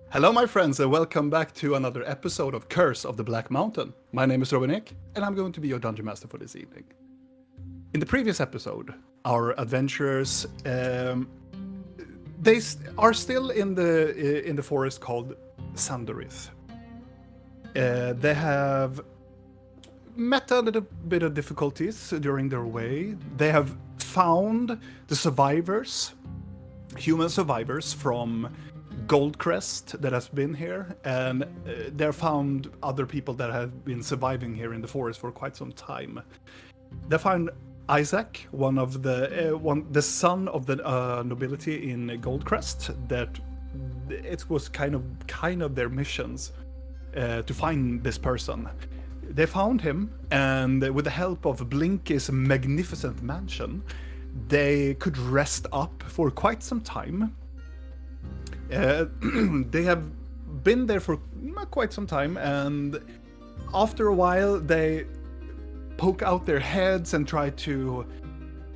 Hello, my friends, and welcome back to another episode of Curse of the Black Mountain. My name is Robin, and I'm going to be your dungeon master for this evening. In the previous episode, our adventurers are still in the forest called Sandorith. They have met a little bit of difficulties during their way. They have found the survivors, human survivors from Goldcrest that has been here, and they found other people that have been surviving here in the forest for quite some time. They found Isaac, the son of the nobility in Goldcrest. That it was kind of their missions to find this person. They found him, and with the help of Blinky's magnificent mansion, they could rest up for quite some time. They have been there for quite some time, and after a while, they poke out their heads and try to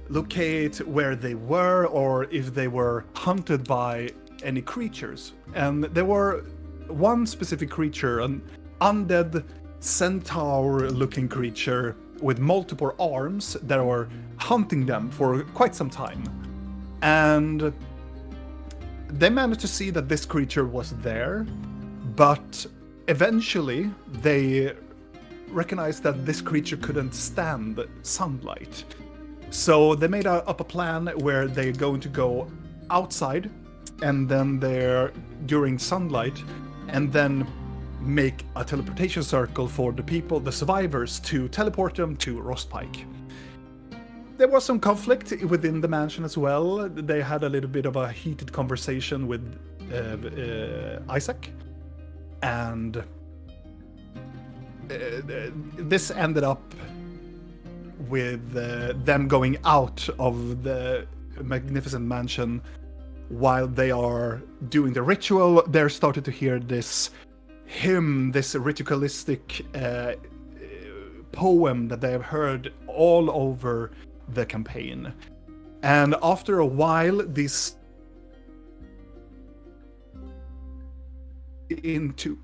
locate where they were or if they were hunted by any creatures. And there were one specific creature, an undead centaur-looking creature with multiple arms that were hunting them for quite some time. And they managed to see that this creature was there, but eventually they recognized that this creature couldn't stand sunlight. So they made up a plan where they're going to go outside and then they're during sunlight and then make a teleportation circle for the survivors, to teleport them to Rostpike. There was some conflict within the mansion as well. They had a little bit of a heated conversation with Isaac, and this ended up with them going out of the magnificent mansion. While they are doing the ritual, they're starting to hear this hymn, this ritualistic poem that they have heard all over the campaign. And after a while, this into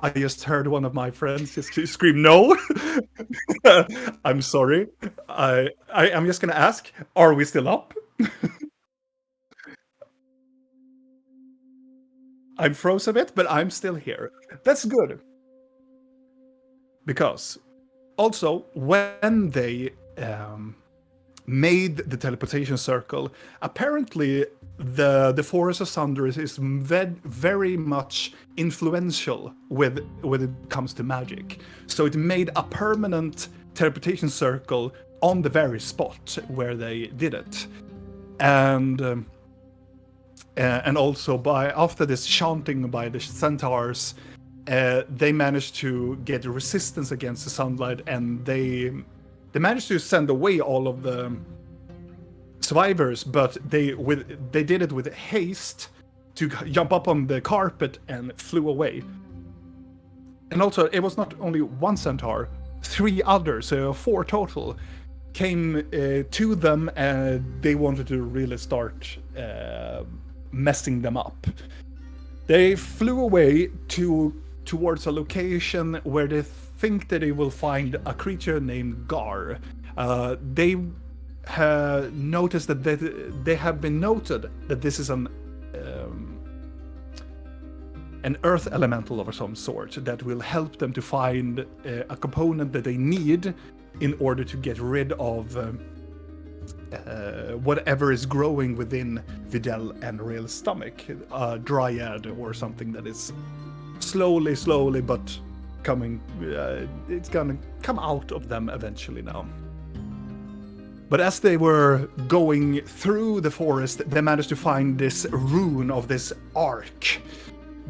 I just heard one of my friends just scream no. I'm sorry. I'm just gonna ask, are we still up? I'm froze a bit, but I'm still here. That's good. Because also, when they made the teleportation circle, apparently the Forest of Sunder is very much influential when it comes to magic. So it made a permanent teleportation circle on the very spot where they did it. And also after this chanting by the centaurs, they managed to get resistance against the sunlight, and they managed to send away all of the survivors, but they did it with haste to jump up on the carpet and flew away. And also, it was not only one centaur, 3 others, so 4 total, came to them, and they wanted to really start messing them up. They flew away towards a location where they think that they will find a creature named Gar. They noticed that they have been noted that this is an earth elemental of some sort that will help them to find a component that they need in order to get rid of whatever is growing within Videl and Real's stomach, a dryad or something that is slowly but coming. It's gonna come out of them eventually now. But as they were going through the forest, they managed to find this rune of this arc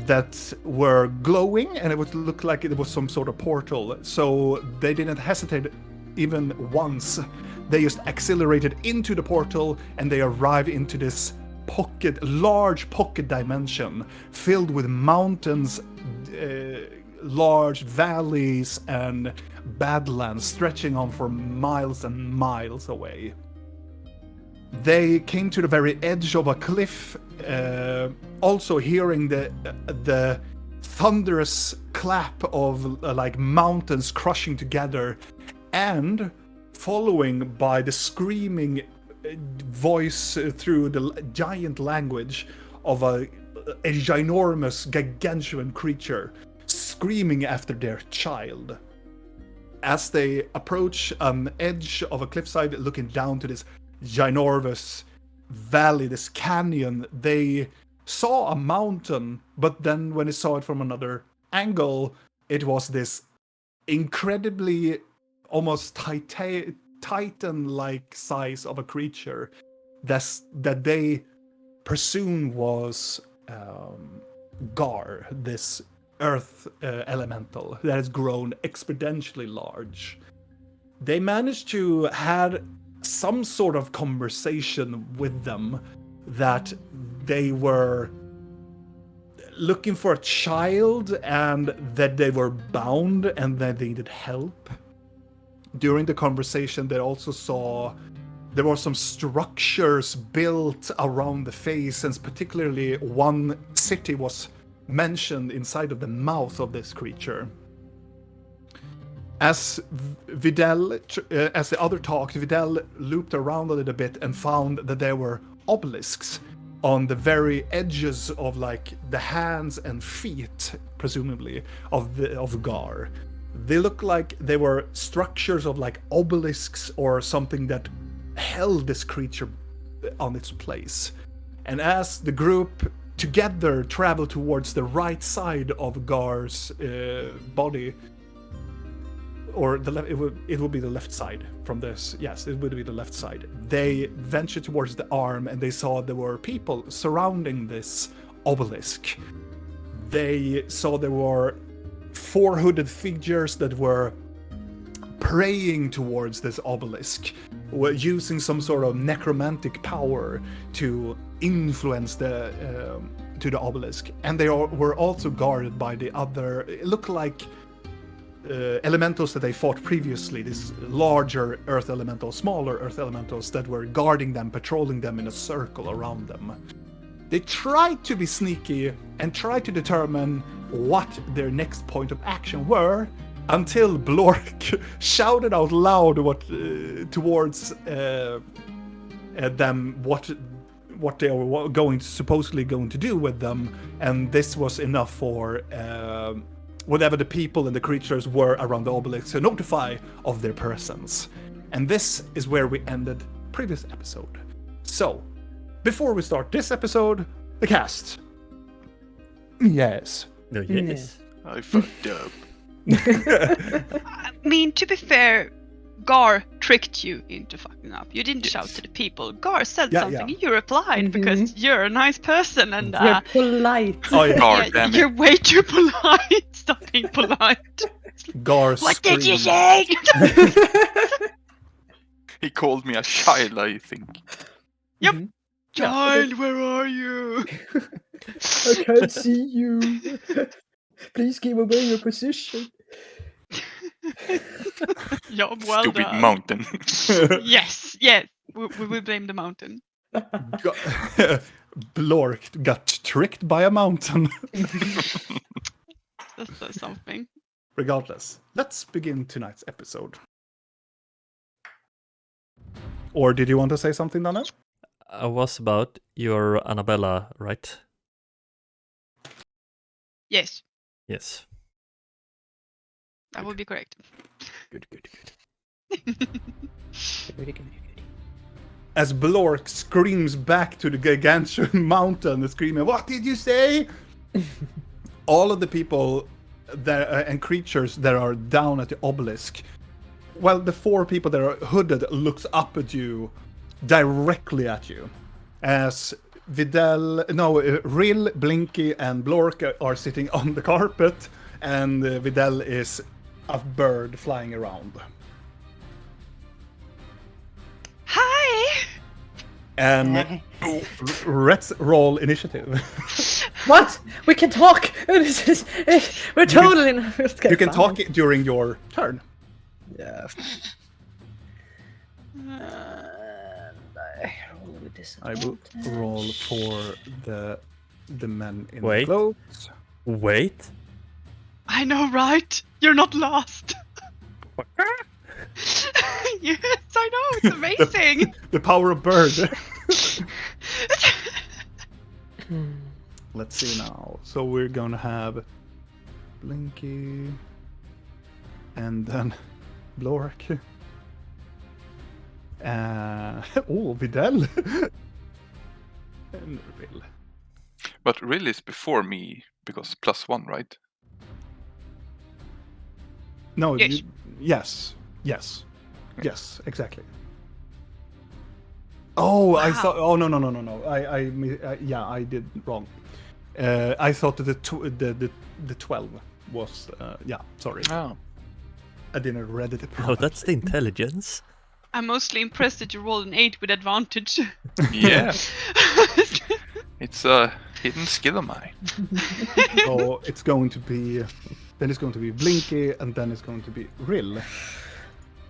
that were glowing, and it would look like it was some sort of portal. So they didn't hesitate even once. They just accelerated into the portal, and they arrived into this large pocket dimension filled with mountains, large valleys, and badlands stretching on for miles and miles away. They came to the very edge of a cliff also hearing the thunderous clap of like mountains crushing together, and following by the screaming voice through the giant language of a ginormous, gargantuan creature screaming after their child. As they approach an edge of a cliffside, looking down to this ginormous valley, this canyon, they saw a mountain, but then when they saw it from another angle, it was this incredibly, almost titan-like size of a creature that they presume was Gar, this earth elemental that has grown exponentially large. They managed to have some sort of conversation with them, that they were looking for a child and that they were bound and that they needed help. During the conversation, they also saw there were some structures built around the face, and particularly one city was mentioned inside of the mouth of this creature. As as the other talked, Videl looped around a little bit and found that there were obelisks on the very edges of like the hands and feet, presumably, of Gar. They look like they were structures of like obelisks or something that held this creature on its place. And as the group together traveled towards the right side of Gar's body, or the left, it would be the left side from this. Yes, it would be the left side. They ventured towards the arm, and they saw there were people surrounding this obelisk. They saw there were 4 hooded figures that were praying towards this obelisk, were using some sort of necromantic power to influence the obelisk. And they were also guarded by the other, it looked like elementals that they fought previously, these larger earth elementals, smaller earth elementals that were guarding them, patrolling them in a circle around them. They tried to be sneaky and tried to determine what their next point of action were, until Blork shouted out loud towards them what they were supposedly going to do with them, and this was enough for whatever the people and the creatures were around the obelisk to notify of their presence. And this is where we ended previous episode. So, before we start this episode, the cast. Yes. No, yes. I fucked up. I mean, to be fair, Gar tricked you into fucking up. You didn't shout to the people. Gar said something, and you replied because you're a nice person and you're polite. Oh, yeah. Gar, damn it. You're way too polite. Stop being polite. Gar What did you say? He called me a child, I think. Yep. Child, where are you? I can't see you. Please give away your position. Job well Stupid done. mountain. Yes. We will blame the mountain. Blork got tricked by a mountain. That's something. Regardless, let's begin tonight's episode. Or did you want to say something, Dana? I was about your Annabella, right? Yes, Yes. that would be correct. Good. As Blork screams back to the gargantuan mountain, screaming, "What did you say?" All of the people that, and creatures that are down at the obelisk, well, the 4 people that are hooded looks up at you, directly at you. As Rill, Blinky, and Blork are sitting on the carpet, and Videl is a bird flying around. Hi! And let's roll initiative. What? We can talk. We're totally. You can talk during your turn. Yeah. And I roll with I will roll for the men in the Wait. clothes. Wait. I know, right? You're not lost. Yes, I know. It's amazing. The power of bird. Let's see now. So we're gonna have Blinky, and then Blork. Videl. And Rill. But Rill is before me because +1, right? No, Yes. yes, exactly. Oh, I Wow. thought. Oh no. I did wrong. I thought that the 12 was. Sorry. Oh. I didn't read it. Oh, that's the intelligence. I'm mostly impressed that you rolled an 8 with advantage. Yeah. It's a hidden skill of mine. So it's going to be. Then it's going to be Blinky, and then it's going to be Rill.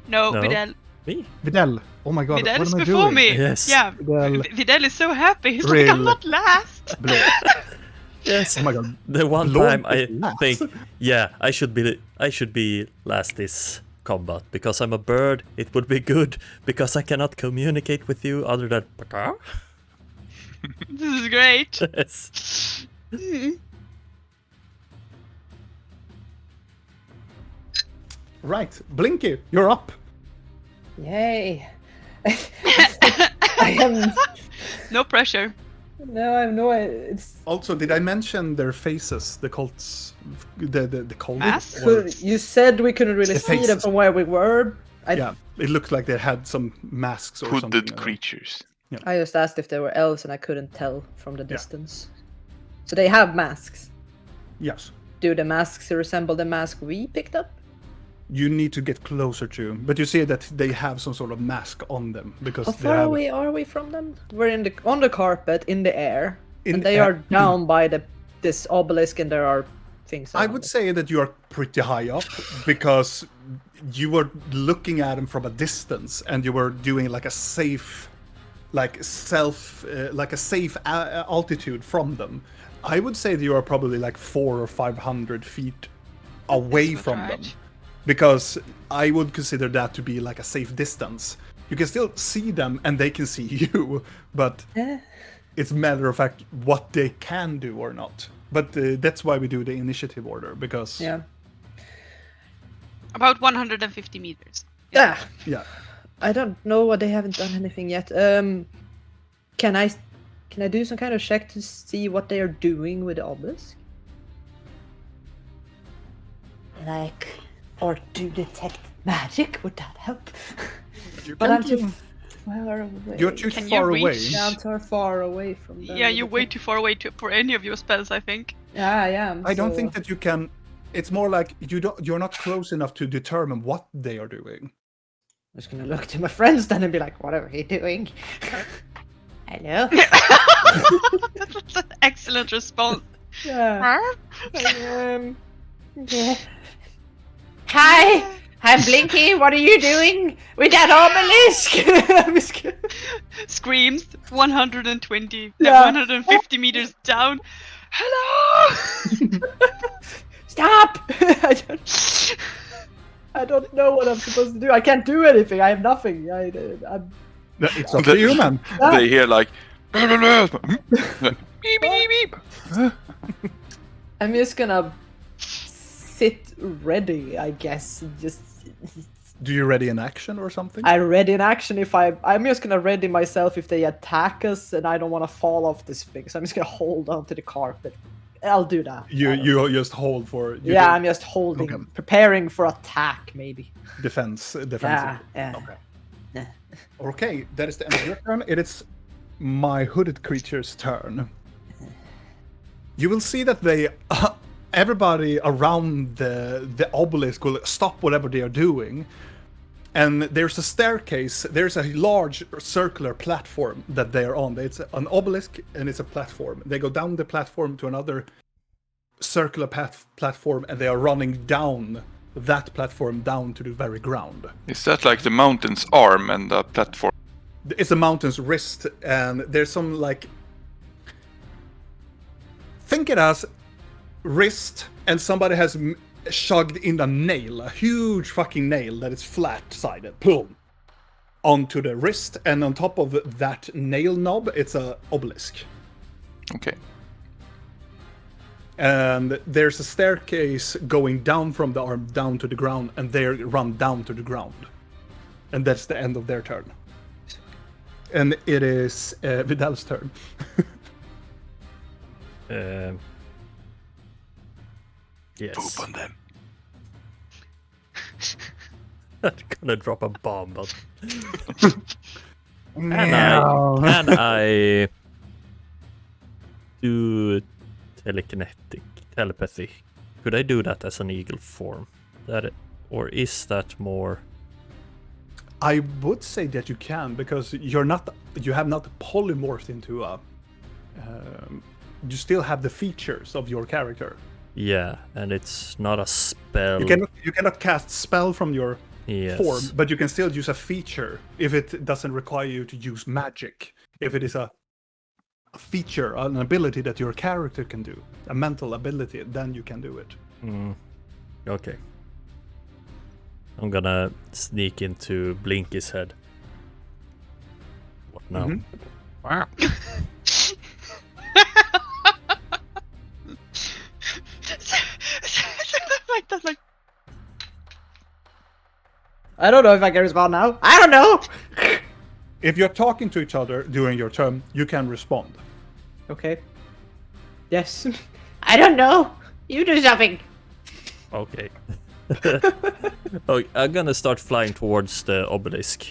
No, No. Videl. Me? Videl. Oh my god. Videl what is am I before doing? me. Yes. Yeah. Videl. Videl is so happy. He's like, I'm Rill. not last. Blork. Yes. Oh my god. The one Blork time I is last. think, yeah, I should be last this combat because I'm a bird. It would be good because I cannot communicate with you other than "Paka?" This is great. Yes. Right, Blinky, you're up. Yay! I am. No pressure. No, I have no. It's. Also, did I mention their faces? The cults, the cult. Masks? or- You said we couldn't really The see them faces. from where we were. Yeah, it looked like they had some masks or something. Hooded creatures. I just asked if they were elves, and I couldn't tell from the distance. So they have masks. Yes, Do the masks resemble the mask we picked up? you need to get closer to, but you see that they have some sort of mask on them because How they far have. away are we from them? We're on the carpet in the air, In and the they air. are down by this obelisk, and there are things. I around would it. say that you are pretty high up because you were looking at them from a distance and you were doing like a safe, like a safe altitude from them. I would say that you are probably like 400 or 500 feet away That's from right. them, because I would consider that to be like a safe distance. You can still see them and they can see you, but Eh. it's matter of fact what they can do or not. But that's why we do the initiative order, because Yeah. About 150 meters. Yeah. yeah. I don't know what they haven't done anything yet. Can I do some kind of check to see what they are doing with the obelisk? Like, or to detect magic? Would that help? You But can I'm too do- far away. You're too Can you far reach- away. Yeah, I'm too far away from them. Yeah, you're way too far away for any of your spells, I think. Yeah, I am. I don't so- think that you can. It's more like you're not close enough to determine what they are doing. I'm just gonna look to my friends then and be like, what are you doing? Hello? That's an excellent response. Yeah. Yeah. Hi! I'm Blinky, what are you doing with that obelisk? I'm just kidding. Screams 120, Yeah. 150 meters down. Hello! Stop! I don't know what I'm supposed to do. I can't do anything. I have nothing. I'm It's up to you, man. They hear like beep beep beep. I'm just gonna sit ready, I guess. Just Do you ready in action or something? I ready in action if I'm just gonna ready myself if they attack us and I don't want to fall off this thing. So I'm just gonna hold on to the carpet. I'll do that. You just hold for. You Yeah, do I'm just holding, Okay. preparing for attack, maybe. defensive. Yeah. Okay. Yeah. Okay, that is the end of your turn. It is my hooded creature's turn. You will see that they, everybody around the obelisk will stop whatever they are doing, and there's a staircase. There's a large circular platform that they are on. It's an obelisk and it's a platform. They go down the platform to another circular platform, and they are running down that platform down to the very ground. Is that like the mountain's arm and the platform? it's a mountain's wrist, and there's some like, think it as wrist, and somebody has shoved in a nail, a huge fucking nail that is flat-sided, boom, onto the wrist, and on top of that nail knob, it's a obelisk. Okay. And there's a staircase going down from the arm down to the ground, and they run down to the ground. And that's the end of their turn. And it is Vidal's turn. Yes. Poop on them. I'm gonna drop a bomb, but can I do telepathy? Could I do that as an eagle form? Or is that more? I would say that you can, because you have not polymorphed into a. You still have the features of your character. Yeah, and it's not a spell. You cannot cast spell from your form, but you can still use a feature if it doesn't require you to use magic. If it is a feature, an ability that your character can do, a mental ability, then you can do it. Okay. I'm gonna sneak into Blinky's head. What now? Wow. like I don't know if I can respond now. I don't know! If you're talking to each other during your turn, you can respond. Okay. Yes. I don't know! You do something! Okay. Oh, I'm gonna start flying towards the obelisk.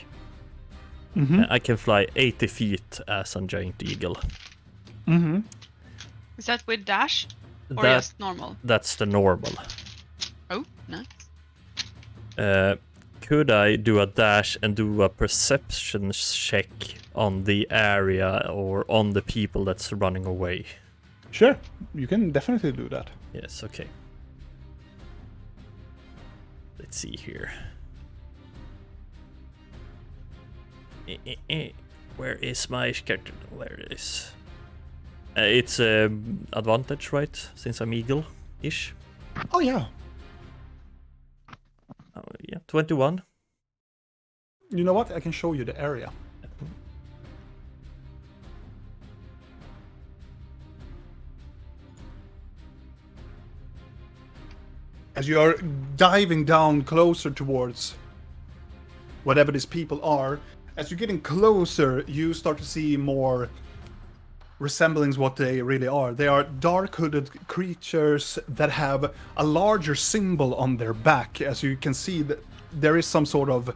I can fly 80 feet as a giant eagle. Is that with dash or That- just normal? That's the normal. Oh, nice. Could I do a dash and do a perception check on the area or on the people that's running away? Sure, you can definitely do that. Yes, okay. Let's see here. Where is my character? There it is. It's advantage, right? Since I'm eagle-ish. Oh yeah. Oh, yeah, 21. You know what? I can show you the area. As you are diving down closer towards whatever these people are, as you're getting closer, you start to see more resemblings what they really are. They are dark hooded creatures that have a larger symbol on their back. As you can see, that there is some sort of,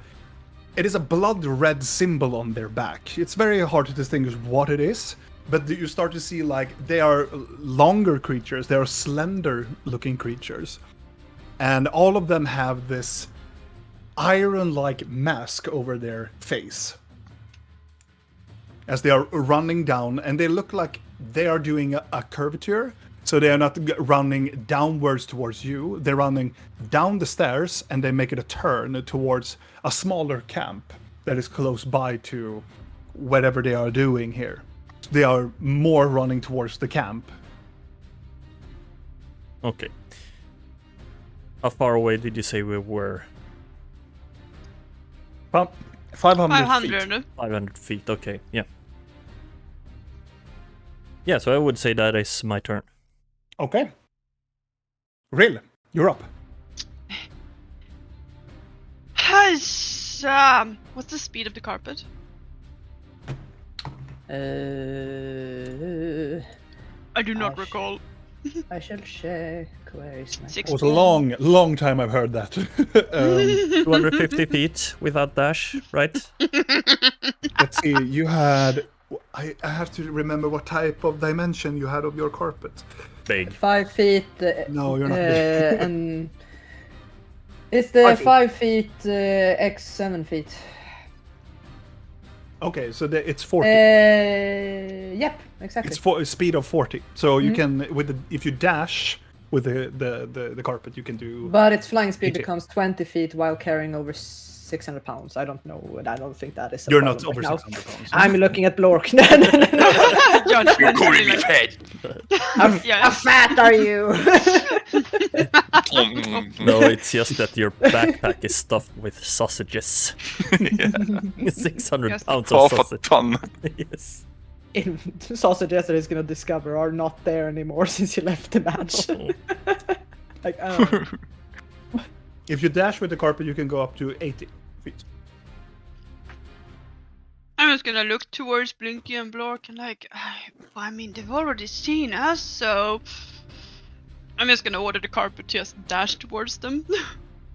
it is a blood red symbol on their back. It's very hard to distinguish what it is, but you start to see like they are longer creatures, they are slender looking creatures, and all of them have this iron like mask over their face as they are running down, and they look like they are doing a curvature, so they are not running downwards towards you, they're running down the stairs, and they make it a turn towards a smaller camp that is close by to whatever they are doing here. They are more running towards the camp. Okay. How far away did you say we were? About 500 feet. 500. 500 feet, okay, yeah. Yeah, so I would say that is my turn. Okay. Rill, you're up. What's the speed of the carpet? I do not recall. I shall check. Where is my... It was a long time I've heard that. 250 feet without dash, right? Let's see, you had... I have to remember what type of dimension you had of your carpet. Big. 5 feet. No, you're not big. And it's the 5 feet x 7 feet. Okay, so it's 40. Yep, exactly. It's a speed of 40. So you can, if you dash with the carpet, you can do... But its flying speed 80. becomes 20 feet while carrying over 600 pounds. I don't know, and I don't think that is. You're not problem over right 600 pounds. I'm looking at Blork. No. You're calling me fat. How fat are you? No, it's just that your backpack is stuffed with sausages. 600 Yes. pounds of Half a sausage. ton. Yes. In sausages that he's gonna discover are not there anymore since he left the match. Like, oh. If you dash with the carpet, you can go up to 80 feet. I'm just gonna look towards Blinky and Blork and like, I mean, they've already seen us, so I'm just gonna order the carpet to just dash towards them.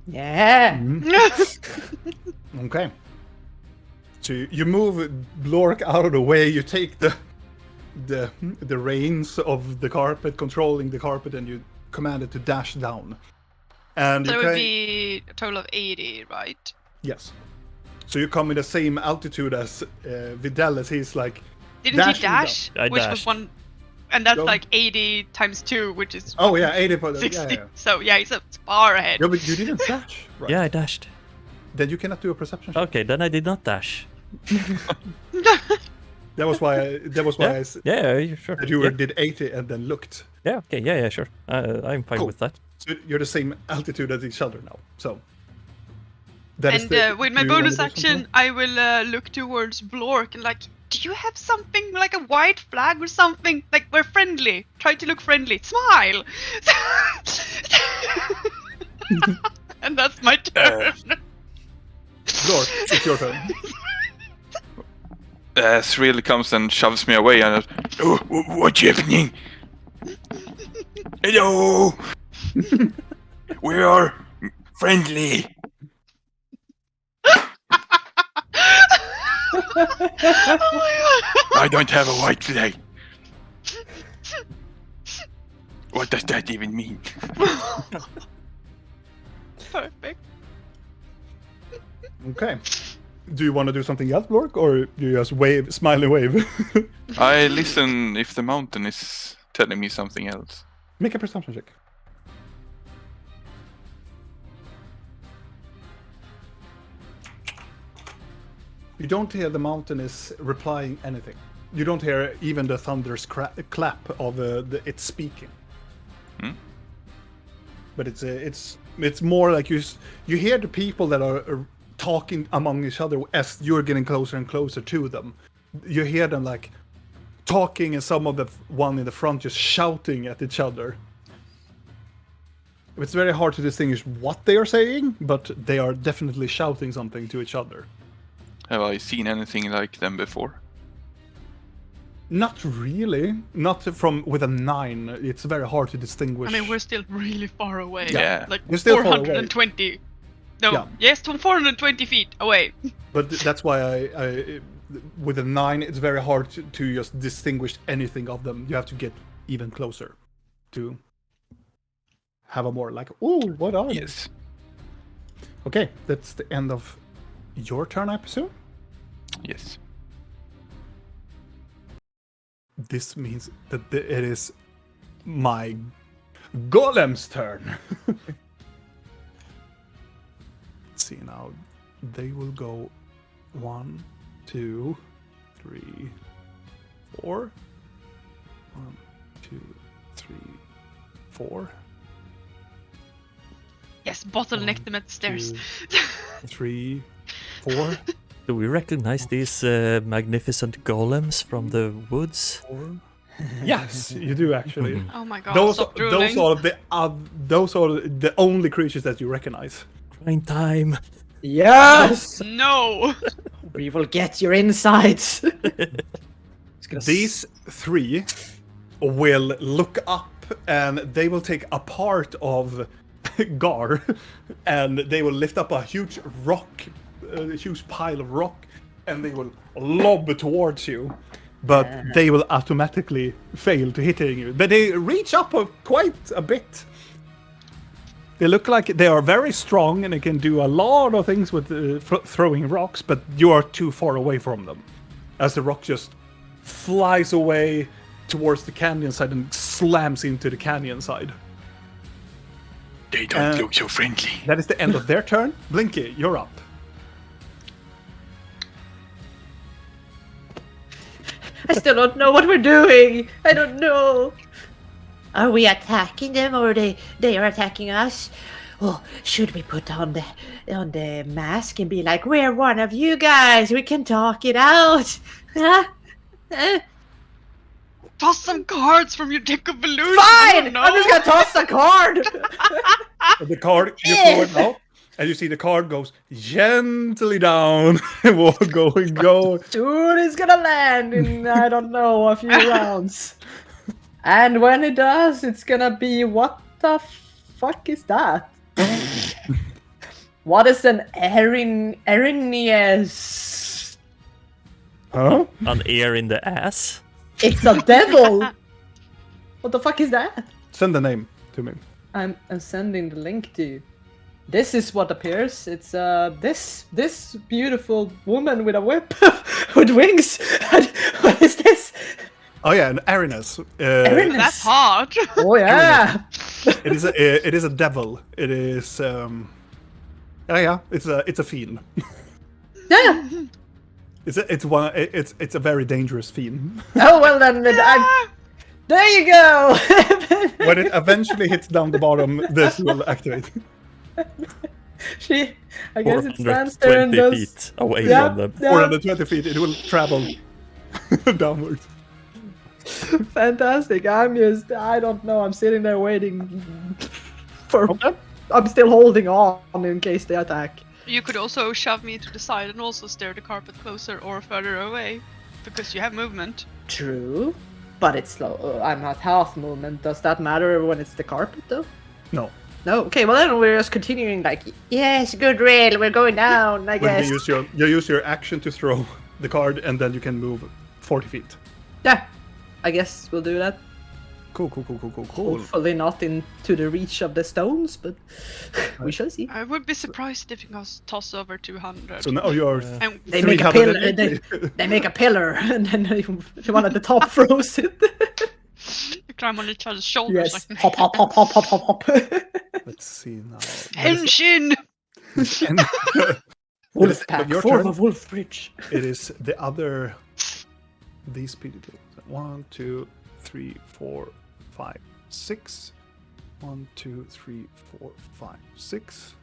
Yeah. Okay. So you move Blork out of the way. You take the reins of the carpet, controlling the carpet, and you command it to dash down. And So you it would can, be a total of 80, right? yes. So you come in the same altitude as Vidal, as he's like. Didn't he dashing dash? down. I Which was dashed. one, and that's Go. like 80 times 2, which is Oh yeah, 80. Yeah, 60. yeah. So yeah, he's far ahead. Yeah, but you didn't dash, right? Yeah, I dashed. Then you cannot do a perception check. Okay, then I did not dash. That was why. I said Yeah, sure. that you yeah. did 80 and then looked. Yeah, okay, yeah, sure. I'm fine Cool. with that. So you're the same altitude as each other now. So. That is And the- with my do you wanna bonus do action, something? I will look towards Blork and like, do you have something like a white flag or something? Like, we're friendly. Try to look friendly. Smile! And that's my turn. Lord, it's your turn. Thrill comes and shoves me away and oh, what's happening? Hello! We are friendly. Oh my god! I don't have a white flag. What does that even mean? Perfect. Okay. Do you want to do something else, Blork, or you just wave, smile and wave? I listen if the mountain is telling me something else. Make a perception check. You don't hear the mountain is replying anything. You don't hear even the thunder's clap of it's speaking. Hmm? But it's more like you hear the people that are talking among each other as you're getting closer and closer to them. You hear them like talking, and some of the one in the front just shouting at each other. It's very hard to distinguish what they are saying, but they are definitely shouting something to each other. Have I seen anything like them before? Not really. Not from with a 9. It's very hard to distinguish. I mean, we're still really far away. Yeah. Like You're still far away. 420. No, Yeah. yes, 420 feet away. But that's why I with a 9, it's very hard to just distinguish anything of them. You have to get even closer to have a more like, oh, what are they? Yes. Okay, that's the end of your turn, I presume. Yes. This means that it is my golem's turn. Let's see now. They will go 1, 2, 3, 4. 1, 2, 3, 4. Yes, bottleneck them at the stairs. 2, 3, 4. Do we recognize these magnificent golems from the woods? 4. Yes, you do actually. Oh my god, Those stop drooling. are the only creatures that you recognize. Crime time! Yes! No! We will get your insides. It's gonna These 3 will look up and they will take a part of Gar and they will lift up a huge rock, a huge pile of rock, and they will lob towards you. But they will automatically fail to hitting you. But they reach up quite a bit. They look like they are very strong and they can do a lot of things with throwing rocks, but you are too far away from them. As the rock just flies away towards the canyon side and slams into the canyon side. They don't look so friendly. That is the end of their turn. Blinky, you're up. I still don't know what we're doing. I don't know. Are we attacking them or they are attacking us? Oh, should we put on the mask and be like, we're one of you guys. We can talk it out. Huh? Toss some cards from your deck of illusion. Fine! I'm just gonna toss the card. The card, you throw it out, and you see the card goes gently down. Go. Soon it's gonna land in, I don't know, a few rounds. And when it does, it's gonna be, what the fuck is that? What is an Erinius? Huh? An ear in the ass. It's a devil! What the fuck is that? Send the name to me. I'm sending the link to you. This is what appears. It's this beautiful woman with a whip with wings. What is this? Oh yeah, an Arinus. Arinus. That's hard. Oh yeah. It is a devil. It is it's a fiend. Yeah. It's a very dangerous fiend. Oh well then. There you go. When it eventually hits down the bottom, this will activate. I guess it stands there and does. 420 feet away Yeah, from them. yeah. 420 feet, it will travel downwards. Fantastic. I don't know. I'm sitting there waiting for. Okay. I'm still holding on in case they attack. You could also shove me to the side and also steer the carpet closer or further away, because you have movement. True, but it's slow. I'm not half movement. Does that matter when it's the carpet though? No. No. Okay. Well then we're just continuing. Like, yes, good rail. We're going down. I guess. You use your action to throw the card, and then you can move 40 feet. Yeah. I guess we'll do that. Cool. Hopefully not into the reach of the stones, but we shall see. I would be surprised if you guys toss over 200. So now you're. And They make a 380. pillar. They make a pillar, and then the one at the top throws it. you climb on each other's shoulders. Yes. Like, Hop, hop, hop, hop, hop, hop, hop. Let's see now. Henshin! Wolf pack, Your form turn. of wolf bridge. It is the other. These people. 1, 2, 3, 4, 5, 6. 1, 2, 3, 4, 5, 6.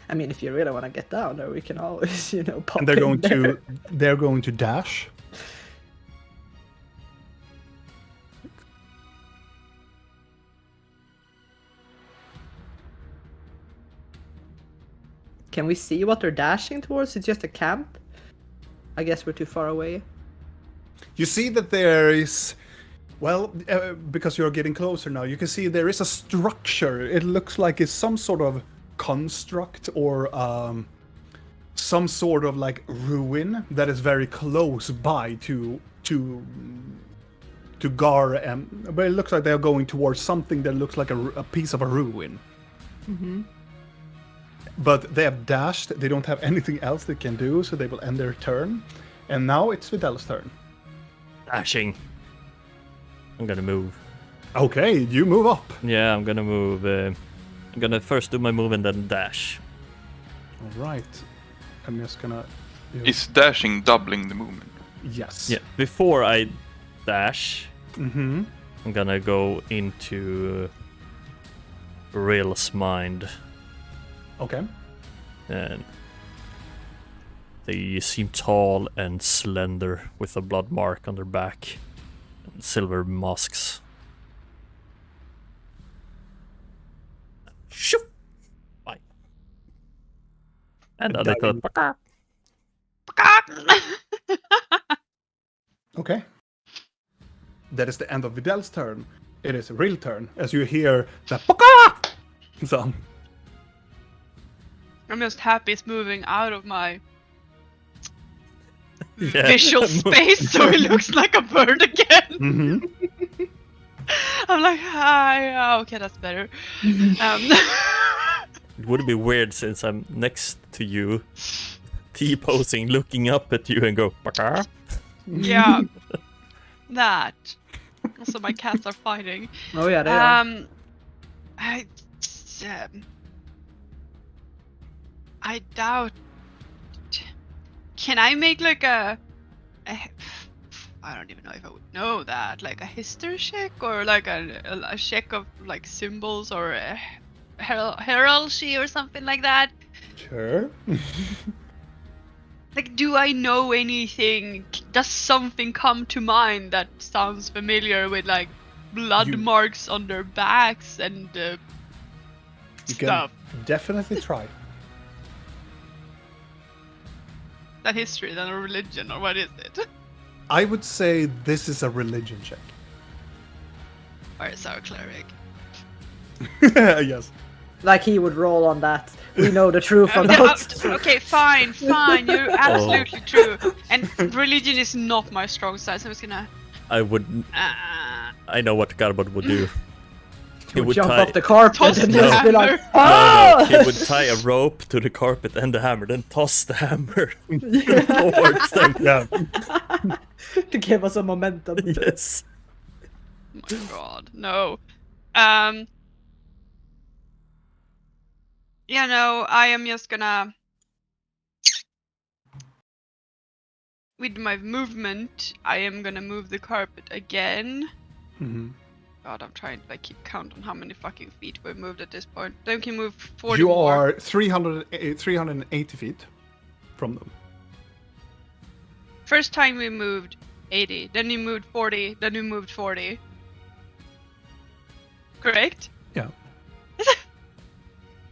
I mean, if you really want to get down there, we can always, pop And they're in going there. to dash. Can we see what they're dashing towards? It's just a camp? I guess we're too far away. You see that there is, because you're getting closer now, you can see there is a structure. It looks like it's some sort of construct or some sort of like ruin that is very close by to Gar, but it looks like they're going towards something that looks like a piece of a ruin. Mm-hmm. But they have dashed. They don't have anything else they can do, so they will end their turn. And now it's Vidal's turn. Dashing. I'm gonna move. Okay, you move up. Yeah, I'm gonna move. I'm gonna first do my move and then dash. All right. I'm just gonna. Is dashing doubling the movement? Yes. Yeah. Before I dash, Mm-hmm. I'm gonna go into Real's mind. Okay. And they seem tall and slender with a blood mark on their back and silver masks. Shoo! Bye. And a little Okay. That is the end of Vidal's turn. It is a real turn as you hear the sound. I'm just happy it's moving out of my Yeah. visual space so it looks like a bird again. Mm-hmm. I'm like, hi, okay, that's better. It would be weird since I'm next to you, T-posing, looking up at you and go, "Baka." Yeah, that. Also, my cats are fighting. Oh yeah, they are. I doubt. Can I make like a I don't even know if I would know that. Like a history check or like a check of like symbols or a heraldry or something like that? Sure. Like, do I know anything? Does something come to mind that sounds familiar with like blood marks on their backs and You stuff? can definitely try. That history, then a religion, or what is it? I would say this is a religion check. Or is our cleric? Yes. Like he would roll on that. We know the truth about. Okay, fine. You're absolutely true. And religion is not my strong side, so I was gonna. I would. I know what Garbod would do. He would jump off the carpet toss and the just be like, No, "Ah!" he would tie a rope to the carpet and the hammer, then toss the hammer towards them. Yeah. To give us a momentum. Yes. Oh my god, no. Yeah, no, I am just gonna. With my movement, I am gonna move the carpet again. Mm-hmm. God, I'm trying to like keep count on how many fucking feet we've moved at this point. Then we can move 40 You more. are 380 feet from them. First time we moved 80, then we moved 40, then we moved 40. Correct? Yeah.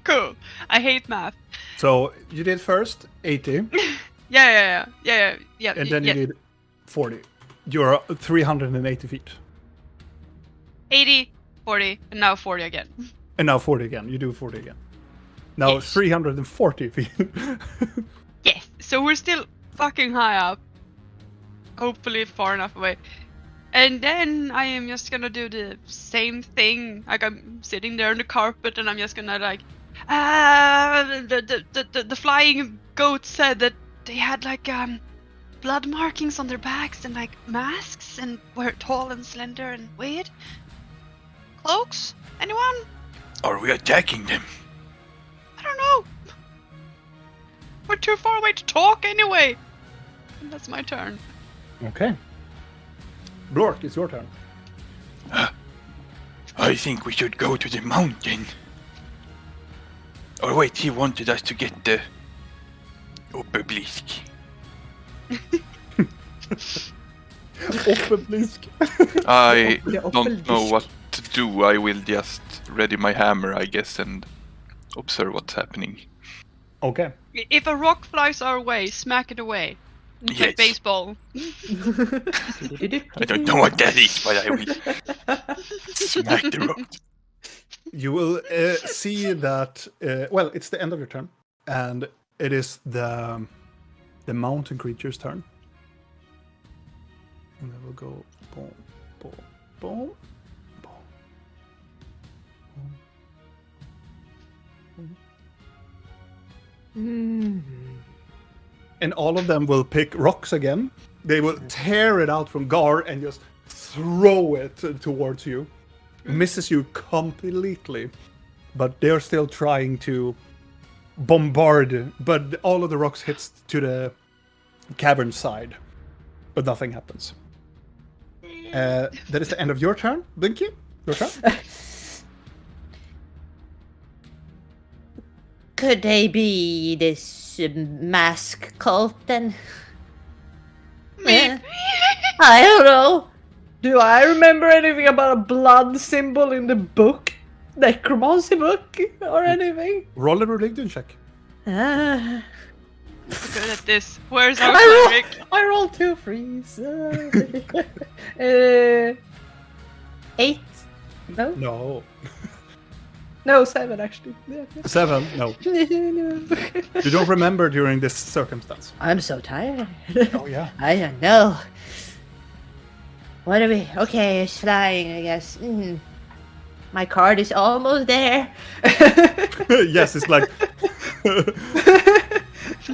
Cool. I hate math. So you did first 80, Yeah. and then you did 40. You're 380 feet. 80, 40, and now 40 again. And now 40 again. You do 40 again. Now Yes. 340 feet. Yes. So we're still fucking high up. Hopefully far enough away. And then I am just gonna do the same thing. Like I'm sitting there on the carpet and I'm just gonna like the flying goat said that they had like blood markings on their backs and like masks and were tall and slender and weird. Cloaks? Anyone? Are we attacking them? I don't know. We're too far away to talk anyway. And that's my turn. Okay. Blork, it's your turn. I think we should go to the mountain. Or wait, he wanted us to get the obelisk. I don't know what to do. I will just ready my hammer, I guess, and observe what's happening. Okay. If a rock flies our way, smack it away. Like Yes. baseball. I don't know what that is, but I will smack the road. You will see that. Well, it's the end of your turn, and it is the mountain creature's turn. And they will go boom, boom, boom, boom, boom. And all of them will pick rocks again. They will tear it out from Gar and just throw it towards you. Misses you completely, but they're still trying to bombard. But all of the rocks hits to the cavern side, but nothing happens. That is the end of your turn, Blinky. Your turn. Could they be this mask cult then? Maybe. I don't know. Do I remember anything about a blood symbol in the book? Necromancy book or anything? Roll a religion check. Ah. Good at this. Where's our cleric? I rolled 2 threes. 8? No? No. No, 7 actually. 7. No. You don't remember during this circumstance. I'm so tired. Oh yeah. I don't know. What are we? Okay, it's flying, I guess. My card is almost there. Yes, it's like.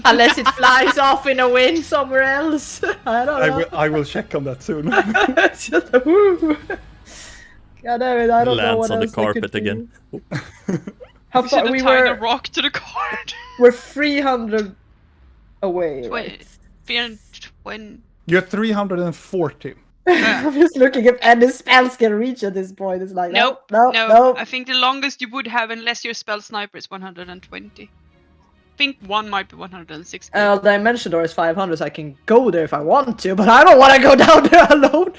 Unless it flies off in a wind somewhere else. I don't know. I will check on that soon. It's just a woo. God damn it, I don't know Lands what on the else I could carpet do. again. How We should far have we tied were? a rock to the card. We're 300 away, right? 320. You're 340. I'm just looking if any spells can reach at this point. It's like, Nope. no. I think the longest you would have, unless you're spell sniper, is 120. I think one might be 160. The dimension door is 500, so I can go there if I want to, but I don't want to go down there alone.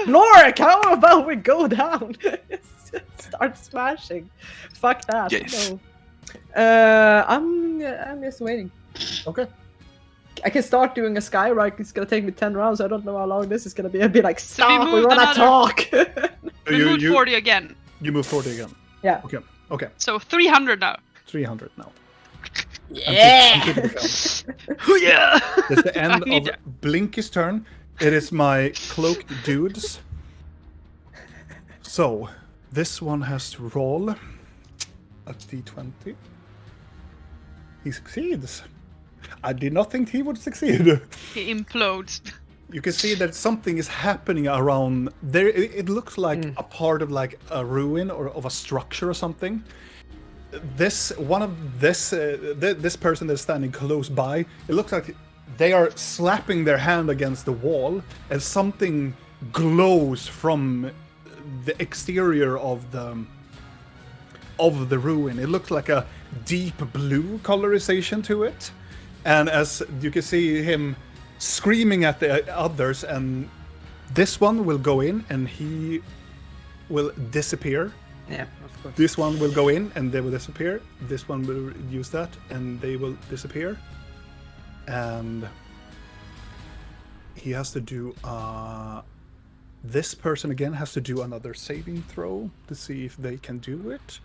Lorik, how about we go down? Start smashing. Fuck that. Yes. No. I'm just waiting. Okay. I can start doing a skyride. It's gonna take me 10 rounds. I don't know how long this is gonna be. I'll be like, So we stop, we moved wanna another- talk. We moved 40 again. You move 40 again. Yeah. Okay. So 300 now. 300 now. Yeah. I'm keeping the count. Yeah. It's the end I need of Blinky's turn. It is my cloaked dudes. So, this one has to roll a d20. He succeeds. I did not think he would succeed. He implodes. You can see that something is happening around there. It looks like a part of like a ruin or of a structure or something. This person that's standing close by, it looks like they are slapping their hand against the wall, and something glows from the exterior of the ruin. It looks like a deep blue colorization to it, and as you can see him screaming at the others, and this one will go in and he will disappear. Yeah, of course. This one will go in and they will disappear. This one will use that and they will disappear. And he has to do this person again has to do another saving throw to see if they can do it.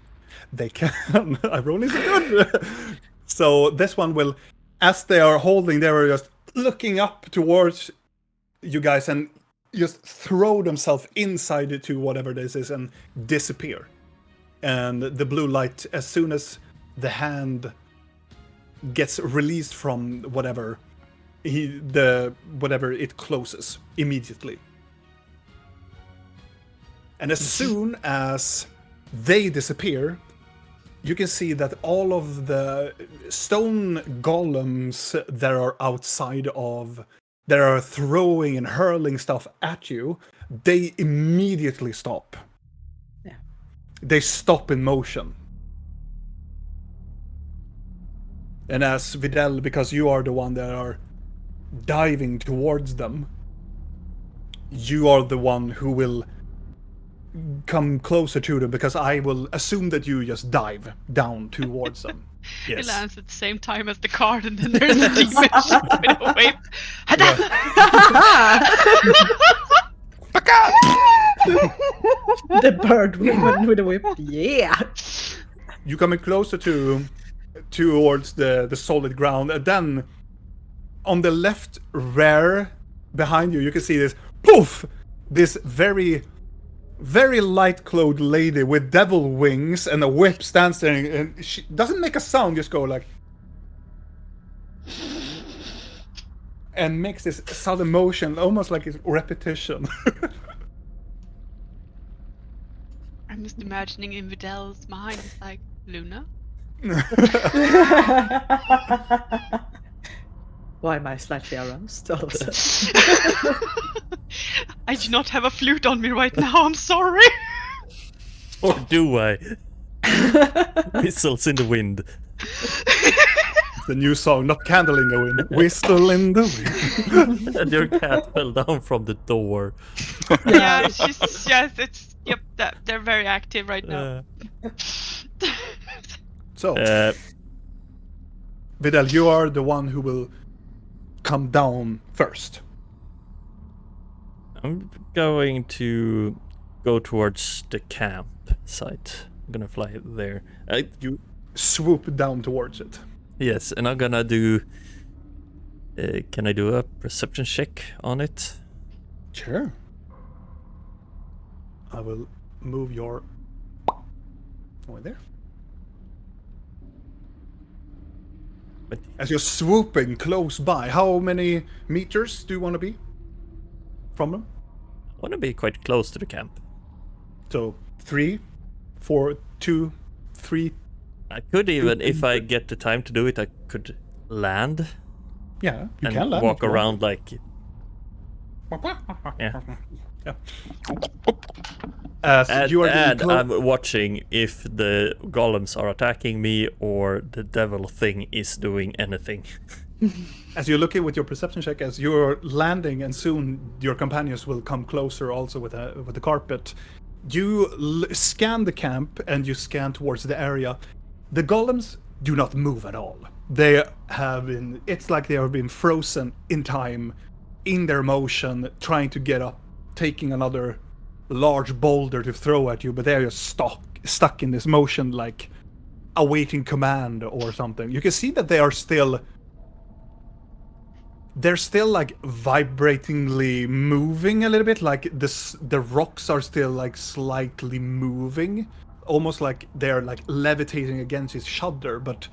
They can. I'm rolling so good. So this one will, as they are holding, they are just looking up towards you guys and just throw themselves inside it to whatever this is and disappear. And the blue light, as soon as the hand gets released from whatever it closes immediately. And as soon as they disappear, you can see that all of the stone golems that are outside of, that are throwing and hurling stuff at you, they immediately stop. Yeah. They stop in motion. And as Videl, because you are the one that are diving towards them, you are the one who will come closer to them, because I will assume that you just dive down towards them. It Yes. lands at the same time as the card, and then there's a demon with a wave. The bird woman with a whip. Yeah. You coming closer towards the solid ground, and then on the left rear behind you can see this poof, this very light-clothed lady with devil wings and a whip stands there, and she doesn't make a sound, just go like, and makes this sudden motion, almost like it's repetition. I'm just imagining in Videl's mind, it's like, Luna? Why am I slightly aroused? I do not have a flute on me right now, I'm sorry. Or do I? Whistles in the wind. The new song, not candle in the wind, whistle in the wind. And your cat fell down from the door. Yeah, they're very active right now. So, Videl, you are the one who will come down first. I'm going to go towards the camp site. I'm gonna fly there. You swoop down towards it. Yes, and I'm gonna do... can I do a perception check on it? Sure. I will move your... over there. As you're swooping close by, how many meters do you want to be from them? I want to be quite close to the camp. So 3, 4, 2, 3, I could even, if I get the time to do it, I could land Yeah, you and can land walk if you want. around like. Yeah. Yeah. As you are getting And I'm watching if the golems are attacking me or the devil thing is doing anything. as you're looking with your perception check, as you're landing, and soon your companions will come closer also with the carpet. You scan the camp and you scan towards the area. The golems do not move at all. They have been. It's like they have been frozen in time, in their motion, trying to get up, taking another large boulder to throw at you, but they're just stuck in this motion, like awaiting command or something. You can see that they're still like vibratingly moving a little bit, like the rocks are still like slightly moving, almost like they're like levitating against each other, but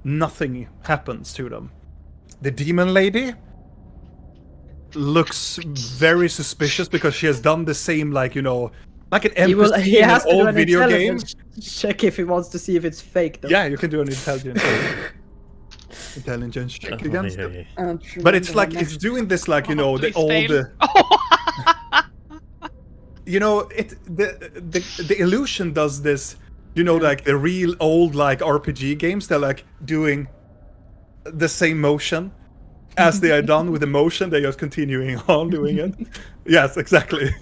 nothing happens to them. The demon lady looks very suspicious because she has done the same, like, you know, like an NPC He in an has to do old an video game. intelligence check if he wants to see if it's fake, though. Yeah, you can do an intelligence check against Yeah, it. yeah. But it's like it's doing this, like, you know, the Please old. fail. You know, the illusion does this. You know, like the real old like RPG games, they're like doing the same motion as they are done with the motion. They're just continuing on doing it. Yes, exactly.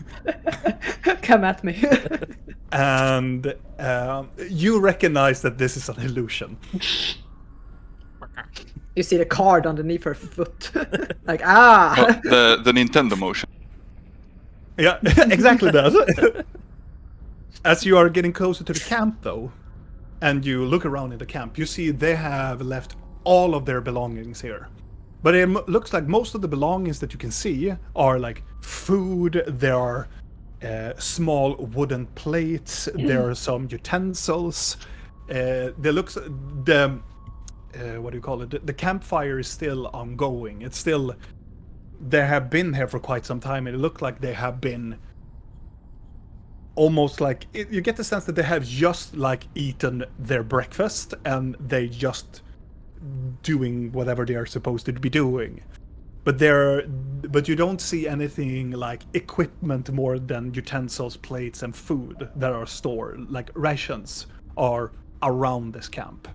Come at me. And you recognize that this is an illusion. You see the card underneath her foot. Like, Oh, the Nintendo motion. Yeah, exactly that. As you are getting closer to the camp, though, and you look around in the camp, you see they have left all of their belongings here. But it looks like most of the belongings that you can see are like food. There are small wooden plates. There are some utensils. What do you call it? The campfire is still ongoing. It's still. They have been here for quite some time, and it looked like they have been. Almost like you get the sense that they have just like eaten their breakfast and they just doing whatever they are supposed to be doing. But you don't see anything like equipment more than utensils, plates, and food that are stored, like rations, are around this camp.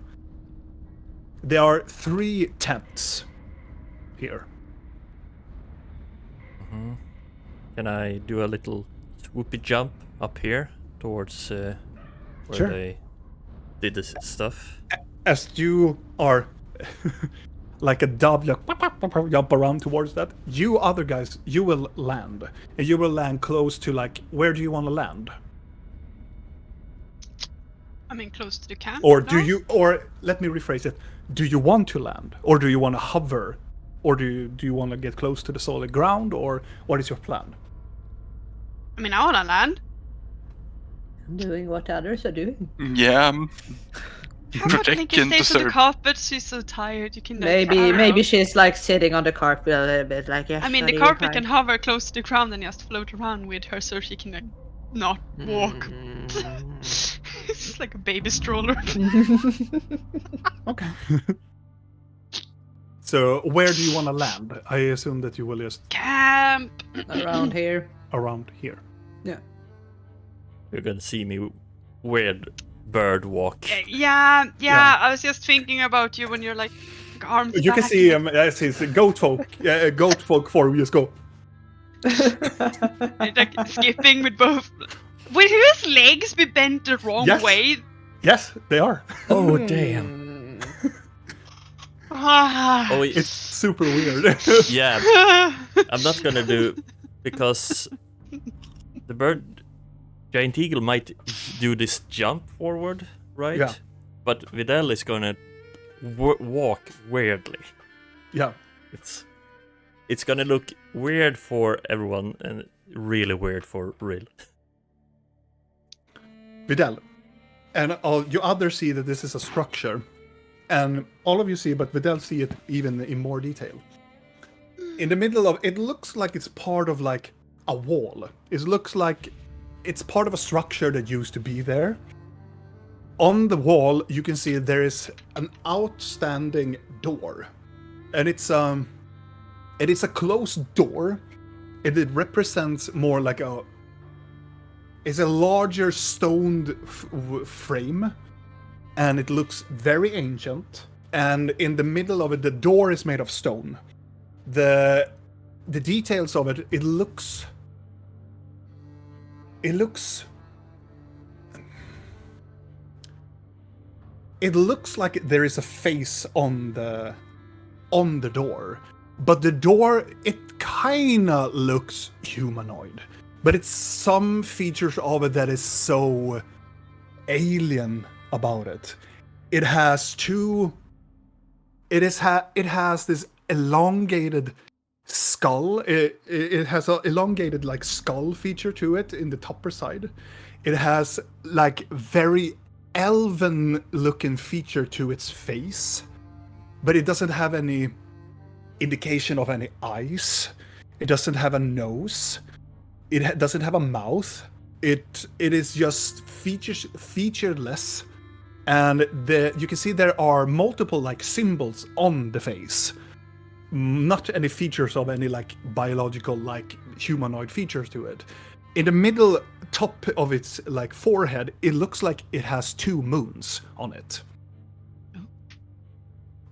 There are 3 tents here. Mm-hmm. Can I do a little swoopy jump up here towards where Sure. they did this stuff? As you are like a dove, jump around towards that, you other guys, you will land. And you will land close to, like, where do you want to land? I mean, close to the camp. Or do no? you, or let me rephrase it, do you want to land? Or do you want to hover? Or do you want to get close to the solid ground? Or what is your plan? I mean, I wanna land. Doing what others are doing. Yeah, How about Nikki projecting to stays on the serve. carpet? She's so tired. You can. Like, Maybe she's like sitting on the carpet a little bit, like, yeah. I mean, the carpet can hover close to the ground and just float around with her, so she can like, not walk. It's like a baby stroller. Okay. So where do you want to land? I assume that you will just Camp. around here. around here. Yeah. You're gonna see me weird bird walk. Yeah. Yeah. I was just thinking about you when you're like arms. You can back see and, him. Yes, he's a goat folk. Yeah, goat folk form. Just go. like skipping with both. Will his legs be bent the wrong Yes. way? Yes, they are. Oh damn! Ah. Oh It's super weird. yeah. I'm not gonna do because the bird giant eagle might do this jump forward, right? Yeah. But Vidal is gonna walk weirdly. Yeah. It's gonna look weird for everyone and really weird for real. Vidal. And all you others see that this is a structure. And all of you see, but Vidal see it even in more detail. In the middle of it looks like it's part of like a wall. It looks like it's part of a structure that used to be there. on the wall, you can see there is an outstanding door, and it's a closed door. It represents more like it's a larger stoned frame, and it looks very ancient. And in the middle of it, the door is made of stone. The details of it, it looks like there is a face on the door, but the door, it kinda looks humanoid, but it's some features of it that is so alien about it. It has this elongated skull. It has an elongated like skull feature to it in the upper side. It has like very elven looking feature to its face, but it doesn't have any indication of any eyes. It doesn't have a nose. It doesn't have a mouth. It is just featureless, and you can see there are multiple like symbols on the face. Not any features of any like biological like humanoid features to it. In the middle top of its like forehead, it looks like it has 2 moons on it.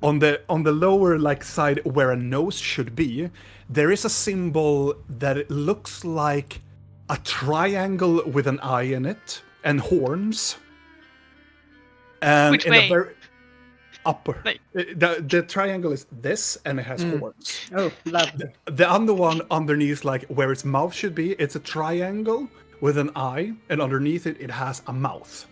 On the lower like side where a nose should be, there is a symbol that it looks like a triangle with an eye in it and horns. And Which in way? the very upper, Like- the triangle is this, and it has horns. Oh, love. The other one underneath, like where its mouth should be, it's a triangle with an eye, and underneath it, it has a mouth.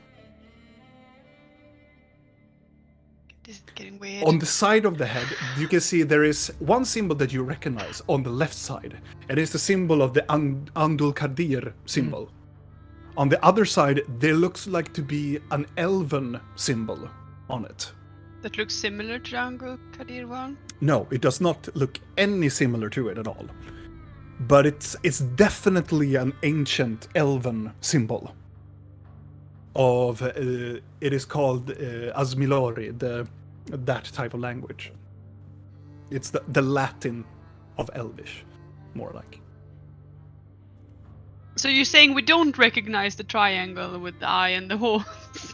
This is getting weird. On the side of the head, you can see there is one symbol that you recognize on the left side. It is the symbol of the Andul Kadir symbol. On the other side, there looks like to be an elven symbol on it. That looks similar to the Angul Kadir one. No, it does not look any similar to it at all. But it's definitely an ancient elven symbol. Of it is called Azmilori, that type of language. It's the Latin of Elvish, more like. So you're saying we don't recognize the triangle with the eye and the horns?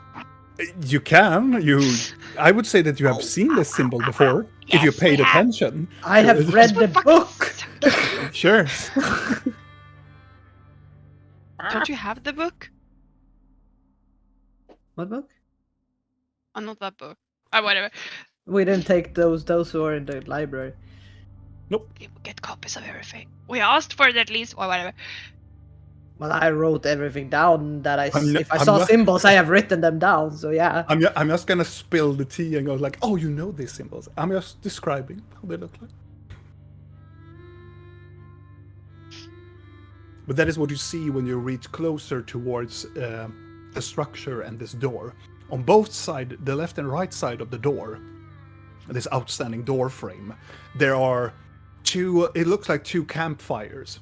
You can. I would say that you have seen this symbol before, if you paid attention. I have read the book. Sure. Don't you have the book? What book? Oh, not that book. Oh, whatever. We didn't take those who are in the library. We will get copies of everything. We asked for it at least, or whatever. Well, I wrote everything down that I'm if I I'm saw not- symbols, I have written them down. So yeah. I'm just gonna spill the tea and go like, oh, you know these symbols. I'm just describing how they look like. But that is what you see when you reach closer towards the structure and this door. On both sides, the left and right side of the door, this outstanding door frame, there are it looks like 2 campfires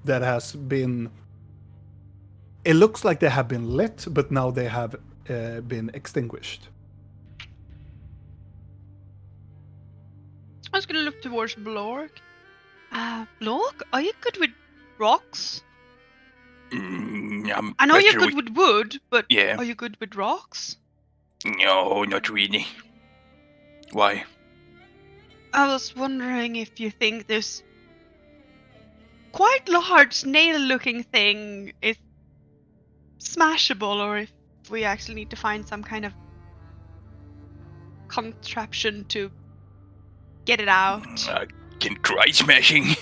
that has been, it looks like they have been lit, but now they have been extinguished. I was gonna look towards Blork. Blork, are you good with rocks? I'm I know you're better good with wood, but Yeah. are you good with rocks? No, not really. Why? I was wondering if you think this quite large nail-looking thing is smashable, or if we actually need to find some kind of contraption to get it out. I can try smashing.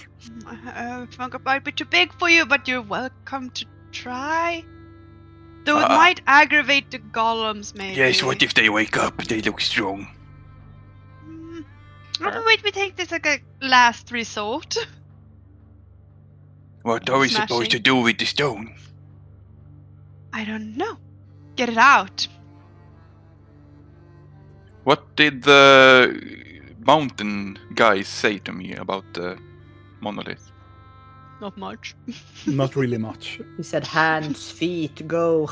It might be too big for you, but you're welcome to try. Though it Uh, might aggravate the golems, maybe. Yes, what if they wake up? They look strong. Wait, we take this like a last resort. What are we Smashing. supposed to do with the stone? I don't know. Get it out. What did the mountain guys say to me about the monolith? Not much. Not really much. He said hands, feet, go.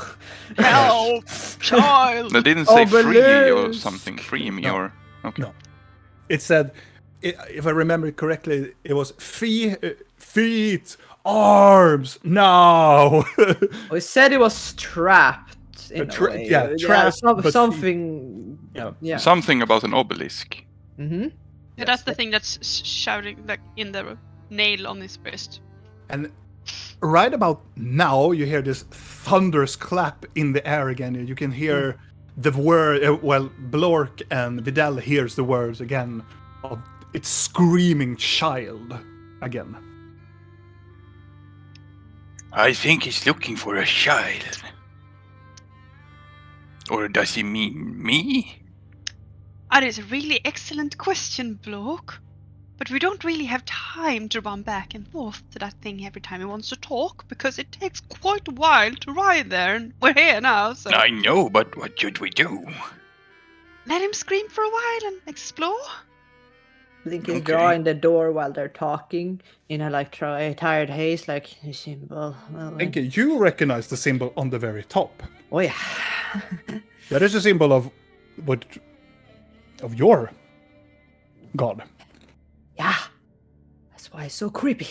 Help, child. They didn't say free or Obelisk. something. Free me No. or okay. No. It said, if I remember correctly, it was feet, arms, no. We said it was trapped in a way. Yeah, trapped, but something. Yeah. Yeah. Something about an obelisk. Mm-hmm. Yeah, that's the thing that's shouting like in the nail on his breast. And right about now, you hear this thunderous clap in the air again. You can hear the word. Blork and Vidal hears the words again of its screaming child again. I think he's looking for a child. Or does he mean me? That is a really excellent question, Blork. But we don't really have time to run back and forth to that thing every time he wants to talk, because it takes quite a while to ride there, and we're here now, so... I know, but what should we do? Let him scream for a while and explore. Link is Okay. drawing the door while they're talking in a tired haze, like a symbol. Okay, you recognize the symbol on the very top. Oh yeah. That is a symbol of your god. Yeah. That's why it's so creepy.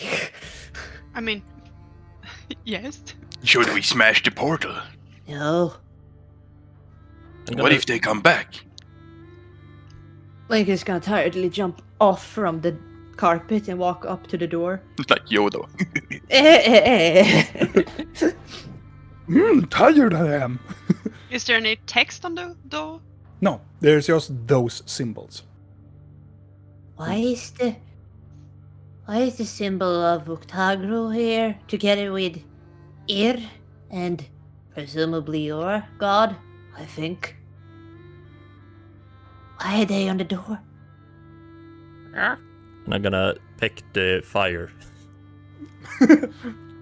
I mean, yes. Should we smash the portal? No. What if they come back? Link is gonna tiredly jump off from the carpet and walk up to the door. Like Yoda. Tired I am. Is there any text on the door? No, there's just those symbols. Why is the symbol of Uktagru here together with Ir and presumably your god, I think? Why are they on the door? And I'm gonna pick the fire.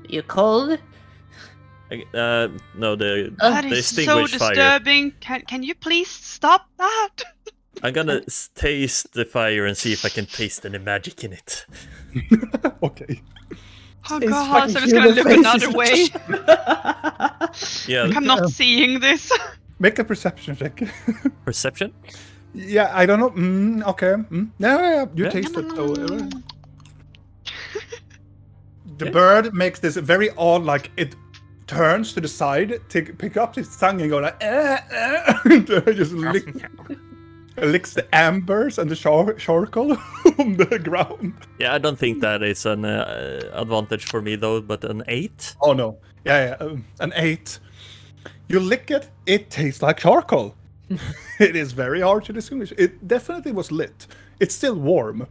You cold? No, the That is so extinguished fire. disturbing. Can you please stop that? I'm gonna taste the fire and see if I can taste any magic in it. Okay. Oh His god, fucking so I'm just gonna human look face another is- way. Yeah, I'm not seeing this. Make a perception check. perception. Yeah, I don't know. Okay. Yeah. You Yeah. taste it. The bird makes this very odd, like it turns to the side, pick up its tongue and go like, just licks the ambers and the charcoal on the ground. Yeah, I don't think that is an advantage for me though, but an 8. Oh no. Yeah. An 8. You lick it, it tastes like charcoal. It is very hard to distinguish. It definitely was lit. It's still warm.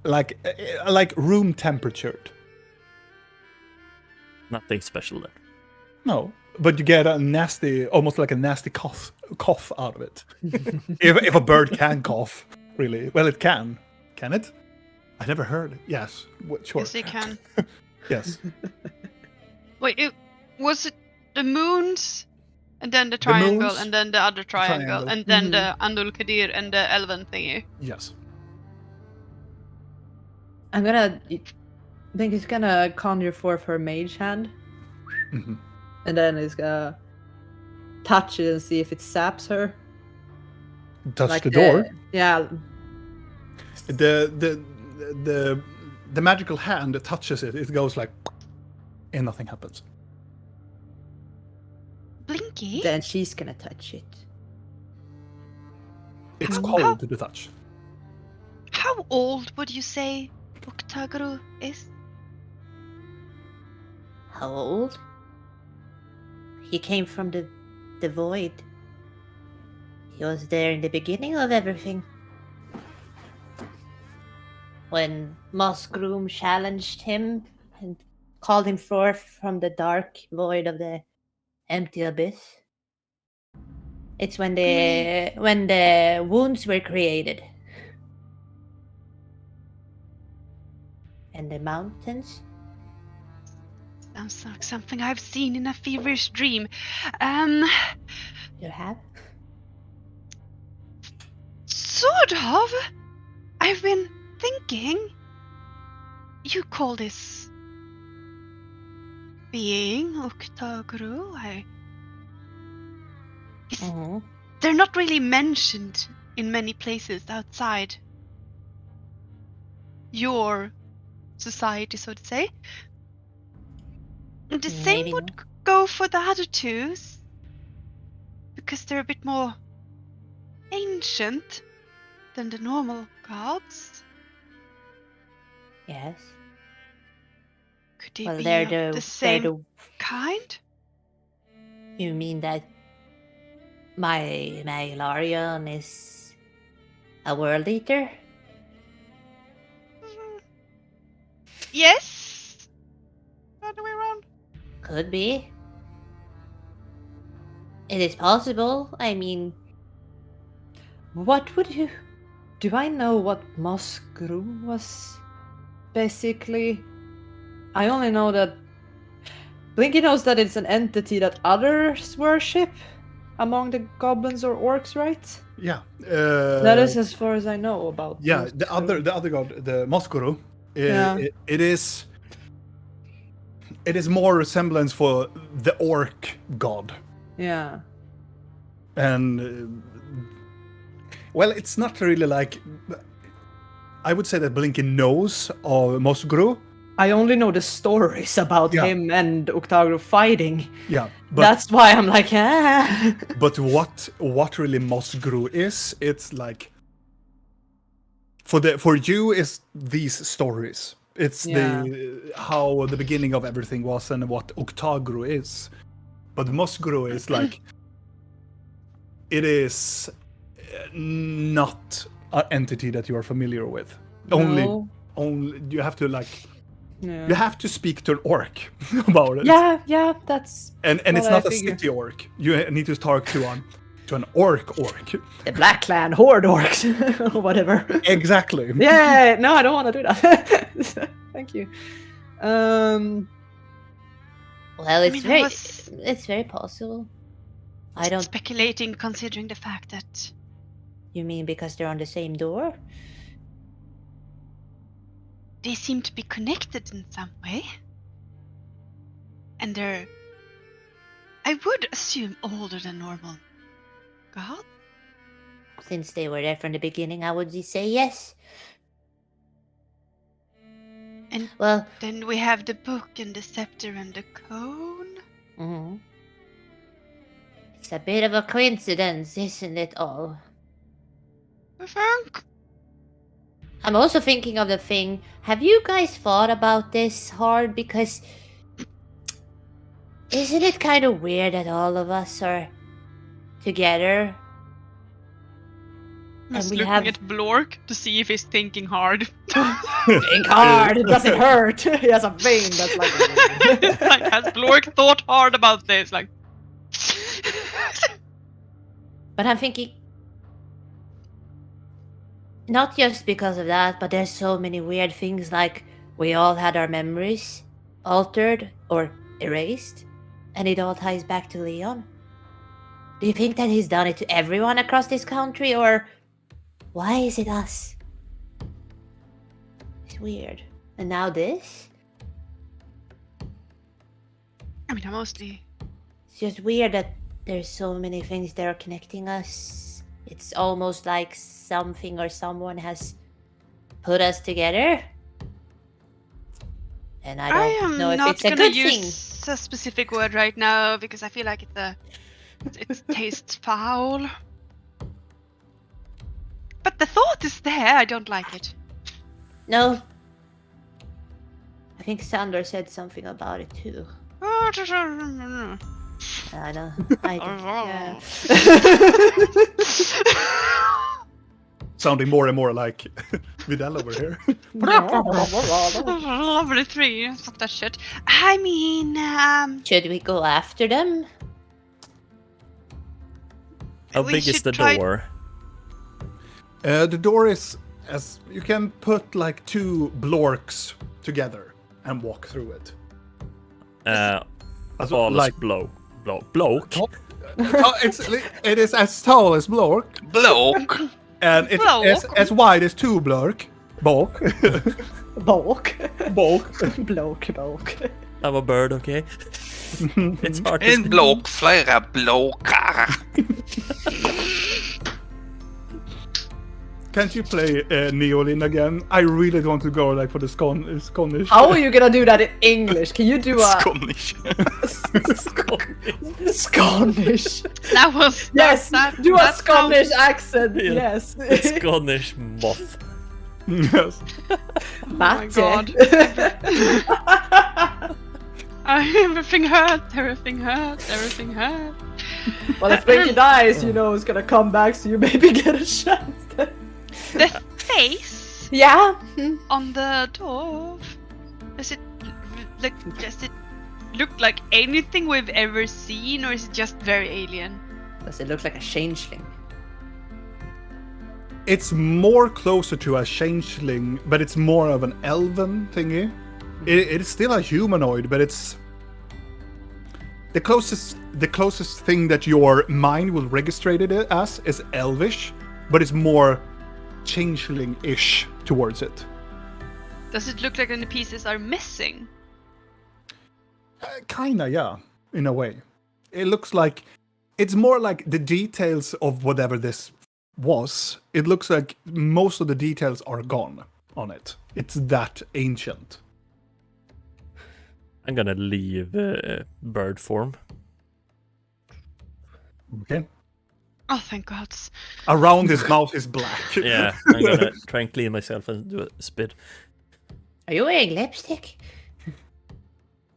Like room temperatured. Nothing special there. No, but you get a nasty, almost like a nasty cough out of it. if a bird can cough, really. Well, it can. Can it? I never heard. Yes. Sure. Yes, you can. Yes. Wait, was it the moons, and then the triangle, moons, and then the other triangle, triangle. and then the Andul Kadir and the Elven thingy? Yes. I think he's gonna conjure forth her mage hand, Mhm. and then he's gonna touch it and see if it saps her. Touch the door. Yeah. The magical hand that touches it, it goes like, and nothing happens. Blinky? Then she's gonna touch it. It's How- cold to the touch. How old would you say Uktagru is? How old? He came from the void. He was there in the beginning of everything. When Mossgroom challenged him and called him forth from the dark void of the empty abyss. It's when the wounds were created. And the mountains. Sounds like something I've seen in a feverish dream. You have? Sort of. I've been thinking. you call this being Uktagru? Mhm. They're not really mentioned in many places outside your society, so to say. And the same Maybe would not. go for the other two, because they're a bit more ancient than the normal gods. Yes. Could they Well, be they're of the the same they're the. kind? You mean that my Larion is a world eater? Yes. Other way around. Could be. It is possible. I mean, what would you? Do I know what Moskru was? Basically, I only know that Blinky knows that it's an entity that others worship among the goblins or orcs, right? Yeah. That is as far as I know about. Yeah, Moskru. the other god, the Moskuru, Yeah. it is more resemblance for the orc god, Yeah. and well, it's not really like. I would say that Blinky knows of Moskuru. I only know the stories about Yeah. him and Uktagru fighting. Yeah, but That's why I'm like, ah. but what really Moskuru is? It's like for you is these stories. It's the how the beginning of everything was and what Uktagru is. But Moskuru is like it is not an entity that you are familiar with. No. Only you have to like Yeah. you have to speak to an orc about it. Yeah, that's And what it's I not a figure. city orc. You need to talk to an orc. The Black Clan Horde orcs or whatever. Exactly. Yeah, no, I don't want to do that. Thank you. Well, it's mean, I very, was- it's very possible. I don't. Speculating, considering the fact that You mean because they're on the same door? they seem to be connected in some way. And they're, I would assume, older than normal gods. Since they were there from the beginning, I would say yes. And Well, then we have the book and the scepter and the cone. mhm. It's a bit of a coincidence, isn't it all? I think. I'm also thinking of the thing. Have you guys thought about this hard? Because isn't it kind of weird that all of us are together? I'm just we looking have- at Blork to see if he's thinking hard. Think hard. Does it hurt? He has a vein that's like. It's like, has Blork thought hard about this? Like, But I'm thinking, not just because of that, but there's so many weird things like we all had our memories altered or erased, and it all ties back to Leon. Do you think that he's done it to everyone across this country, or why is it us? It's weird. And now this? I mean, I mostly. It's just weird that there's so many things that are connecting us. It's almost like something or someone has put us together. And I I don't am know if not it's a gonna good use thing. a specific word right now because I feel like it tastes foul. But the thought is there. I don't like it. No. I think Sandor said something about it too. I don't. I don't. Yeah. Sounding more and more like Vidal over here. Level 3. Fuck that shit. I mean, Should we go after them? How we big is should the try- door? The door is as you can put like two blorks together and walk through it. Tall like- as bloke. It is as tall as blork, Bloke. and it's Blork. as wide as two blork. Bulk. Bulk. Bulk. I'm a bird, okay? It's hard to En speak. block, flera blockar. Can't you play Neolin again? I really want to go like for the Scottish. How are you gonna do that in English? Can you do a Scottish. Scottish? That was Yes, that, do a that Scottish sounds- accent. Yeah. Yes. Scottish moth. Yes. Oh my Batte. god. Everything hurt. Everything hurt. Everything hurt. Well, if Blinky dies, you know it's gonna come back, so you maybe get a chance. The face Yeah. on the dwarf. Does it look like anything we've ever seen, or is it just very alien? Does it look like a changeling? It's more closer to a changeling, but it's more of an elven thingy. It is still a humanoid, but it's the closest thing that your mind will register it as is elvish, but it's more changeling-ish towards it. Does it look like any pieces are missing? Kinda, yeah, in a way. It looks like it's more like the details of whatever this was. It looks like most of the details are gone on it. It's that ancient. I'm gonna leave bird form. Okay. Oh, thank God. Around his mouth is black. Yeah, I'm gonna try and clean myself and do a spit. Are you wearing lipstick?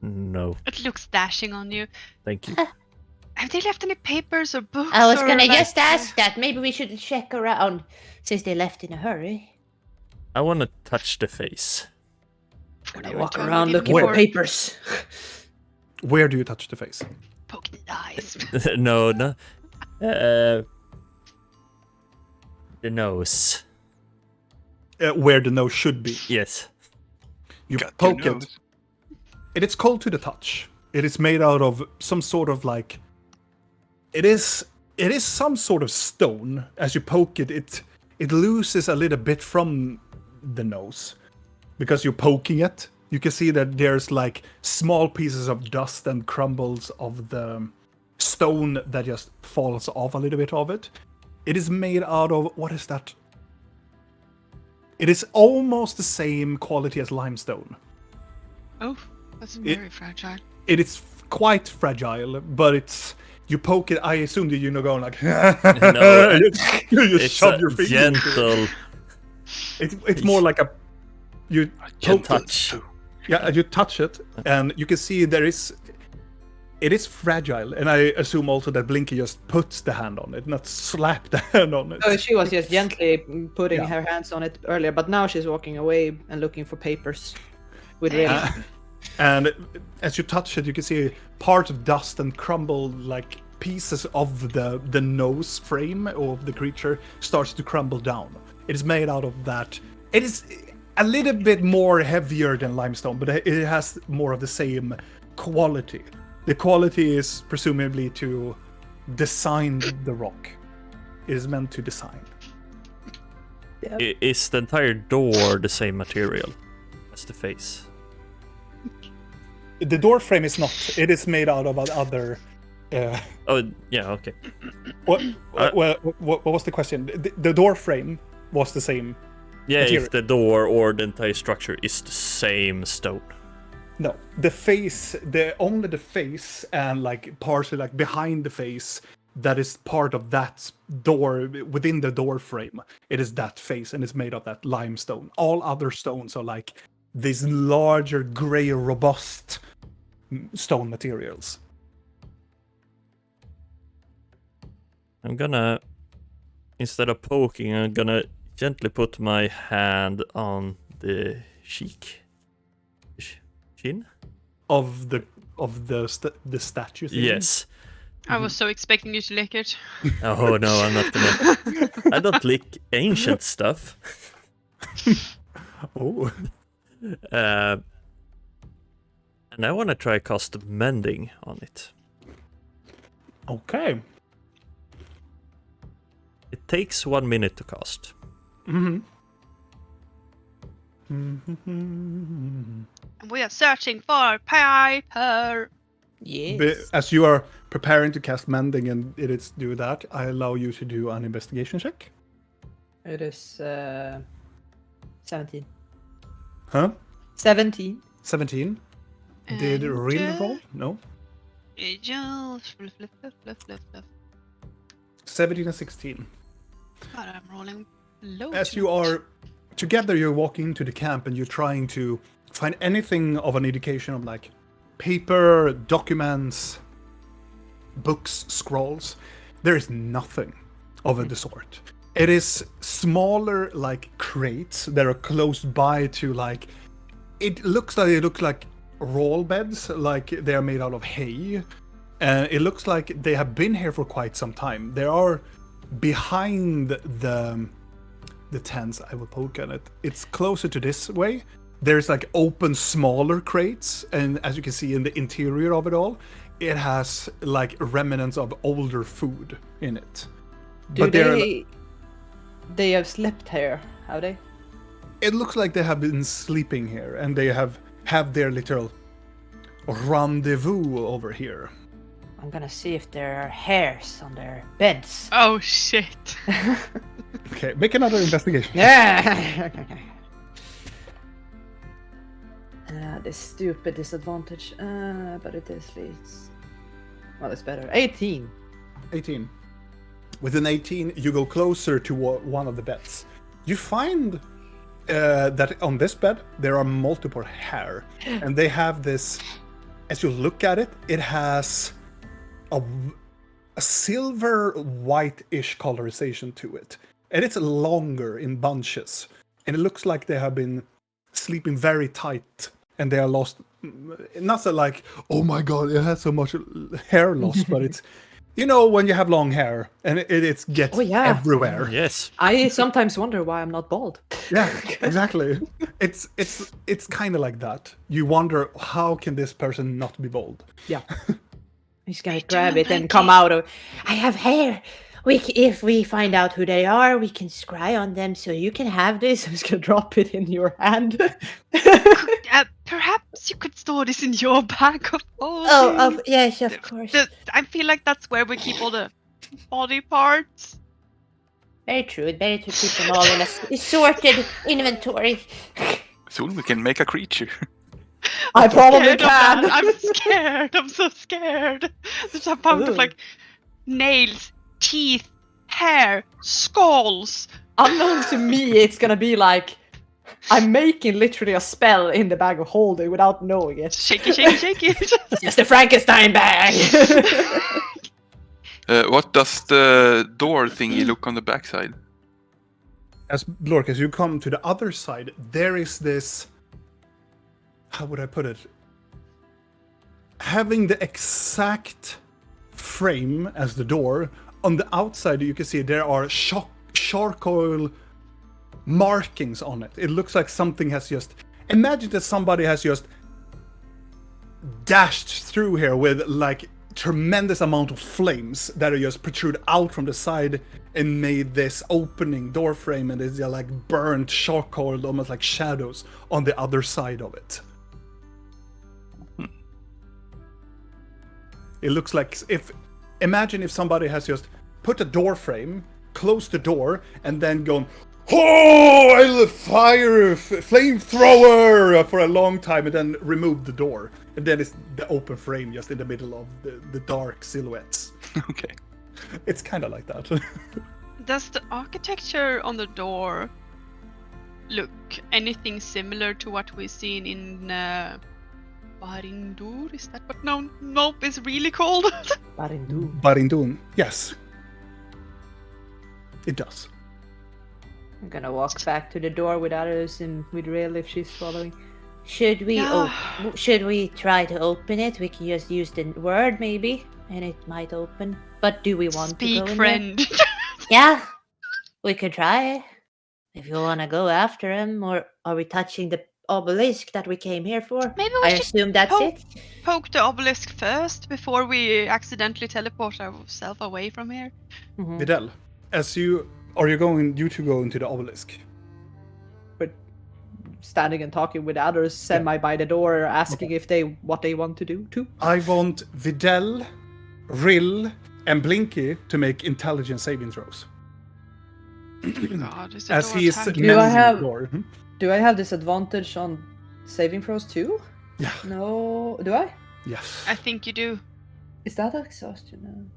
No, It looks dashing on you. thank you. Have they left any papers or books? I was or, gonna like, just ask that. Maybe we should check around since they left in a hurry. I wanna touch the face. Gonna Whatever, walk John, around we looking did for before. papers. Where do you touch the face? Poke the eyes. No. The nose. Where the nose should be. Yes. You Got poke your it. nose. It is cold to the touch. It is made out of some sort of like. It is some sort of stone. As you poke it, it loses a little bit from the nose, because you're poking it. You can see that there's like small pieces of dust and crumbles of the stone that just falls off a little bit of it. It is made out of, what is that? It is almost the same quality as limestone. Oh, that's very fragile. It is quite fragile, but it's, you poke it. I assume that you're going like, No, you just it's shove a your finger into it. gentle It's more like a, you poke it. touch. Yeah, you touch it, and you can see it is fragile, and I assume also that Blinky just puts the hand on it, not slap the hand on it. So she was just gently putting Yeah. her hands on it earlier, but now she's walking away and looking for papers with Yeah. Ray. And as you touch it, you can see part of dust and crumble, like pieces of the nose frame of the creature starts to crumble down. It is made out of that. It is a little bit more heavier than limestone, but it has more of the same quality. The quality is presumably to design the rock. It is meant to design. Is the entire door the same material as the face? The door frame is not. It is made out of other. Oh, yeah, okay. What was the question? The door frame was the same. Yeah, material. if the door or the entire structure is the same stone. No, the face, only the face and like partially like behind the face that is part of that door within the door frame. It is that face, and it's made of that limestone. All other stones are like these larger, gray, robust stone materials. I'm gonna, instead of poking, I'm gonna gently put my hand on the cheek. Chin? Of the statue thing. Yes. I was so expecting you to lick it. Oh no, I'm not gonna. I don't lick ancient stuff. Oh. And I want to try cast mending on it. Okay. It takes 1 minute to cast. Mm-hmm. And we are searching for Piper. Yes. As you are preparing to cast Mending and it is do that, I allow you to do an investigation check. It is 17. Huh? 17. 17. Did And, Rill roll? No. Just fluff, fluff, fluff, fluff, fluff, fluff. 17 and 16. God, I'm rolling low. As too you much. are together, you're walking into the camp and you're trying to find anything of an indication of like paper, documents, books, scrolls. There is nothing of the sort. It is smaller like crates that are close by to like it looks like roll beds, like they are made out of hay. It looks like they have been here for quite some time. There are behind the tents. I will poke at it. It's closer to this way. There's like open smaller crates, and as you can see in the interior of it all, it has like remnants of older food in it. Do they're- they have slept here, have they? it looks like they have been sleeping here, and they have their little rendezvous over here. I'm gonna see if there are hairs on their beds. Oh shit. Okay, make another investigation. Yeah. This stupid disadvantage. But it is least. Well, it's better. 18. 18. With an 18, you go closer to one of the beds. You find that on this bed there are multiple hair, and they have this. As you look at it, it has a silver white-ish colorization to it, and it's longer in bunches. And it looks like they have been sleeping very tight, and they are lost. Not so like, oh my god, it has so much hair loss, but it's. You know when you have long hair and it gets Oh, yeah. everywhere. Yes. I sometimes wonder why I'm not bald. Yeah, exactly. It's kind of like that. You wonder how can this person not be bald? Yeah. He's gonna do grab it like and come it. out of. I have hair. If we find out who they are, we can scry on them. So you can have this. I'm just gonna drop it in your hand. Perhaps you could store this in your bag of holding. Oh, yes, of course. I feel like that's where we keep all the body parts. Very true. It's better to keep them all in a sorted inventory. Soon we can make a creature. I probably Scared of that. can. I'm scared. I'm so scared. There's a bunch of Ugh. like nails, teeth, hair, skulls. Unknown to me, it's gonna be like I'm making literally a spell in the bag of holding without knowing it. Shaky, shaky, shaky. It's just a Frankenstein bag. What does the door thingy look on the backside? As Blork, as you come to the other side, there is this. How would I put it? Having the exact frame as the door, on the outside you can see there are charcoal markings on it. It looks like something has just. Imagine that somebody has just dashed through here with like tremendous amount of flames that are just protrude out from the side and made this opening door frame, and it's like burnt charcoal, almost like shadows on the other side of it. It looks like imagine if somebody has just put a door frame, closed the door, and then gone, oh, I'll fire flamethrower for a long time, and then removed the door. And then it's the open frame just in the middle of the dark silhouettes. Okay. It's kind of like that. Does the architecture on the door look anything similar to what we've seen in Barindur? Is that what Nope is really called? Barindu. Barindun, yes. It does. I'm gonna walk back to the door with others and with Rail if she's following. Should we Yeah. should we try to open it? We can just use the word maybe, and it might open. But do we want to Speak, go in friend. there? Yeah, we could try. If you want to go after him, or are we touching the obelisk that we came here for? Maybe we I should assume that's it. poke the obelisk first before we accidentally teleport ourselves away from here. Mhm. Videl, as you two go into the obelisk? standing and talking with others semi by the door, asking if what they want to do too. I want Videl, Rill, and Blinky to make intelligence saving throws. God, is the As door he is attacking? mending the door. Do I have disadvantage on saving throws too? Yeah. No, do I? Yes. I think you do. Is that exhaustion?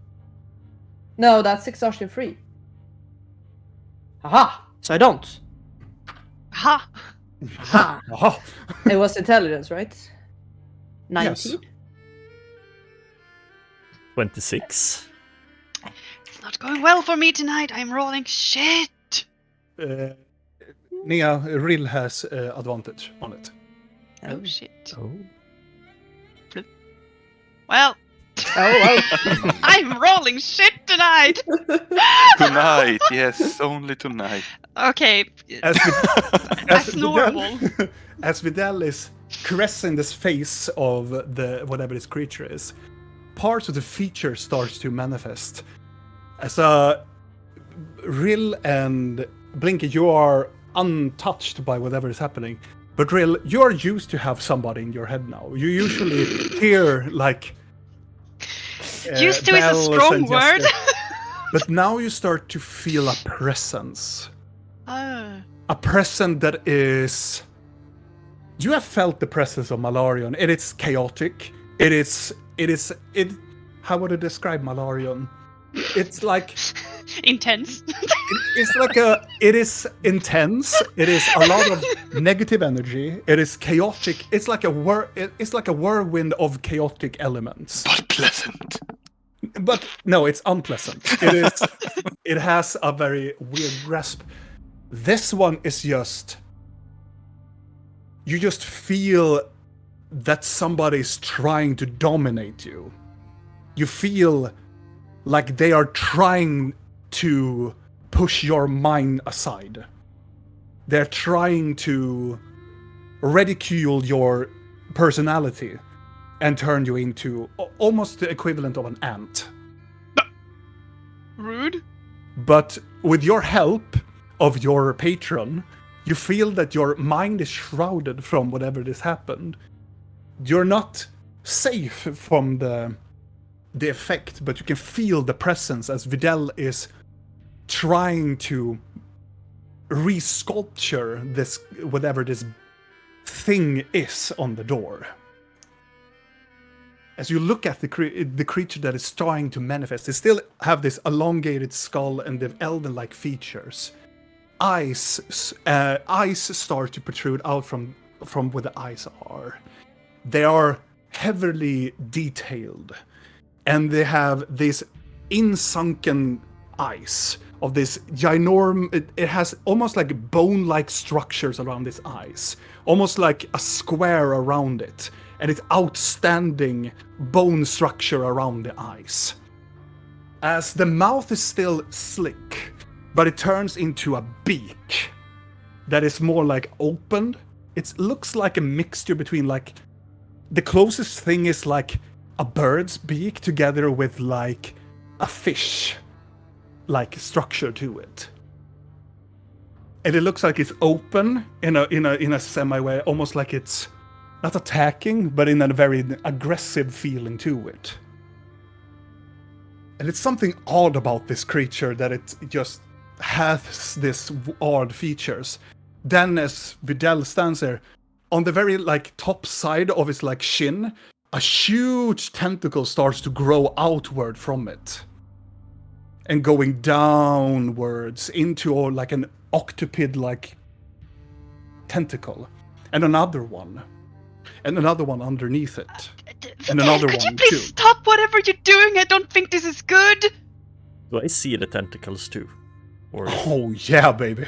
No, that's exhaustion free. Aha! So I don't. Ha! Aha! Aha. It was intelligence, right? 19? Yes. 26. It's not going well for me tonight. I'm rolling shit. Nia, Rill has advantage on it. Oh shit. Oh. Well, Oh, I'm rolling shit tonight. Tonight, yes, only tonight. Okay, As that's normal. As Videl is caressing this face of the whatever this creature is, parts of the feature starts to manifest. As Rill and Blinky, you are untouched by whatever is happening. But Rill, you are used to have somebody in your head now. You usually hear like Used to is a bells strong and word. gestures. But now you start to feel a presence. Oh. A presence that is. You have felt the presence of Malarion. It is chaotic. It is. How would I describe Malarion? It's like. Intense. It's like a. It is intense. It is a lot of negative energy. It is chaotic. It's like It's like a whirlwind of chaotic elements. But pleasant. But no, it's unpleasant. It is. It has a very weird grasp. This one is just. You just feel that somebody's trying to dominate you. You feel like they are trying to push your mind aside. They're trying to ridicule your personality and turn you into almost the equivalent of an ant. Rude. But with your help of your patron, you feel that your mind is shrouded from whatever this happened. You're not safe from the effect, but you can feel the presence as Videl is trying to resculpture this, whatever this thing is on the door. As you look at the creature that is trying to manifest, they still have this elongated skull and the elven-like features. Eyes start to protrude out from where the eyes are. They are heavily detailed, and they have these insunken eyes of this ginormous. It has almost like bone-like structures around its eyes, almost like a square around it, and it's outstanding bone structure around the eyes. As the mouth is still slick, but it turns into a beak that is more like opened. It looks like a mixture between like the closest thing is like a bird's beak together with like a fish like structure to it. And it looks like it's open in a semi way, almost like it's not attacking, but in a very aggressive feeling to it. And it's something odd about this creature that it just has this odd features. Then as Videl stands there, on the very like top side of his like shin, a huge tentacle starts to grow outward from it. And going downwards into like an octopid-like tentacle. And another one. And another one underneath it. And another Could you one please too. stop whatever you're doing? I don't think this is good. Do I see the tentacles too? Or Oh yeah, baby.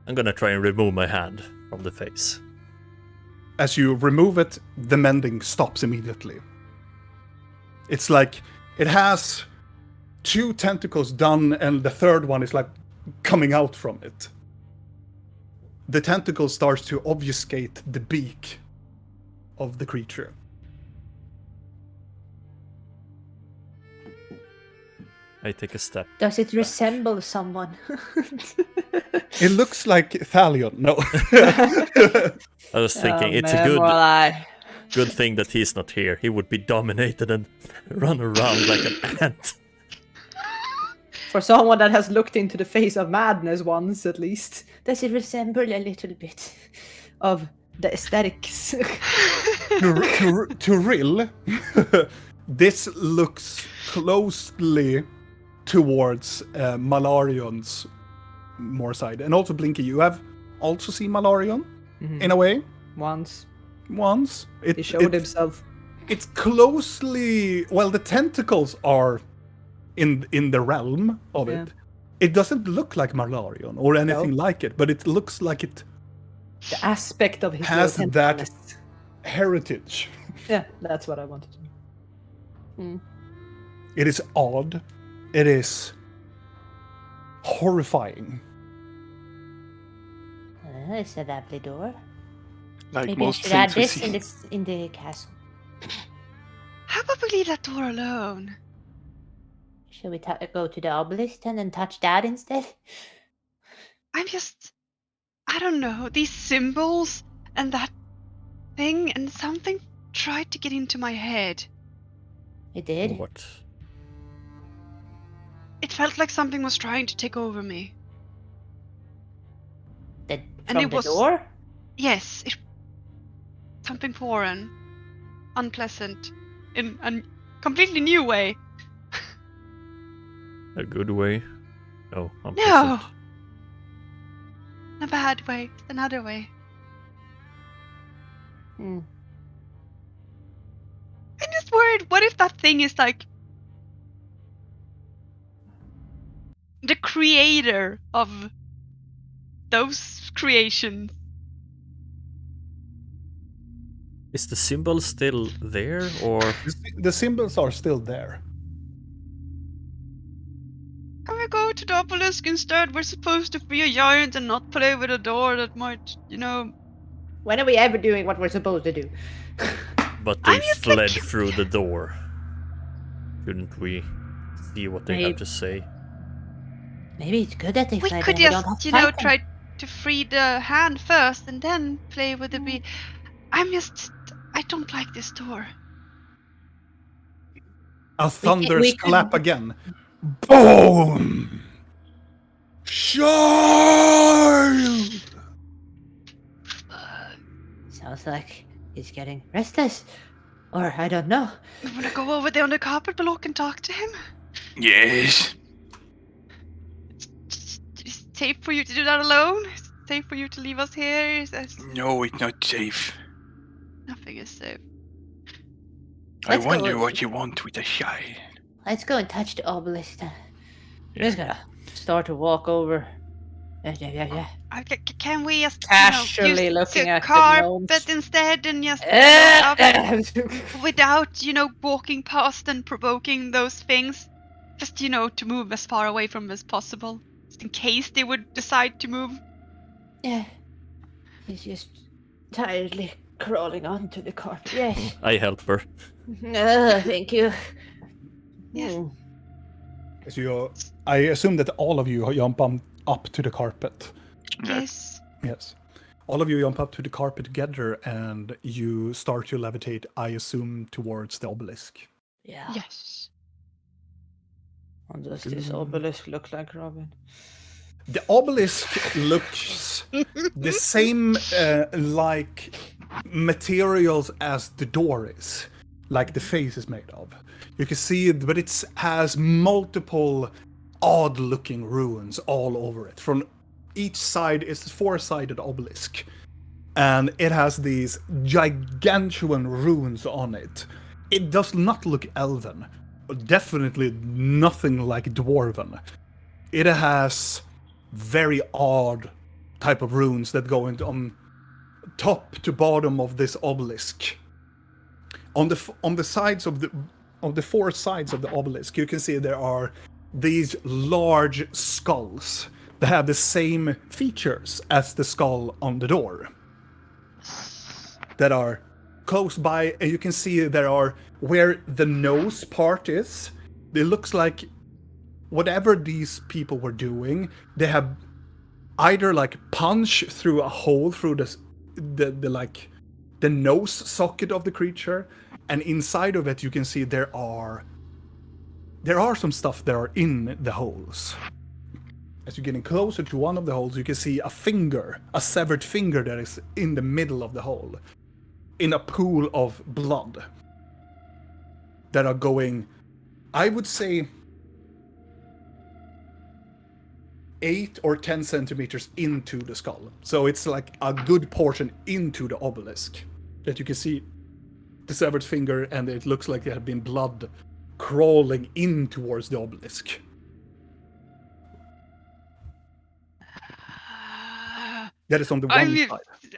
I'm gonna try and remove my hand from the face. As you remove it, the mending stops immediately. It's like it has 2 tentacles done, and the third one is like coming out from it. The tentacle starts to obfuscate the beak of the creature. I take a step. Does it resemble someone? It looks like Thalion. No. I was thinking it's a man, good thing that he's not here. He would be dominated and run around like an ant. For someone that has looked into the face of madness once, at least. Does it resemble a little bit? Of the aesthetics. to Rill, this looks closely towards Malarion's more side. And also, Blinky, you have also seen Malarion, in a way. Once. He showed himself. It's closely... Well, the tentacles are in the realm of it. It doesn't look like Malarion or anything like it, but it looks like it... The aspect of his has little that tentacles. heritage. Yeah, that's what I wanted to know. It is odd. It is horrifying. It's a lovely door. Like Maybe I most should add things we this see. in the castle. How about we leave that door alone? Shall we go to the obelisk then and touch that instead? I don't know, these symbols and that thing, and something tried to get into my head. It did. What? It felt like something was trying to take over me. From it the was- door? Yes, something foreign, unpleasant, in a completely new way. A good way? No, No! unpleasant. In a bad way, another way. Hmm. I'm just worried, what if that thing is like the creator of those creations? Is the symbol still there, or The symbols are still there. Can we go to the obelisk instead? We're supposed to be a giant and not play with a door that might, When are we ever doing what we're supposed to do? but they I'm just fled like- through the door? Shouldn't we see what they have to say? Maybe it's good that they we fled could and we don't just, have to fight them. try to free the hand first and then play with the bee. I don't like this door. A thunderous we could- clap again. Boom! Child! Sounds like he's getting restless. Or I don't know. You wanna go over there on the carpet block and talk to him? Yes. It's safe for you to do that alone? Is it safe for you to leave us here? No, it's not safe. Nothing is safe. Let's I go wonder with- what you want with a child. Let's go and touch the obelisk then. Yeah. We're just gonna start to walk over. Yeah. Can we just Casually use looking the at the carpet gnomes. instead and just Eh, without walking past and provoking those things? Just to move as far away from as possible, just in case they would decide to move. yeah. He's just tiredly crawling onto the carpet. Yes. I help her. Thank you. Yes. Hmm. So I assume that all of you jump up to the carpet. Yes. Yes. All of you jump up to the carpet together and you start to levitate, I assume, towards the obelisk. Yeah. Yes. What does this obelisk look like, Robin? The obelisk looks the same like materials as the door is, like the face is made of. You can see it, but it has multiple odd-looking runes all over it. From each side is a four-sided obelisk, and it has these gigantuan runes on it. It does not look elven, definitely nothing like dwarven. It has very odd type of runes that go into on top to bottom of this obelisk. On the sides of the four sides of the obelisk, you can see there are these large skulls that have the same features as the skull on the door. That are close by, and you can see there are where the nose part is. It looks like whatever these people were doing, they have either like punch through a hole through the nose socket of the creature, and inside of it you can see there are some stuff that are in the holes. As you're getting closer to one of the holes, you can see a severed finger that is in the middle of the hole, in a pool of blood that are going, I would say, 8 or 10 centimeters into the skull. So it's like a good portion into the obelisk that you can see the severed finger, and it looks like there have been blood crawling in towards the obelisk. That is on the one side.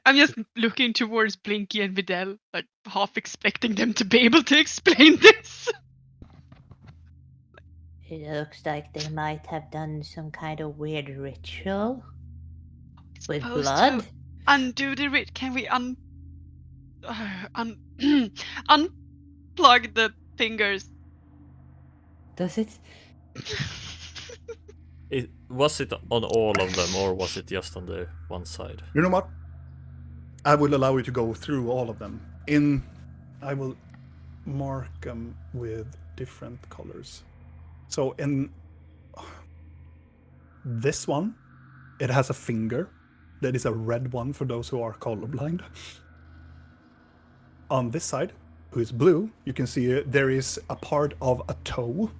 I'm just looking towards Blinky and Videl, like half expecting them to be able to explain this. It looks like they might have done some kind of weird ritual with Supposed blood. to undo the rit. Can we unplug the fingers? Does it? Was it on all of them, or was it just on the one side? You know what? I will allow you to go through all of them. I will mark them with different colors. So in this one, it has a finger. That is a red one for those who are colorblind. On this side, who is blue, you can see there is a part of a toe.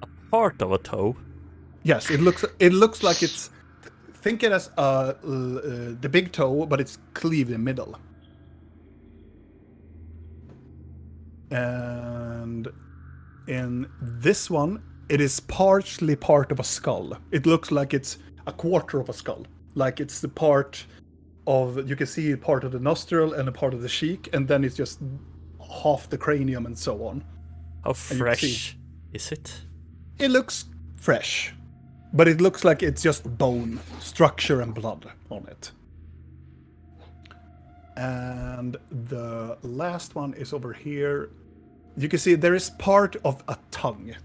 A part of a toe? Yes, it looks like it's. Think it as the big toe, but it's cleaved in the middle. And in this one, it is partially part of a skull. It looks like it's a quarter of a skull. Like it's the part of, you can see part of the nostril and a part of the cheek, and then it's just half the cranium and so on. How fresh is it? It looks fresh, but it looks like it's just bone, structure, and blood on it. And the last one is over here. You can see there is part of a tongue.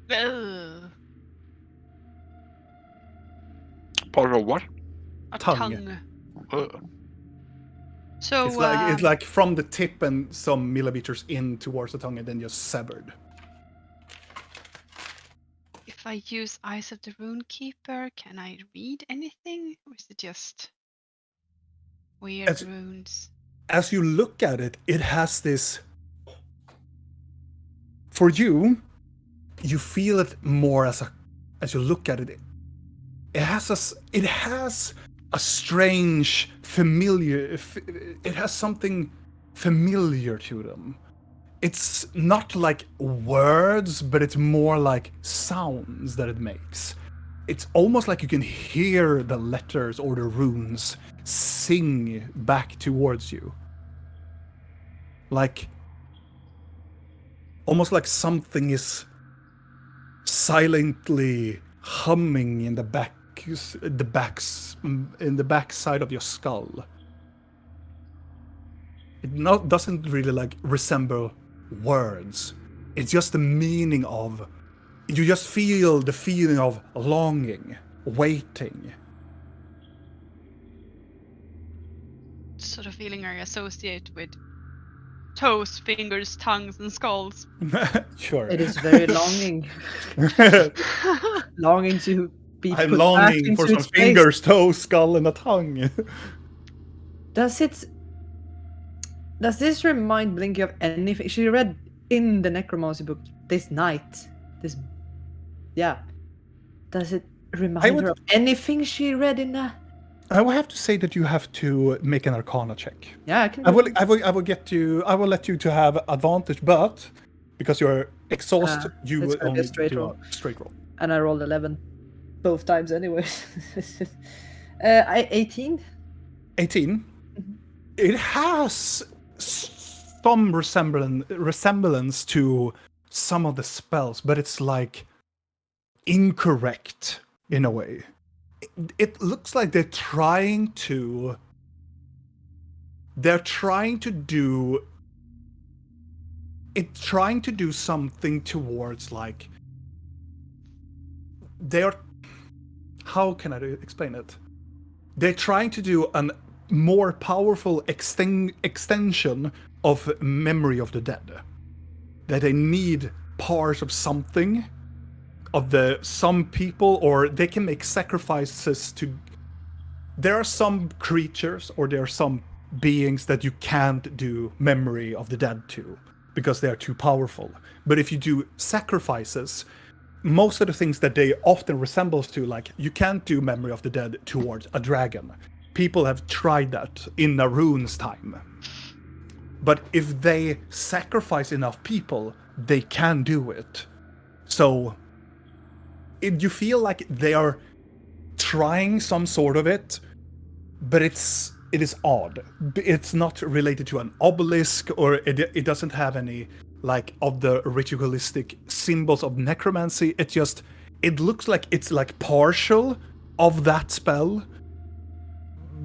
Ugh. Part of what? A Tongue. So It's like from the tip and some millimeters in towards the tongue, and then just severed. if I use Eyes of the Rune Keeper, can I read anything, or is it just weird runes? As you look at it, it has this. For you, you feel it more as you look at it. It has a strange, familiar. It has something familiar to them. It's not like words, but it's more like sounds that it makes. It's almost like you can hear the letters or the runes sing back towards you. Like, almost like something is silently humming in the backside of your skull. It doesn't really like resemble words. It's just the meaning of. You just feel the feeling of longing, waiting. Sort of feeling I associate with toes, fingers, tongues, and skulls. Sure. It is very longing. Longing to be I'm put back longing into for some its place. fingers, toes, skull, and a tongue. Does this remind Blinky of anything she read in the necromancy book this night? Does it remind her of anything she read in that? I will have to say that you have to make an Arcana check. Yeah, I can. I will let you to have advantage, but because you're exhausted, you it's will gonna be only a straight do roll. a straight roll. And I rolled 11 both times anyways. 18. 18. It has some resemblance to some of the spells, but it's like incorrect in a way. It looks like they're trying to do something towards like how can I explain it? They're trying to do a more powerful extension of memory of the dead. That they need parts of something, of some people, or they can make sacrifices to. There are some creatures or there are some beings that you can't do memory of the dead to because they are too powerful. But if you do sacrifices, most of the things that they often resembles to, like you can't do memory of the dead towards a dragon. People have tried that in Narune's time. But if they sacrifice enough people, they can do it. So you feel like they are trying some sort of it, but it is odd. It's not related to an obelisk, or it doesn't have any like of the ritualistic symbols of necromancy. It looks like it's like partial of that spell,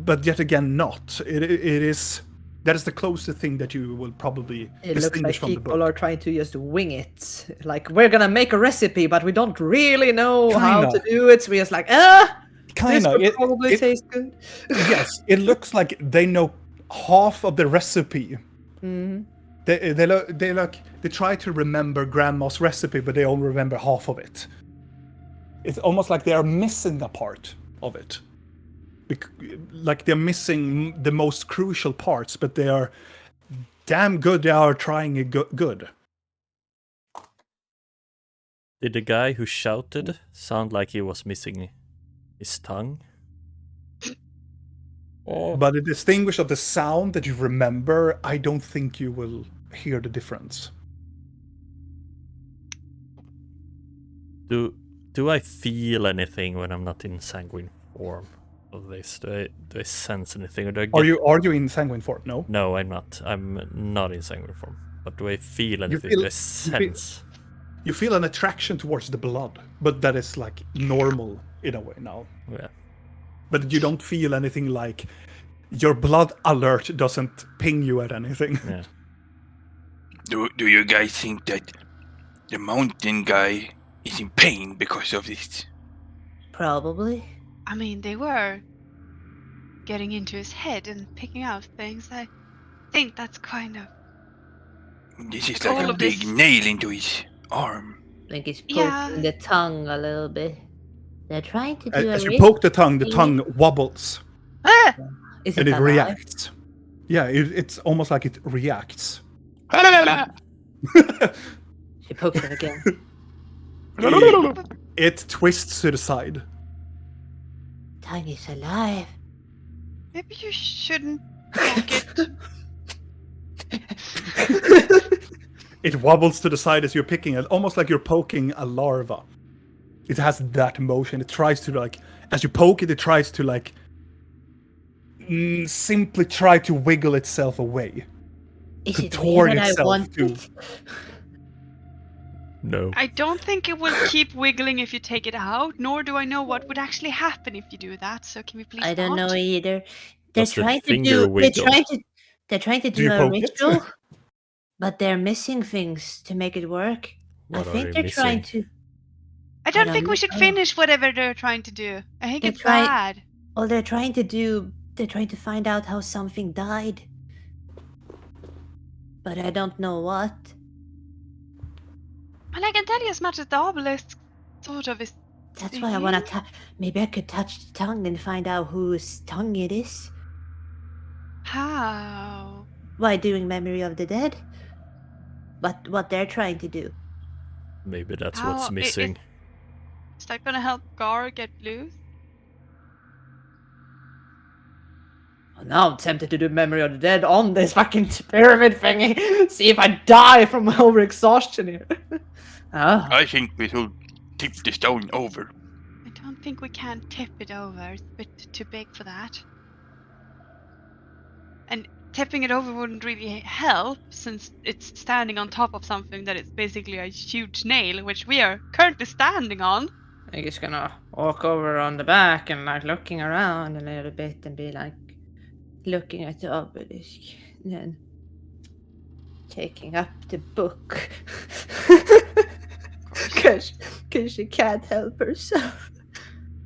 but yet again not. It is that is the closest thing that you will probably It looks like distinguish from the book. people are trying to just wing it. Like, we're gonna make a recipe, but we don't really know how to Kinda. do it. So we're just like, this would probably taste good. Yes, it looks like they know half of the recipe. Mm-hmm. They try to remember grandma's recipe, but they only remember half of it. It's almost like they are missing a part of it. Like they're missing the most crucial parts, but they are damn good. They are trying it good. Did the guy who shouted sound like he was missing his tongue? But the distinguish of the sound that you remember, I don't think you will hear the difference. Do I feel anything when I'm not in sanguine form of this? Do I sense anything? Or do I get... Are you in sanguine form? No. No, I'm not. I'm not in sanguine form. But do I feel anything? Do I sense? You feel an attraction towards the blood, but that is like normal in a way now. Yeah. But you don't feel anything like your blood alert doesn't ping you at anything. Yeah. Do you guys think that the mountain guy is in pain because of this? Probably. I mean, they were getting into his head and picking out things. I think that's kind of... This is All like a of big this- nail into his arm. I think it's poking Yeah. the tongue a little bit. They're trying to do As a you poke the tongue ritual. wobbles Ah! Is and it alive? reacts. Yeah, it's almost like it reacts. She pokes it again. It twists to the side. Tongue is alive. Maybe you shouldn't poke it. It wobbles to the side as you're picking it, almost like you're poking a larva. It has that motion. It tries to like, as you poke it, it tries to like simply try to wiggle itself away. Is it Contort what I itself want? to. No. I don't think it will keep wiggling if you take it out, nor do I know what would actually happen if you do that. So can we please I don't not? know either. They're Does the trying to finger do. They're wiggle? trying to Do do you a poke it? ritual, but they're missing things to make it work. What I are think they they're trying missing? to. I don't I think don't we should know. finish whatever they're trying to do. I think They're it's trying- bad. Well, they're trying to do. They're trying to find out how something died, but I don't know what. Well, I can tell you as much as the obelisk sort of is. That's why I want to. Maybe I could touch the tongue and find out whose tongue it is. How? By doing memory of the dead. But what they're trying to do. Maybe that's How- what's missing. Is that gonna help Gar get loose? Now I'm tempted to do Memory of the Dead on this fucking pyramid thingy. See if I die from overexhaustion here. I think we should tip the stone over. I don't think we can tip it over. It's a bit too big for that. And tipping it over wouldn't really help since it's standing on top of something that is basically a huge nail, which we are currently standing on. I'm just gonna walk over on the back and like looking around a little bit and be like looking at the obelisk and then taking up the book. Cause she can't help herself.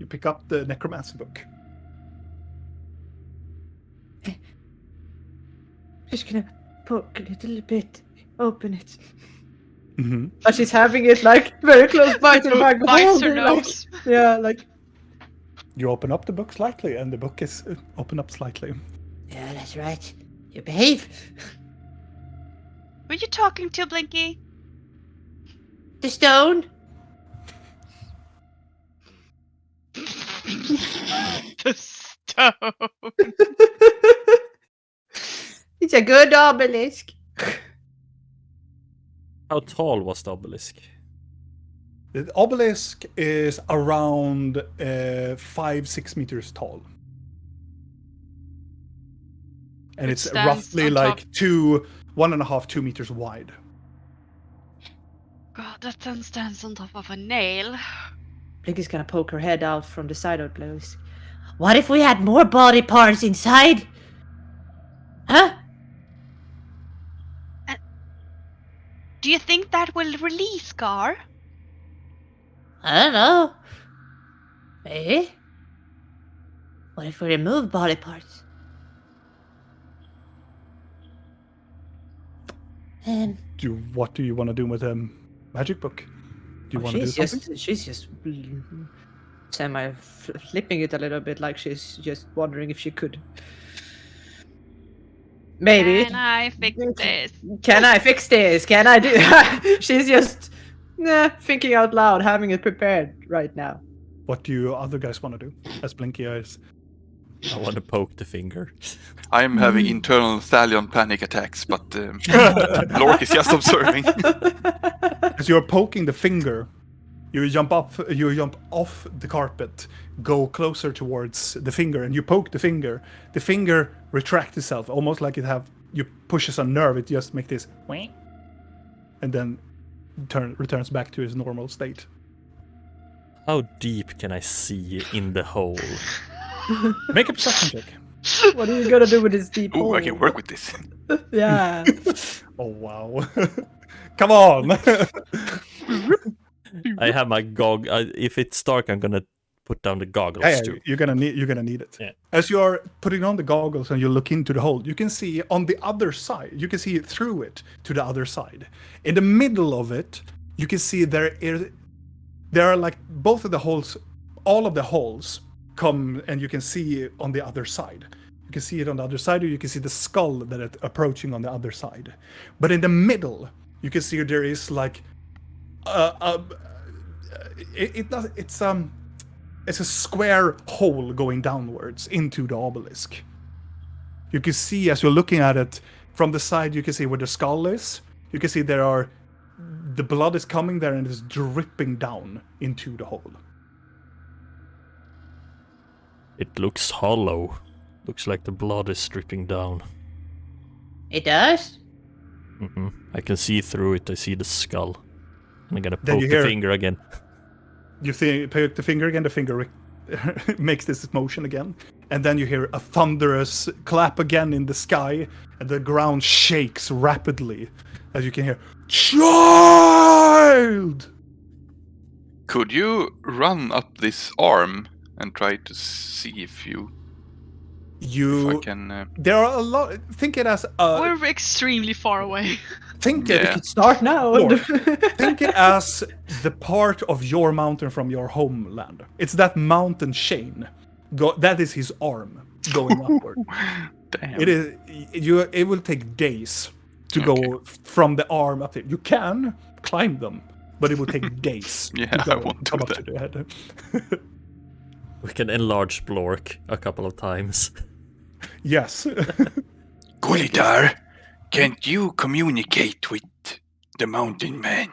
You pick up the necromancy book. Just gonna poke a little bit. Open it. Mm-hmm. But she's having it like very close by to the back. Bites her holding, like, nose. yeah, like. You open up the book slightly, and the book is open up slightly. Yeah, that's right. You behave. Were you talking to, Blinky? The stone. The stone. It's a good obelisk. How tall was the obelisk? The obelisk is around 5-6 meters tall. And It it's stands roughly on like top. 1.5-2 meters wide. God, that then stands on top of a nail. Blinky's gonna poke her head out from the side of the obelisk. What if we had more body parts inside? Huh? Do you think that will release Scar? I don't know. Maybe. What if we remove body parts? What do you want to do with the magic book? Do you want to do something? She's just semi flipping it a little bit, like she's just wondering if she could. Maybe. Can I fix this? Can I fix this? Can I do? She's just thinking out loud, having it prepared right now. What do you other guys want to do? As Blinky eyes. I want to poke the finger. I'm having internal Thalion panic attacks, but Lork is just observing. As you're poking the finger, you jump off the carpet, go closer towards the finger, and you poke the finger. The finger retracts itself, almost like you pushes a nerve. It just makes this, and then returns back to its normal state. How deep can I see in the hole? Make a perception check. What are you gonna do with this deep Ooh, hole? I can work with this. Yeah. Oh wow! Come on! I have my if it's dark, I'm gonna put down the goggles Yeah, too. you're gonna need it. Yeah. As you are putting on the goggles and you look into the hole, you can see on the other side. You can see through it to the other side. In the middle of it, you can see there are like both of the holes. All of the holes come, and you can see it on the other side. You can see it on the other side, or you can see the skull that is approaching on the other side. But in the middle, you can see there is like it's a square hole going downwards into the obelisk. You can see, as you're looking at it from the side, you can see where the skull is. You can see the blood is coming there and is dripping down into the hole. It looks hollow. Looks like the blood is dripping down. It does? I can see through it. I see the skull. And I'm gonna Then poke you the hear- finger again. You poke the finger again, the finger makes this motion again. And then you hear a thunderous clap again in the sky, and the ground shakes rapidly. As you can hear, "Child!" Could you run up this arm and try to see if I can... There are a lot. Think it as We're extremely far away. think Yeah. it. Start now. Lord, think it as the part of your mountain from your homeland. It's that mountain chain. That is his arm going upward. Damn. It is. It will take days to go from the arm up there. You can climb them, but it will take days. Yeah, to I won't do come up that. to the head. We can enlarge Blork a couple of times. Yes. Gulidar, can't you communicate with the mountain man?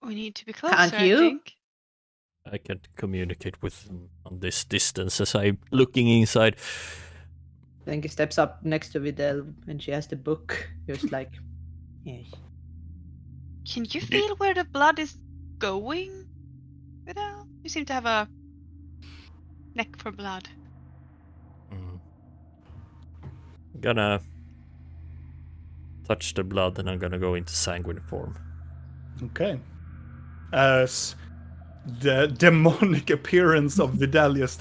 We need to be closer, Can't I you? think. I can communicate with them on this distance as I'm looking inside. Blinky steps up next to Videl and she has the book. Just like, yes. Can you feel where the blood is going? Vidal? You seem to have a neck for blood. I'm gonna touch the blood and I'm gonna go into sanguine form. Okay. As the demonic appearance of Vidalius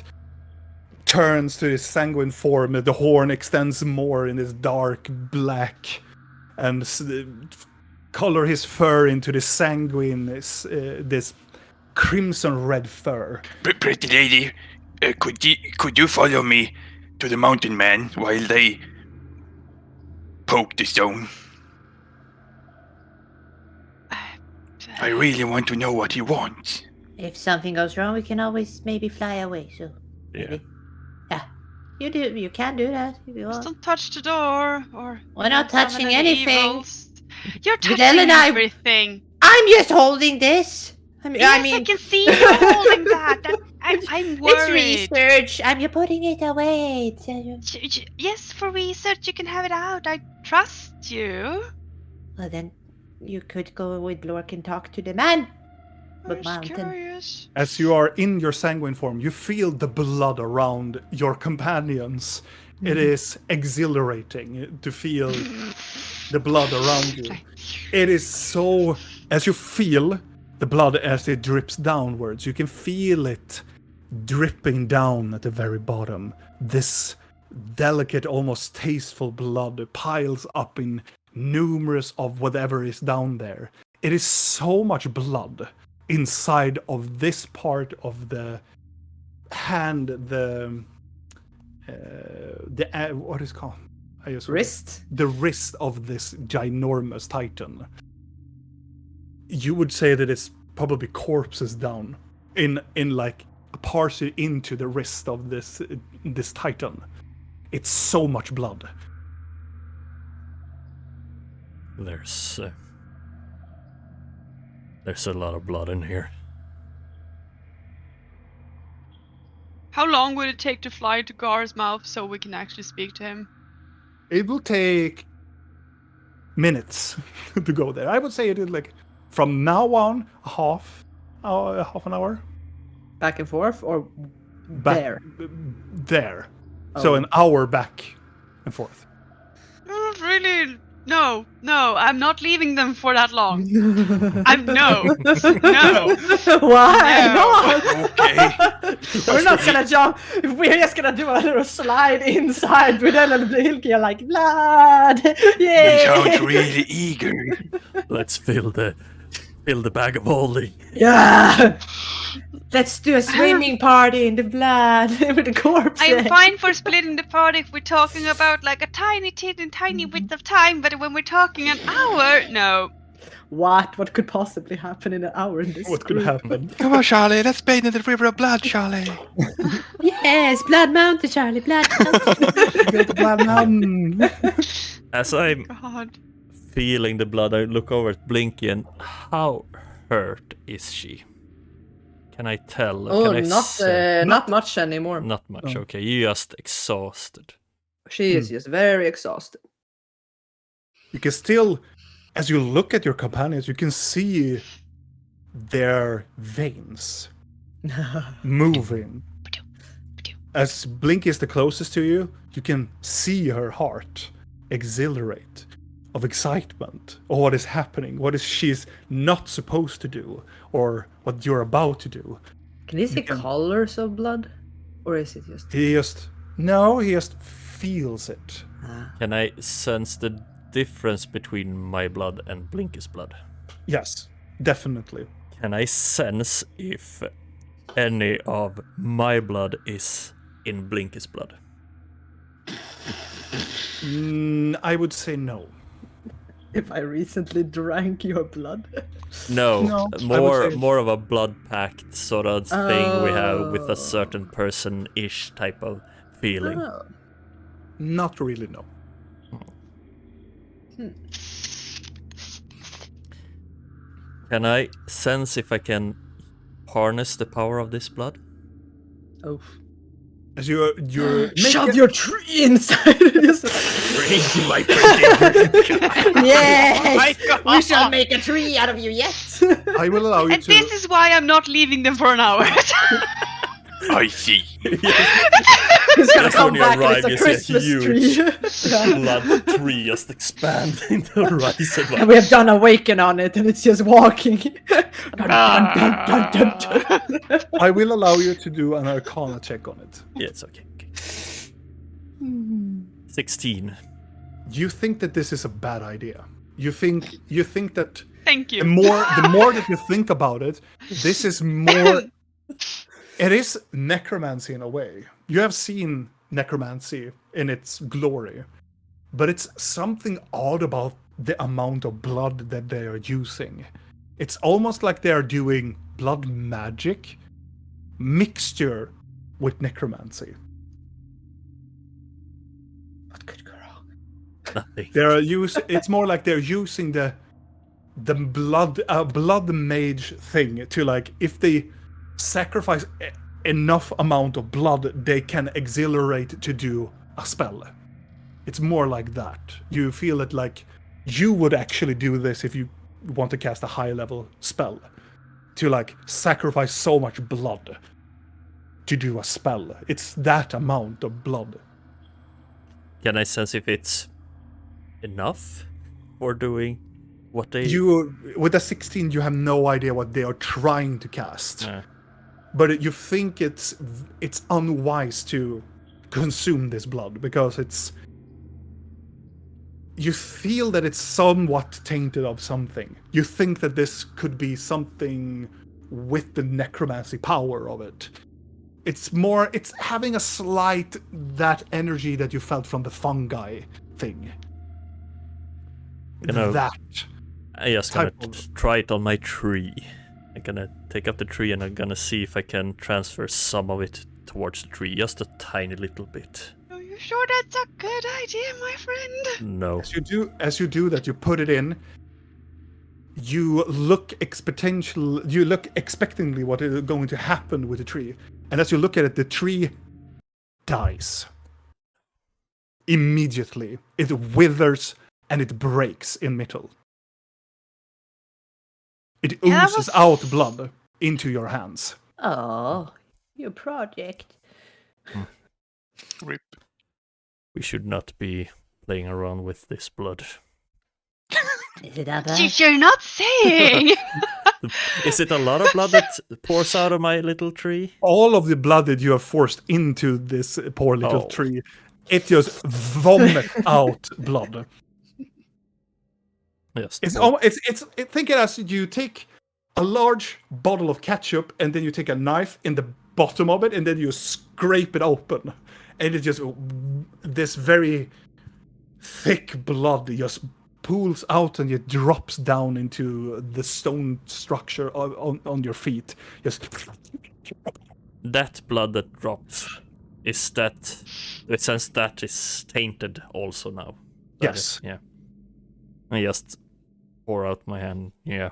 turns to his sanguine form. The horn extends more in this dark black, and color his fur into the sanguine, this crimson red fur. Pretty lady, could you follow me to the mountain man while they poke the stone? I really want to know what he wants. If something goes wrong, we can always maybe fly away. So maybe, yeah, you can do that if you Just want. don't touch the door, or We're not summon touching any anything. evils. You're Vidal touching and I- everything. I'm just holding this. I I can see you holding that. I'm it's worried. research. You're putting it away. Yes, for research, you can have it out. I trust you. Well, then you could go with Lork and talk to the man. I'm But just mountain. curious. As you are in your sanguine form, you feel the blood around your companions. It is exhilarating to feel the blood around you. It is so... As you feel the blood as it drips downwards, you can feel it dripping down at the very bottom. This delicate, almost tasteful blood piles up in numerous of whatever is down there. It is so much blood inside of this part of the hand, what is it called? Wrist? The wrist of this ginormous titan. You would say that it's probably corpses down in like partially into the wrist of this titan. It's so much blood. There's a lot of blood in here. How long would it take to fly to Gar's mouth so we can actually speak to him? It will take minutes to go there. I would say it is like from now on half an hour. Back and forth or Back, there? There. Oh. So an hour back and forth. Really? No, I'm not leaving them for that long. No. Why No. not? Okay. We're not gonna jump. We're just gonna do a little slide inside with Ellen and Hilke like blood. You Yay! sound really eager. Let's fill the bag of holding. Yeah. Let's do a swimming party in the blood with the corpse. I am fine for splitting the party if we're talking about like a tiny width of time, but when we're talking an hour, no. What? What could possibly happen in an hour in this? What could group? happen? Come on, Charlie. Let's bathe in the river of blood, Charlie. Yes, Blood Mountain, Charlie, Blood Mountain. As I'm God. feeling the blood, I look over at Blinky and how hurt is she? Can I tell? Oh, Can I not much anymore. Not much. No. Okay, you're just exhausted. She is just very exhausted. You can still, as you look at your companions, you can see their veins moving. As Blinky is the closest to you, you can see her heart exhilarate of excitement or what is happening, what is she's not supposed to do, or what you're about to do. Can you see can- colors of blood? Or is it just... He just feels it. Can I sense the difference between my blood and Blinky's blood? Yes, definitely. Can I sense if any of my blood is in Blinky's blood? I would say no. If I recently drank your blood? No, No, I would say- more of a blood pact sort of thing we have with Oh. a certain person-ish type of feeling. Oh. Not really, no. Can I sense if I can harness the power of this blood? Oh. As you're Shove your tree inside. Just- Bring my pretty. Yes, God. we shall make a tree out of you yet. I will allow you And to. this is why I'm not leaving them for an hour. I see. He's gonna Just come when you back and arrive, it's a you see a Christmas huge tree. blood tree just expand in the horizon. And we have done Awaken on it, and it's just walking. Dun, dun, dun, dun, dun, dun. I will allow you to do an Arcana check on it. Yeah, it's okay. 16. You think that this is a bad idea. You think that Thank you. the more that you think about it, this is more. It is necromancy in a way. You have seen necromancy in its glory, but it's something odd about the amount of blood that they are using. It's almost like they are doing blood magic mixture with necromancy. What could go wrong? Nothing. It's more like they're using the blood mage thing to, like, if they sacrifice enough amount of blood, they can exhilarate to do a spell. It's more like that. You feel it like you would actually do this if you want to cast a high level spell, to like sacrifice so much blood to do a spell. It's that amount of blood. Can I sense if it's enough for doing what they... You, with a 16, you have no idea what they are trying to cast. But you think it's unwise to consume this blood because you feel that it's somewhat tainted of something. You think that this could be something with the necromancy power of it. It's having a slight that energy that you felt from the fungi thing. You know, that. I'm just gonna type of- try it on my tree. I'm gonna take up the tree and I'm gonna see if I can transfer some of it towards the tree, just a tiny little bit. Are you sure that's a good idea, my friend? No. As you do that, you put it in. You look expectantly what is going to happen with the tree, and as you look at it, the tree dies immediately. It withers and it breaks in middle. It oozes out blood into your hands. Oh, your project. Rip. We should not be playing around with this blood. Is it that bad? You're not saying. Is it a lot of blood that pours out of my little tree? All of the blood that you have forced into this poor little Oh. tree, it just vomits out blood. Yes. Think it as you take a large bottle of ketchup and then you take a knife in the bottom of it and then you scrape it open, and it just, this very thick blood just pools out and it drops down into the stone structure on your feet. Just That blood that drops, is that... It says that is tainted also now. yes. Yeah. I just pour out my hand. Yeah.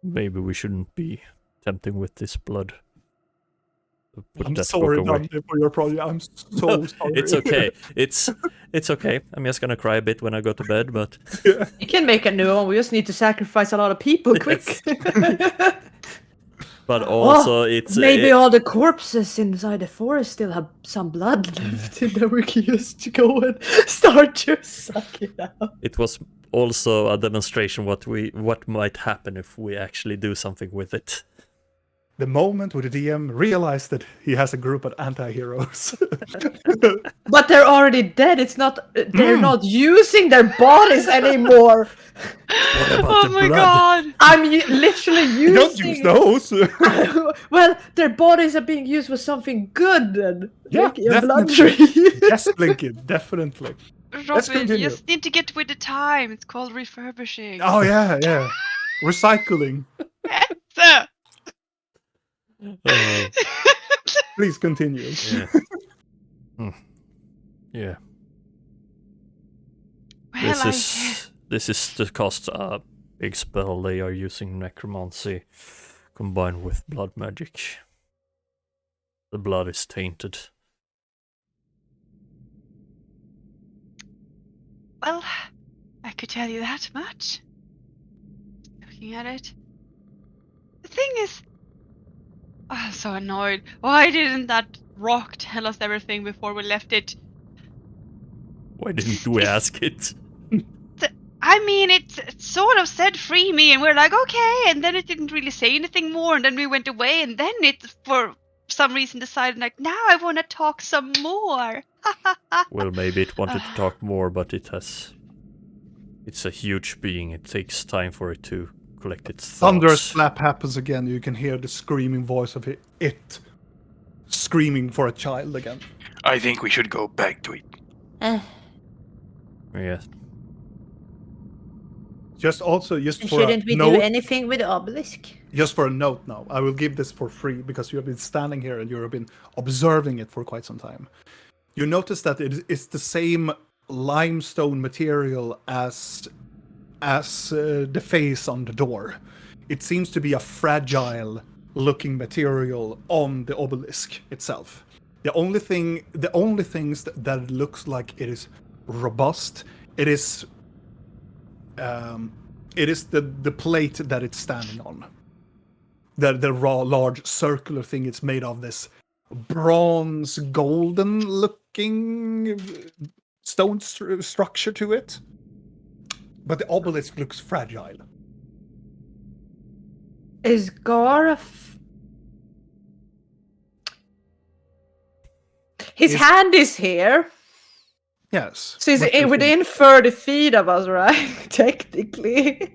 Maybe we shouldn't be tempting with this blood. Put I'm that sorry, book away. Dante, for your project. I'm so sorry. It's okay. It's okay. I'm just gonna cry a bit when I go to bed, but You can make a new one. We just need to sacrifice a lot of people quick. but also it's Maybe all the corpses inside the forest still have some blood left, and then we can just go and start to suck it out. it was also a demonstration what might happen if we actually do something with it. The moment where the DM realized that he has a group of anti-heroes. But they're already dead. It's not. They're not using their bodies anymore. What about Oh the my blood? god. I'm literally using. Don't use those! Well, their bodies are being used for something good. Then. Yeah, Making a blood definitely. tree. Yes, Blinky, definitely. Let's Robin, you continue. just need to get with the time. It's called refurbishing. Oh, yeah. Recycling. So, Oh, Please continue. yeah. Yeah. well, This is to cast a big spell. They are using necromancy combined with blood magic. The blood is tainted. well, I could tell you that much. Looking at it. The thing is, I'm so annoyed. Why didn't that rock tell us everything before we left it? Why didn't we ask it? I mean, it sort of said free me, and we're like, okay, and then it didn't really say anything more, and then we went away, and then it, for some reason, decided, like, now I want to talk some more. Well, maybe it wanted to talk more, but it's a huge being. It takes time for it to collect its thoughts. Thunderous slap happens again. You can hear the screaming voice of it screaming for a child again. I think we should go back to it. Yes. Just for Shouldn't we a do note, anything with the obelisk? just for a note now, I will give this for free because you have been standing here and you have been observing it for quite some time. You notice that it's the same limestone material as the face on the door. It seems to be a fragile looking material on the obelisk itself. The only things that it looks like it is robust, it is the plate that it's standing on. The raw large circular thing it's made of, this bronze golden looking stone structure to it. But the obelisk looks fragile. Is Gar His hand is here. Yes. So he's What do you within 30 feet of us, right? Technically.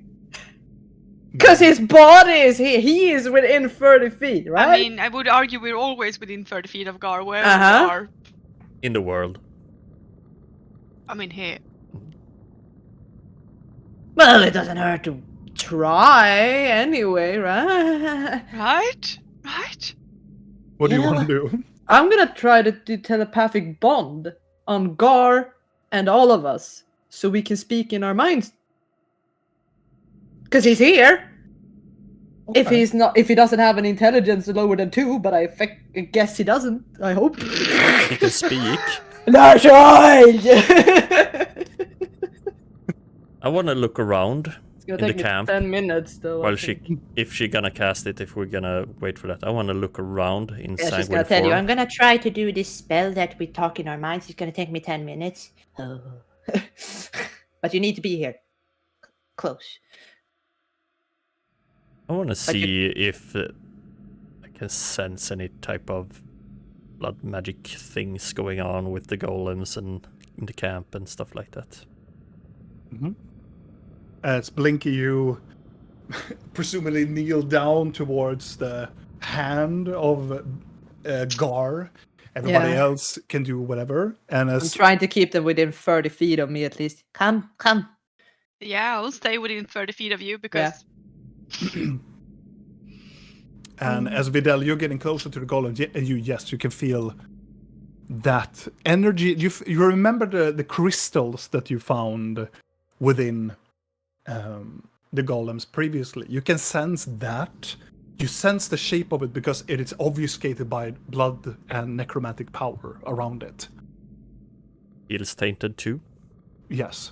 Because his body is here. He is within 30 feet, right? I mean, I would argue we're always within 30 feet of Gar, wherever we are. In the world. I mean, here. Well, it doesn't hurt to try anyway, right? Right? What do you Yeah. want to do? I'm gonna try to do telepathic bond on Gar and all of us, so we can speak in our minds. Because he's here. If Okay. if he doesn't have an intelligence lower than 2, but I guess he doesn't. I hope. He can speak. No child. I want to look around It's gonna in the take me camp 10 minutes though. I while think. if she gonna cast it, if we're gonna wait for that. I want to look around in Yeah, she's sanguine gonna tell you, form. I'm gonna try to do this spell that we talk in our minds. It's gonna take me 10 minutes. Oh. But you need to be here. Close. I want to But you- see if I can sense any type of blood magic things going on with the golems and in the camp and stuff like that. As Blinky, you presumably kneel down towards the hand of Gar. Everybody Yeah. else can do whatever. And I'm as trying to keep them within 30 feet of me at least. Come. Yeah, I'll stay within 30 feet of you because as Videl, you're getting closer to the golem, and you can feel that energy. You remember the crystals that you found within the golems previously. You can sense that. You sense the shape of it because it is obfuscated by blood and necromantic power around it. Feels tainted too. Yes.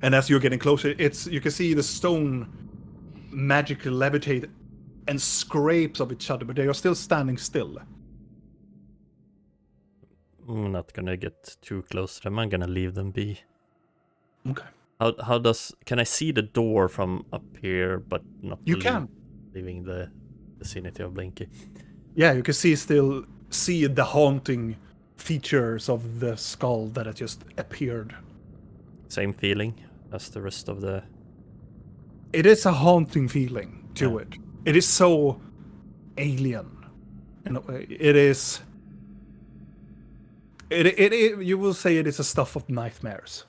And as you're getting closer, you can see the stone magically levitate and scrapes of each other, but they are still standing still. I'm not gonna get too close to them. I'm gonna leave them be. Okay. Can I see the door from up here, but not You can. leaving the vicinity of Blinky? Yeah, you can still see the haunting features of the skull that had just appeared. Same feeling as the rest of the. It is a haunting feeling to Yeah. it. It is so alien in a way. It is. You will say it is a stuff of nightmares.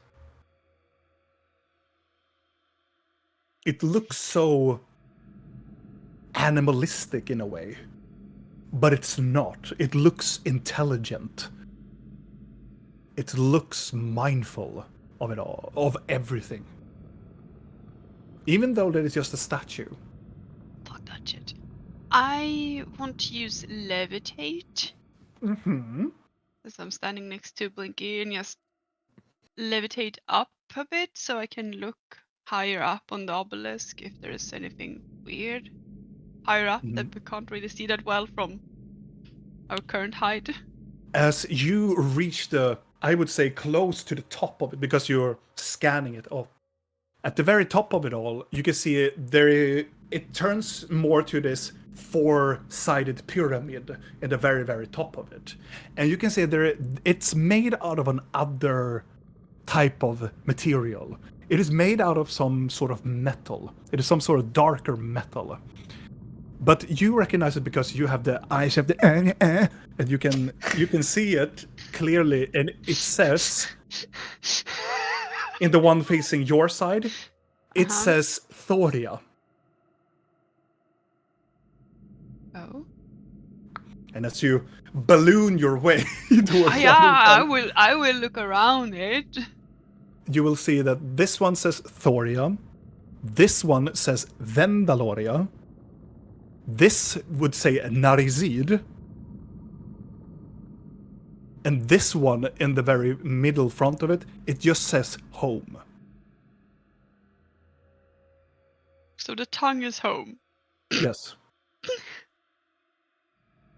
It looks so animalistic in a way, but it's not. It looks intelligent. It looks mindful of it all, of everything. Even though that is just a statue. fuck that shit. I want to use levitate Mm-hmm. as I'm standing next to Blinky and just levitate up a bit so I can look higher up on the obelisk if there is anything weird higher up that we can't really see that well from our current height. As you reach I would say close to the top of it, because you're scanning it all. At the very top of it all, you can see it turns more to this 4-sided pyramid in the very, very top of it. And you can see it's made out of an other type of material. It is made out of some sort of metal. It is some sort of darker metal. But you recognize it because you have the eyes, you have the and you can see it clearly, and it says in the one facing your side, it says Thoria. Oh. And as you balloon your way towards I will look around it. you will see that this one says Thoria, this one says Vendaloria, this would say Narizid, and this one in the very middle front of it, it just says home. So the tongue is home. Yes.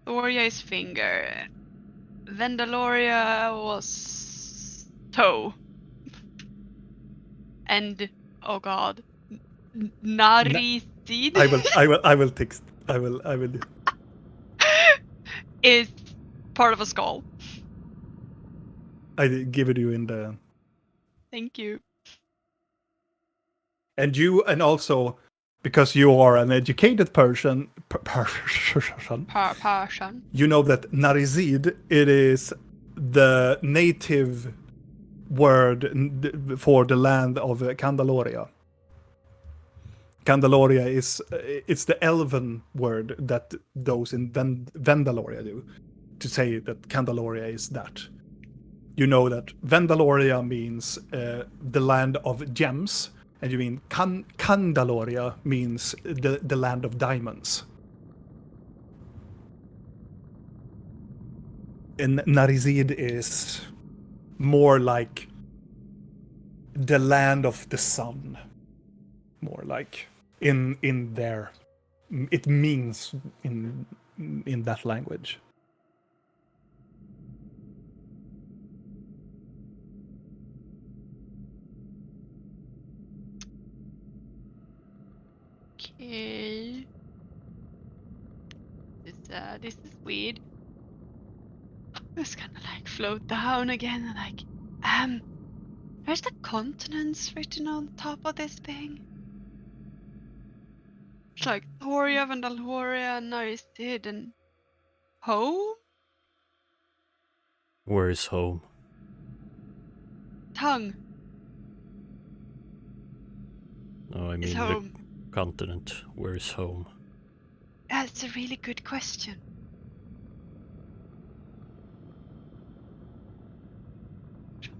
Thoria is finger. Vendaloria was toe. And oh god, Narisid I will text. I will is part of a skull. I give it you in the. Thank you. And also because you are an educated person, you know that Narizid, it is the native word for the land of Candaloria. Candaloria it's the elven word that those in Vendaloria do to say that Candaloria is that. You know that Vendaloria means the land of gems, and you mean Candaloria means the land of diamonds. And Narizid is more like the land of the sun. More like in there. It means in that language. Okay. This is weird. Just gonna like float down again and like, where's the continents written on top of this thing? It's like Thoria, Vandalhoria, Narisid, and home? Where is home? Tongue No, I is mean home. the continent. Where is home? That's a really good question.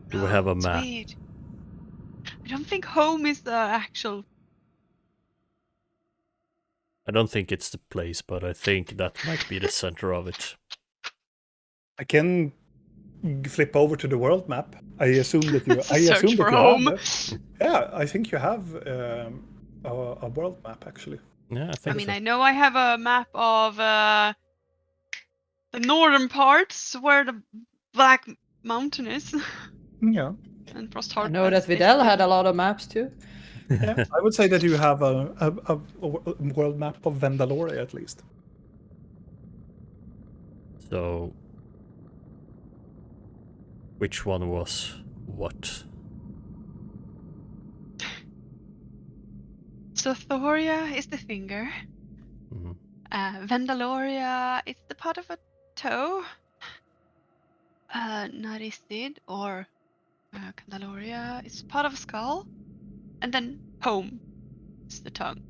Do we have a It's map? weird. I don't think home is the actual. I don't think it's the place, but I think that might be the center of it. I can flip over to the world map. I assume that you. It's a search for you home. have. Yeah, I think you have a world map actually. Yeah, I I think mean, so. I know I have a map of the northern parts where the Black Mountain is. Yeah. And Frost I know that Videl had a lot of maps too. Yeah, I would say that you have a world map of Vendaloria at least. So, which one was what? So Thoria is the finger. Mhm. Vendaloria is the part of a toe. Narisid or Candaloria is part of a skull. And then home is the tongue.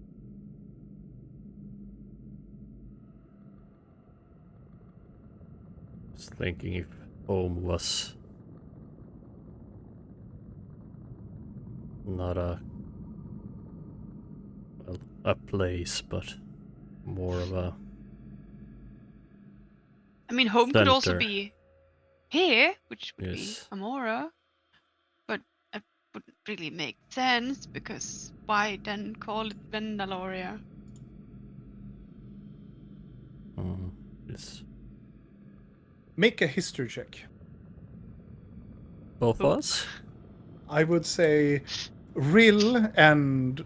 I was thinking if home was not a place, but more of a I mean, home could also center. be here, which would be Yes. Amora. But really make sense, because why then call it Vendaloria? Yes. Make a history check. Both of us? I would say Rill and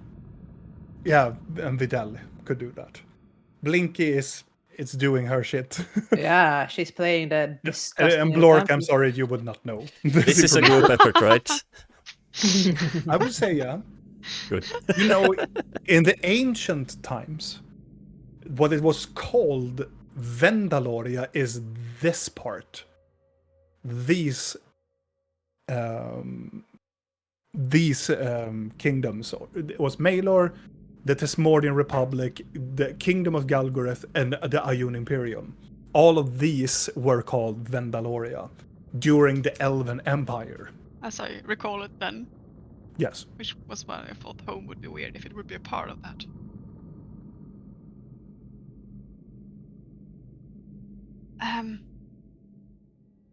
Vidal could do that. Blinky it's doing her shit. Yeah, she's playing the disgusting. And Blork, I'm example. sorry, you would not know. This is a group effort, right? I would say, yeah. Good. You know, in the ancient times, what it was called Vendaloria is this part. These kingdoms. It was Maelor, the Tesmordian Republic, the Kingdom of Galgoreth, and the Ioun Imperium. All of these were called Vendaloria during the Elven Empire. As I recall it then. Yes. Which was why I thought home would be weird if it would be a part of that.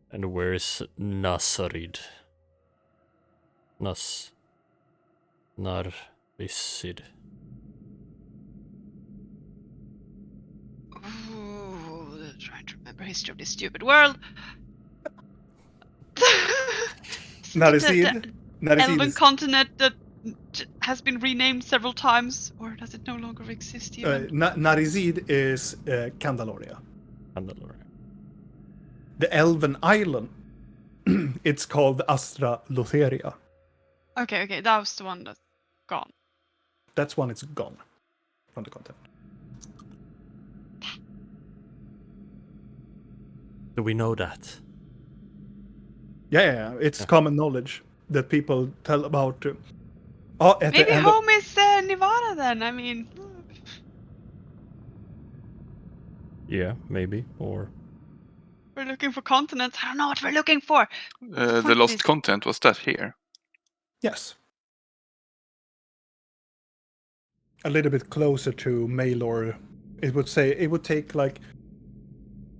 And where's Nasarid? Narvisid. Ooh, trying to remember history of this stupid world. Narisid. Elven continent that has been renamed several times, or does it no longer exist even? Narisid is Candaloria. Mandalorian. The Elven Island, it's called Astra Lotheria. Okay, that was the one that's gone. That's when it's gone from the content. Do we know that? Yeah. It's common knowledge that people tell about. At Maybe the end home is Nevada then. I mean, Yeah, maybe. Or we're looking for continents. I don't know what we're looking for. The lost content, was that here? Yes. A little bit closer to Maelor. It would take like.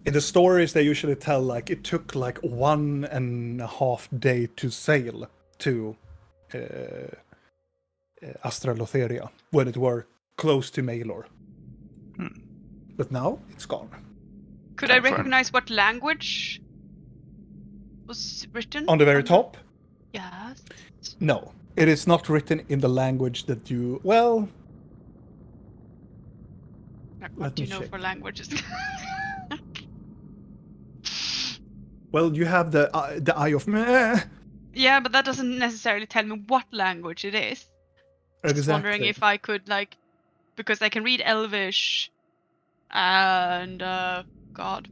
In the stories, they usually tell like it took like 1.5 days to sail to Astra Lotheria when it were close to Maelor. But now it's gone. Could I recognize what language was written? On the very top? Yes. No. It is not written in the language that you... Well... What do you know for languages? Well, you have the Eye of Meh. Yeah, but that doesn't necessarily tell me what language it is. Just wondering if I could, like... Because I can read Elvish and... God...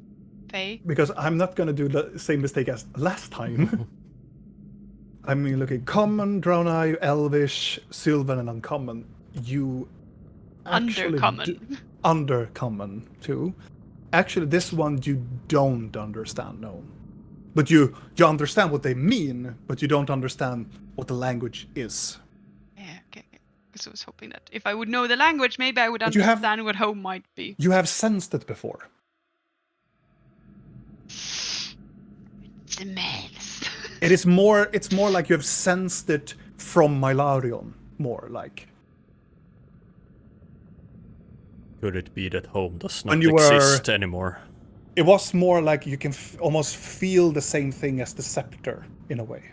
Fae. Because I'm not going to do the same mistake as last time. I mean, look at Common, Draenei, Elvish, Sylvan, and Uncommon. You actually... Undercommon. Undercommon, too. Actually, this one you don't understand, no. But you understand what they mean, but you don't understand what the language is. Yeah, okay. Because I was hoping that if I would know the language, maybe I would But understand what home might be. You have sensed it before. Smells. It's more like you have sensed it from Mylarion, more like. could it be that home does not When you exist anymore? It was more like you can almost feel the same thing as the scepter, in a way.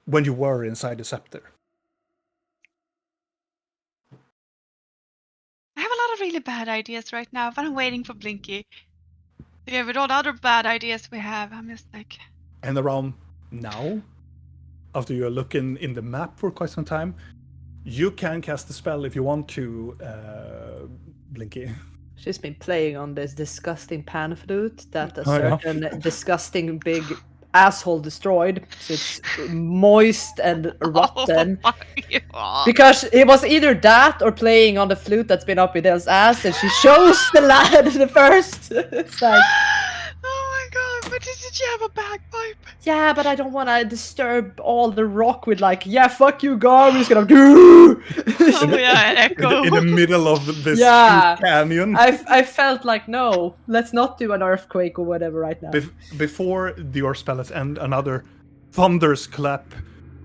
When you were inside the scepter. I have a lot of really bad ideas right now, but I'm waiting for Blinky. Yeah, with all the other bad ideas we have, I'm just like... And around now, after you're looking in the map for quite some time, you can cast a spell if you want to, Blinky. She's been playing on this disgusting pan flute that a Oh, yeah. certain disgusting big asshole destroyed. So it's moist and rotten. Oh my God. Because it was either that or playing on the flute that's been up Idell's ass, and she shows the lad the first. It's like, Oh my God, but did you have a bagpipe? yeah, but I don't want to disturb all the rock with like, yeah, fuck you, God, we're just gonna do. Oh yeah, an echo. In the middle of this Yeah. huge canyon. I felt like, no, let's not do an earthquake or whatever right now. Before your spell has end, another thunderous clap.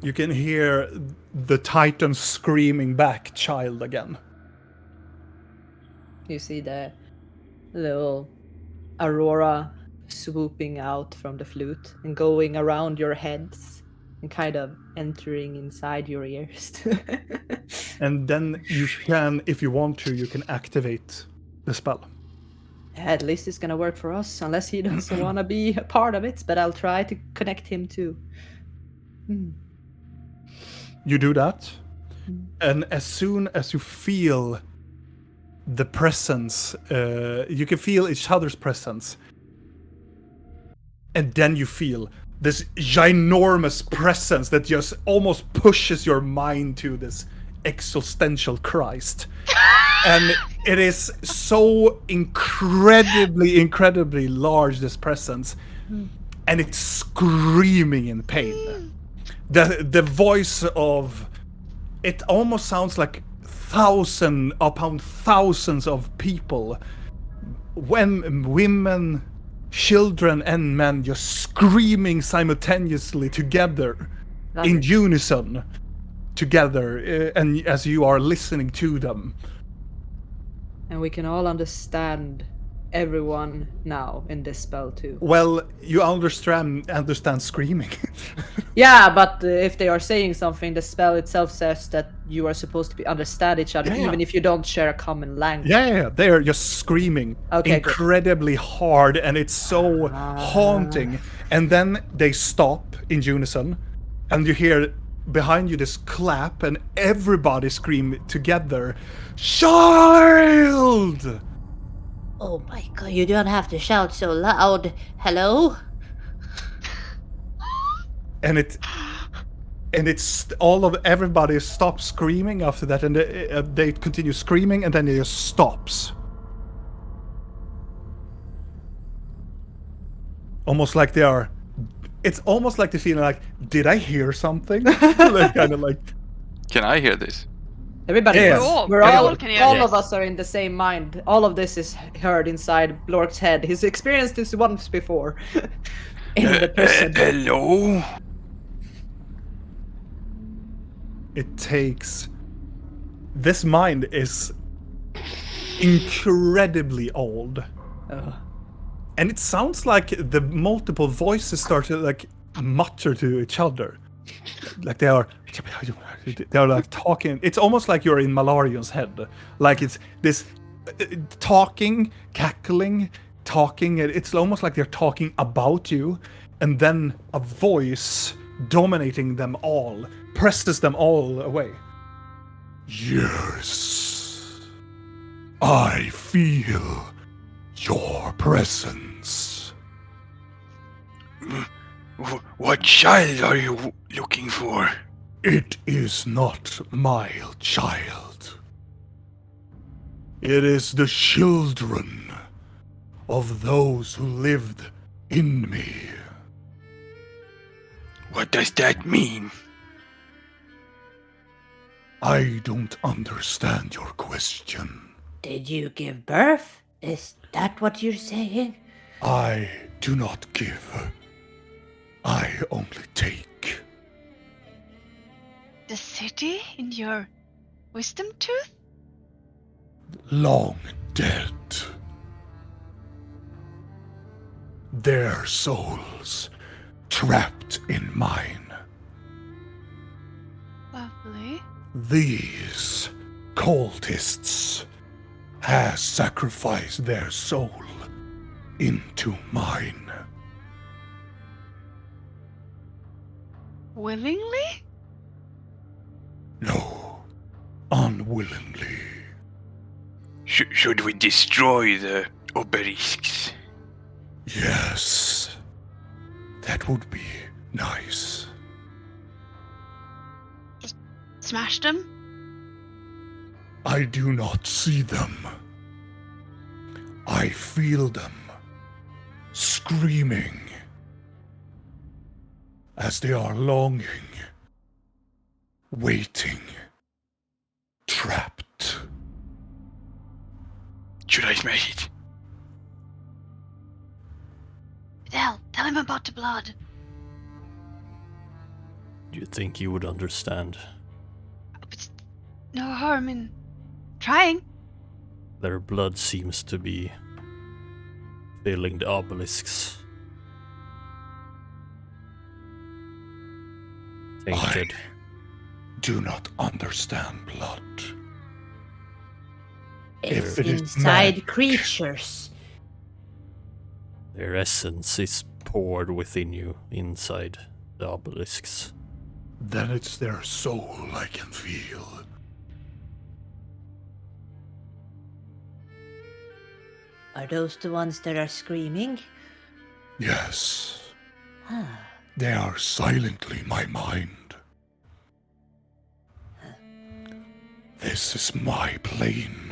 you can hear the Titan screaming back, "Child," again. You see the little aurora swooping out from the flute and going around your heads and kind of entering inside your ears. And then you can, if you want to, you can activate the spell. At least it's gonna work for us, unless he doesn't want to be a part of it, but I'll try to connect him too. You do that, and as soon as you feel the presence, you can feel each other's presence, and then you feel this ginormous presence that just almost pushes your mind to this existential Christ. And it is so incredibly large, this presence, and it's screaming in pain. The voice of it almost sounds like thousands upon thousands of people, when women, children, and men just screaming simultaneously together, in unison, together, and as you are listening to them. And we can all understand everyone now in this spell too. Well, you understand screaming. Yeah, but if they are saying something, the spell itself says that you are supposed to understand each other, even if you don't share a common language. Yeah, they are just screaming incredibly hard, and it's so haunting. And then they stop in unison, and you hear behind you this clap, and everybody scream together, "Child!" Oh my god, you don't have to shout so loud. Hello? And it's everybody stops screaming after that, and they continue screaming, and then it just stops. Almost like they are. It's almost like the feeling like, did I hear something? Like, kind of like. Can I hear this? Everybody, Yes. we're all can hear all this. of us are in the same mind. All of this is heard inside Blork's head. He's experienced this once before. In the prison. Hello? It takes. This mind is incredibly old. And it sounds like the multiple voices start to like mutter to each other. Like they are like talking. It's almost like you're in Malarion's head. Like it's this talking, cackling, talking. It's almost like they're talking about you, and then a voice dominating them all presses them all away. Yes, I feel your presence. What child are you looking for? It is not my child. It is the children of those who lived in me. What does that mean? I don't understand your question. Did you give birth? Is that what you're saying? I do not give. I only take. The city in your wisdom tooth? Long dead. Their souls trapped in mine. Lovely. These cultists has sacrificed their soul into mine. Willingly? No, unwillingly. Should we destroy the obelisks? Yes, that would be nice. Smash them? I do not see them. I feel them screaming as they are longing, waiting, trapped. Should I smash it? Tell him about the blood. Do you think you would understand? But no harm in trying. Their blood seems to be filling the obelisks. Tainted. Do not understand blood. It's If it is inside magic. creatures. Their essence is poured within you, inside the obelisks. Then it's their soul I can feel. Are those the ones that are screaming? Yes, Ah, they are silently my mind. This is my plane.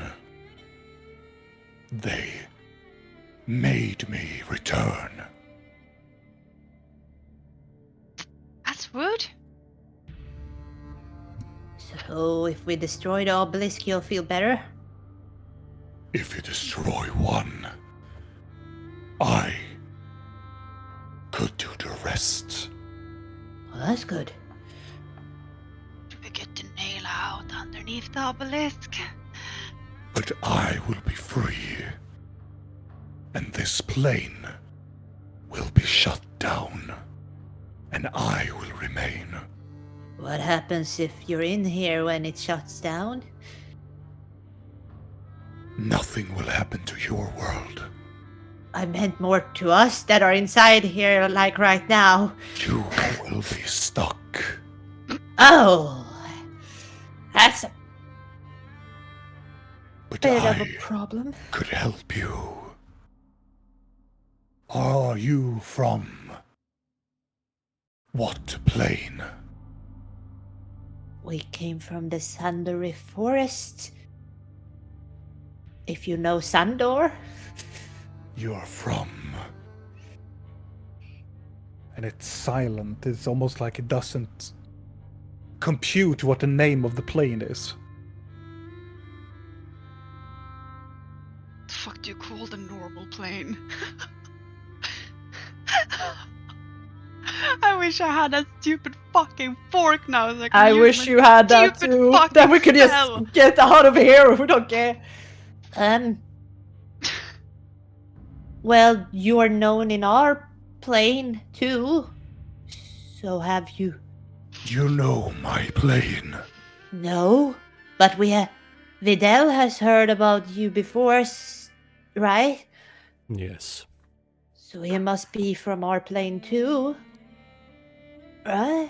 They made me return. That's wood. so if we destroy the obelisk, you'll feel better? If you destroy one, I could do the rest. Well, that's good. We get the nail out underneath the obelisk. But I will be free. And this plane will be shut down. And I will remain. What happens if you're in here when it shuts down? Nothing will happen to your world. I meant more to us that are inside here, like right now. You will be stuck. Oh, that's a But Bit of I a problem. could help you. Are you from what plane? We came from the Sandori forest. If you know Sandor. You're from. And it's silent. It's almost like it doesn't compute what the name of the plane is. The fuck do you call the normal plane? I wish I had that stupid fucking fork now. So I wish you had that stupid too. fucking Then we could just spell. get out of here. We don't care. Well, you are known in our plane too. So have you? You know my plane. No, but Videl has heard about you before, right? Yes. So he must be from our plane too, right?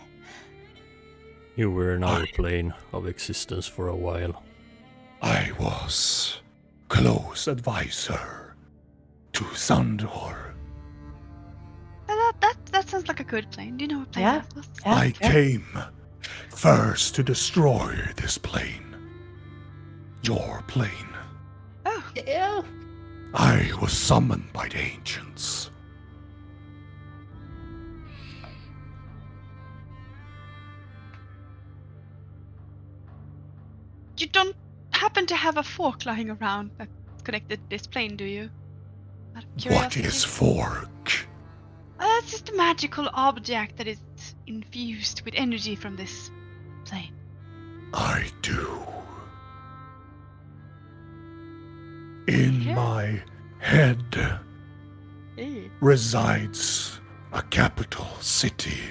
You were in our plane of existence for a while. I was close advisor to Sandor. That sounds like a good plane. Do you know what plane Yeah. that was? I came first to destroy this plane. Your plane. Oh, Ew. I was summoned by the ancients. you don't happen to have a fork lying around that's connected to this plane, do you? Out of What curiosity. is fork? It's just a magical object that is infused with energy from this plane. I do. In Yeah. my head Eh. resides a capital city.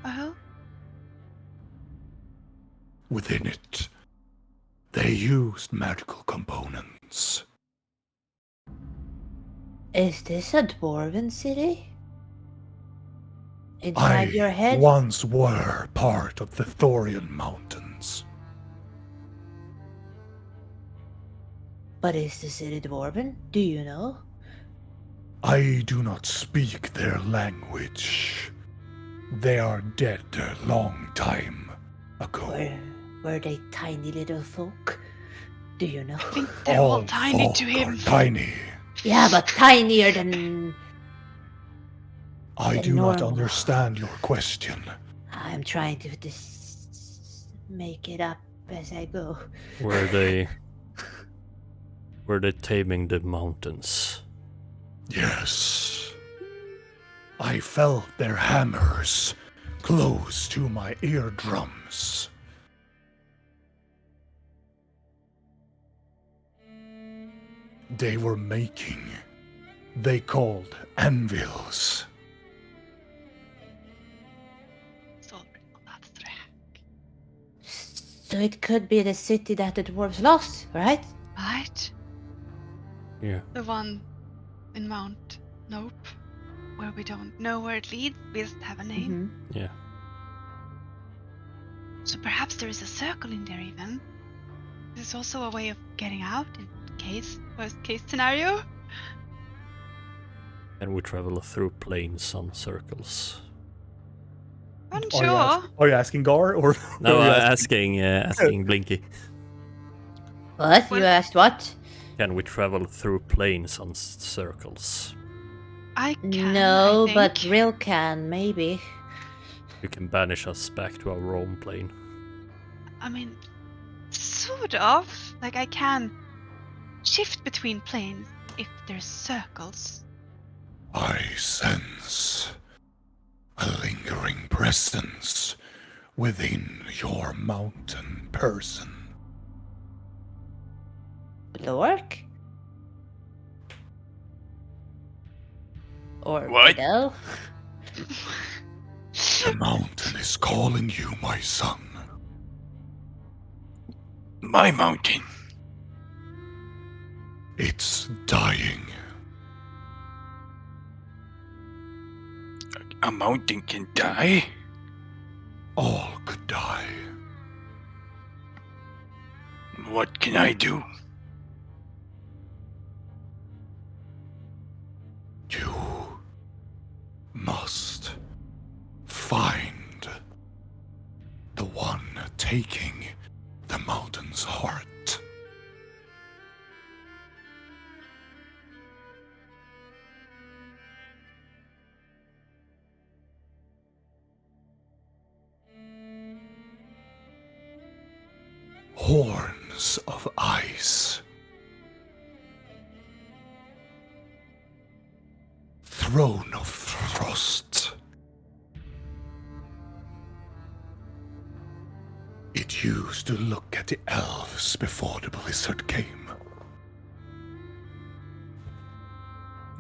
Uh-huh. Within it, they used magical components. Is this a dwarven city? Inside your I head? once were part of the Thorian Mountains. But is the city dwarven? Do you know? I do not speak their language. They are dead a long time ago. Were they tiny little folk? Do you know? I think they're all tiny folk to him. are tiny. Yeah, but tinier than. I The do not normal. understand your question. I'm trying to make it up as I go. Were they taming the mountains? Yes. I felt their hammers close to my eardrums. They were making, they called anvils. So it could be the city that the dwarves lost, right? Right? Yeah. The one in Mount Nope, where we don't know where it leads. We just have a name. Yeah. So perhaps there is a circle in there even. There's also a way of getting out in worst case scenario. And we travel through plains on circles. Unsure. Are you asking Gar or? No, are you asking Blinky. What? Well- You asked what? Can we travel through plains on circles? I can. No, I but think. Rill can, maybe. You can banish us back to our home plane. I mean, sort of. Like I can shift between planes if there's circles. I sense a lingering presence within your mountain person. Blork? Or What? Widow? The mountain is calling you, my son. My mountain. It's dying. A mountain can die? All could die. What can I do? You must find the one taking the mountain's heart. Horns of ice. Throne of frost. It used to look at the elves before the blizzard came.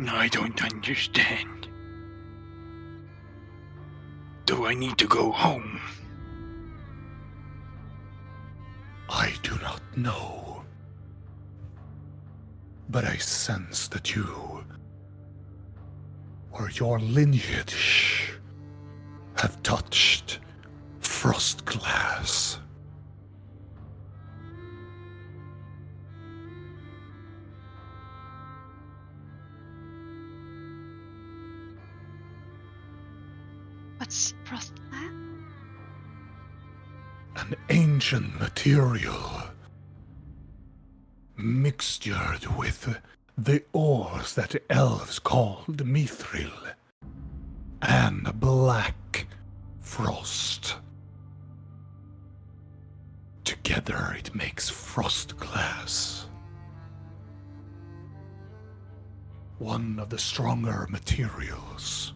I don't understand. Do I need to go home? I do not know. But I sense that you, or your lineage, have touched frost glass. What's frost glass? An ancient material mixtured with the ores that the elves called mithril and black frost. Together it makes frost glass. One of the stronger materials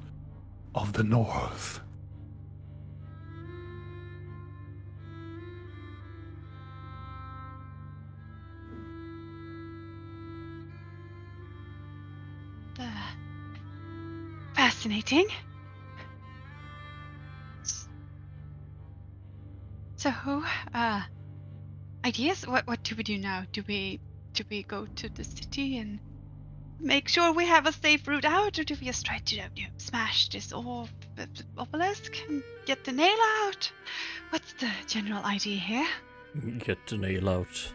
of the north. Fascinating. So, ideas? What do we do now? Do we go to the city and make sure we have a safe route out, or do we just try to smash this obelisk and get the nail out? What's the general idea here? Get the nail out.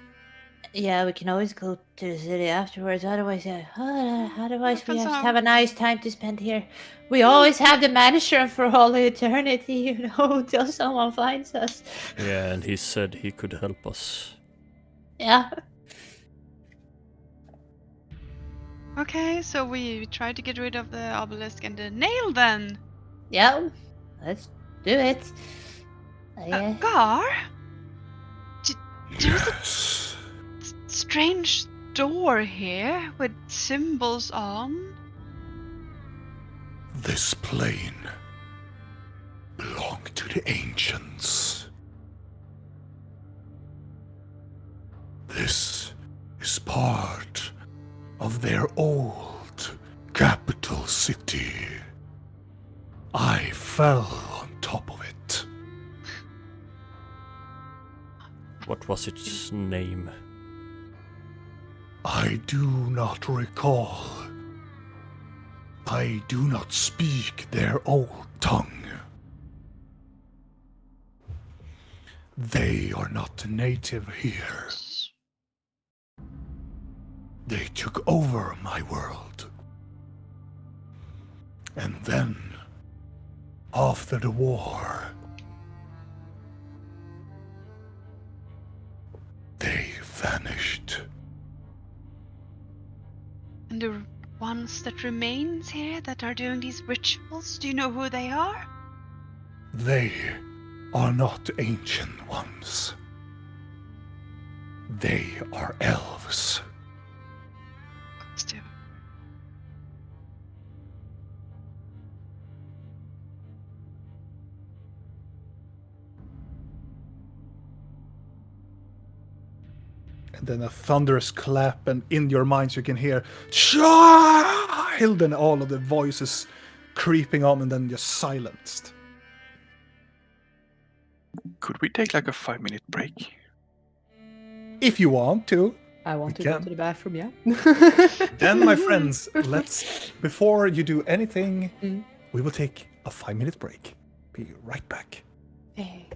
Yeah, we can always go to the city afterwards. Otherwise, otherwise we Happens have to on- have a nice time to spend here. We always have the manager for all eternity, you know, till someone finds us. Yeah, and he said he could help us. Yeah. Okay, so we try to get rid of the obelisk and the nail then. Yeah. Let's do it. Yeah. Gar? There's a Yes. strange door here with symbols on. This plane belong to the ancients. This is part of their old capital city. I fell on top of it. What was its name? I do not recall. I do not speak their old tongue. They are not native here. They took over my world. And then, after the war, they vanished. And the ones that remains here that are doing these rituals, do you know who they are? They are not ancient ones. They are elves. Still. And then a thunderous clap, and in your minds you can hear "Child!" and all of the voices creeping on, and then just silenced. Could we take like a 5-minute break? If you want to. I want to We go can. to the bathroom, yeah. Then, my friends, before you do anything, Mm. we will take a 5-minute break. Be right back. Hey.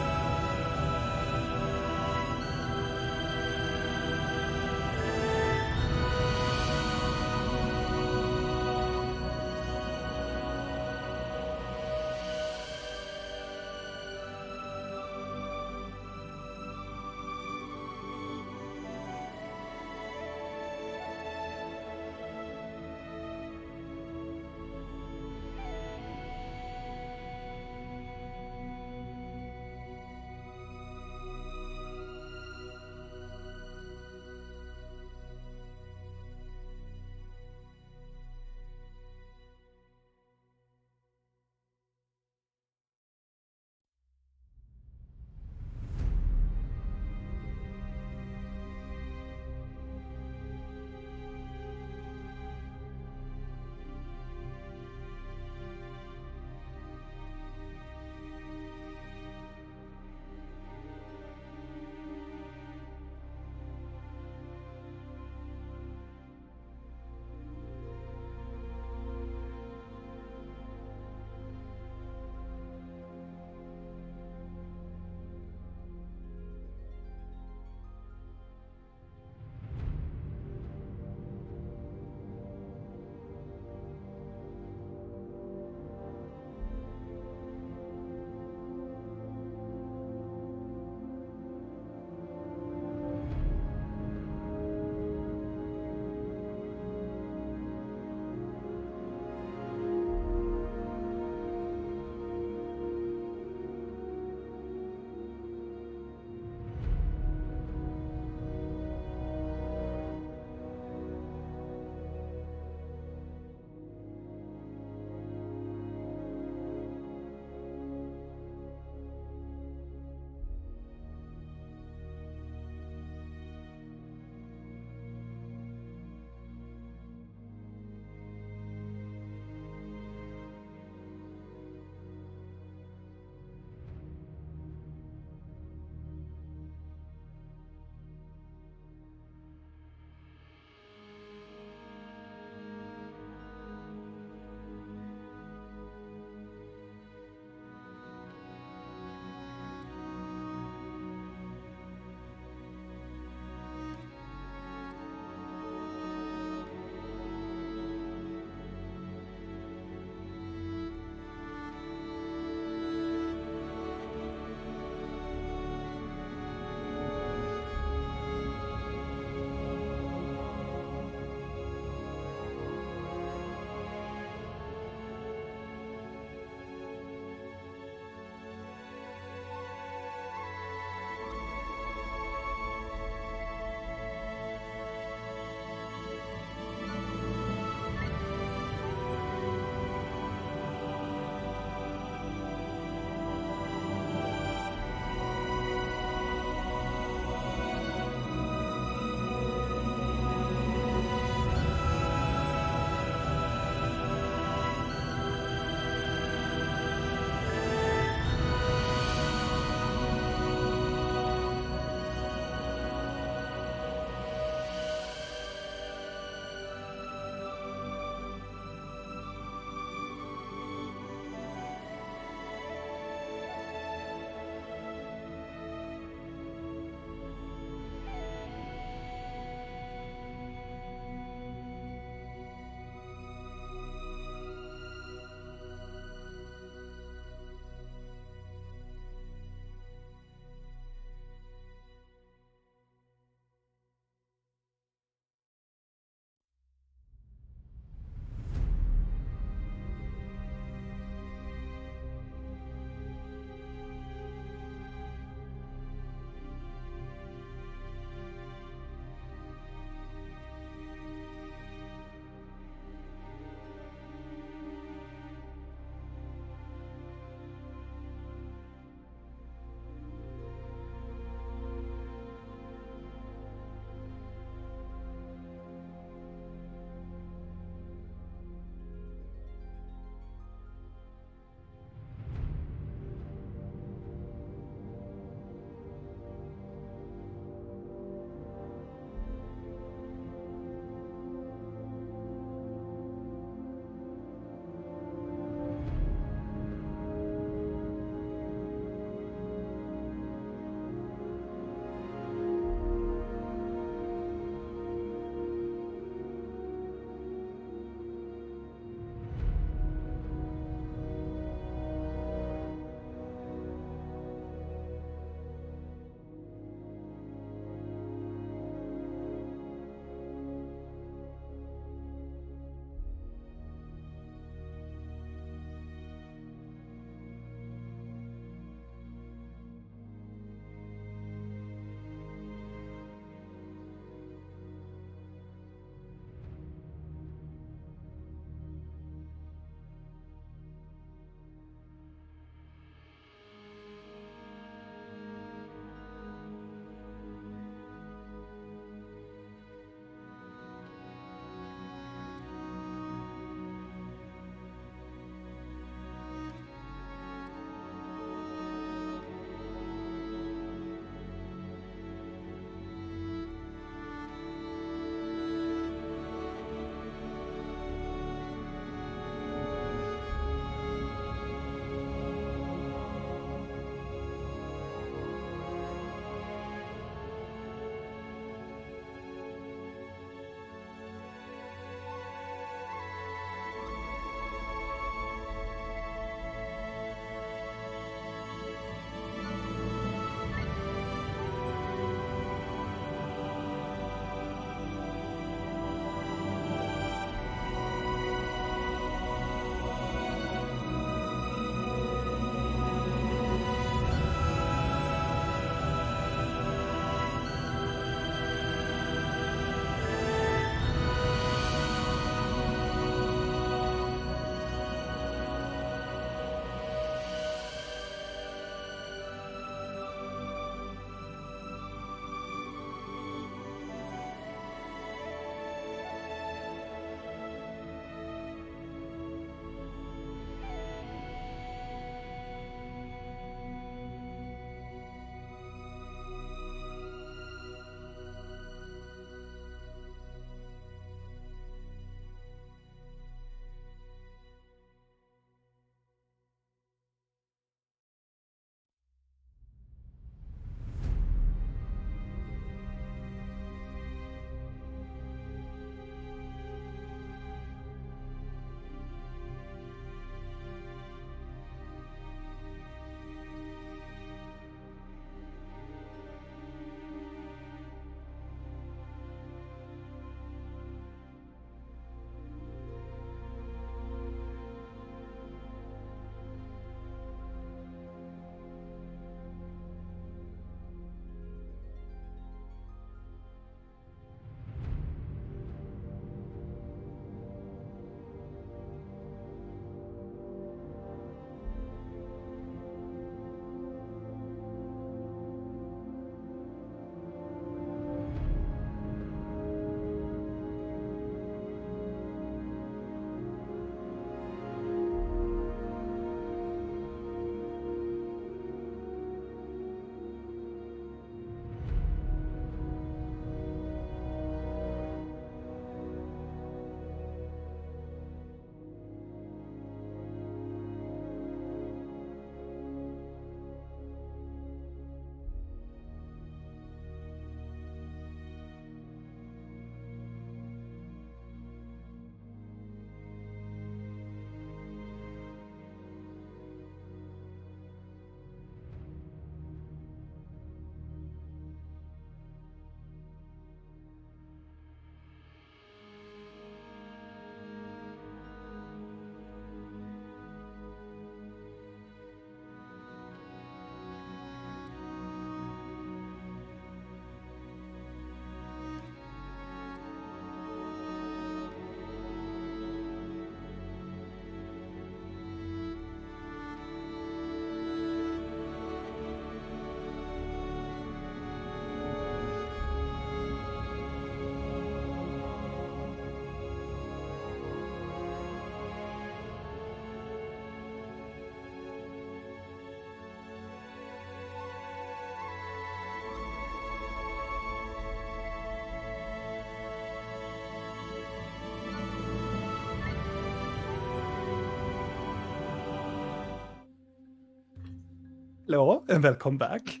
Hello, and welcome back.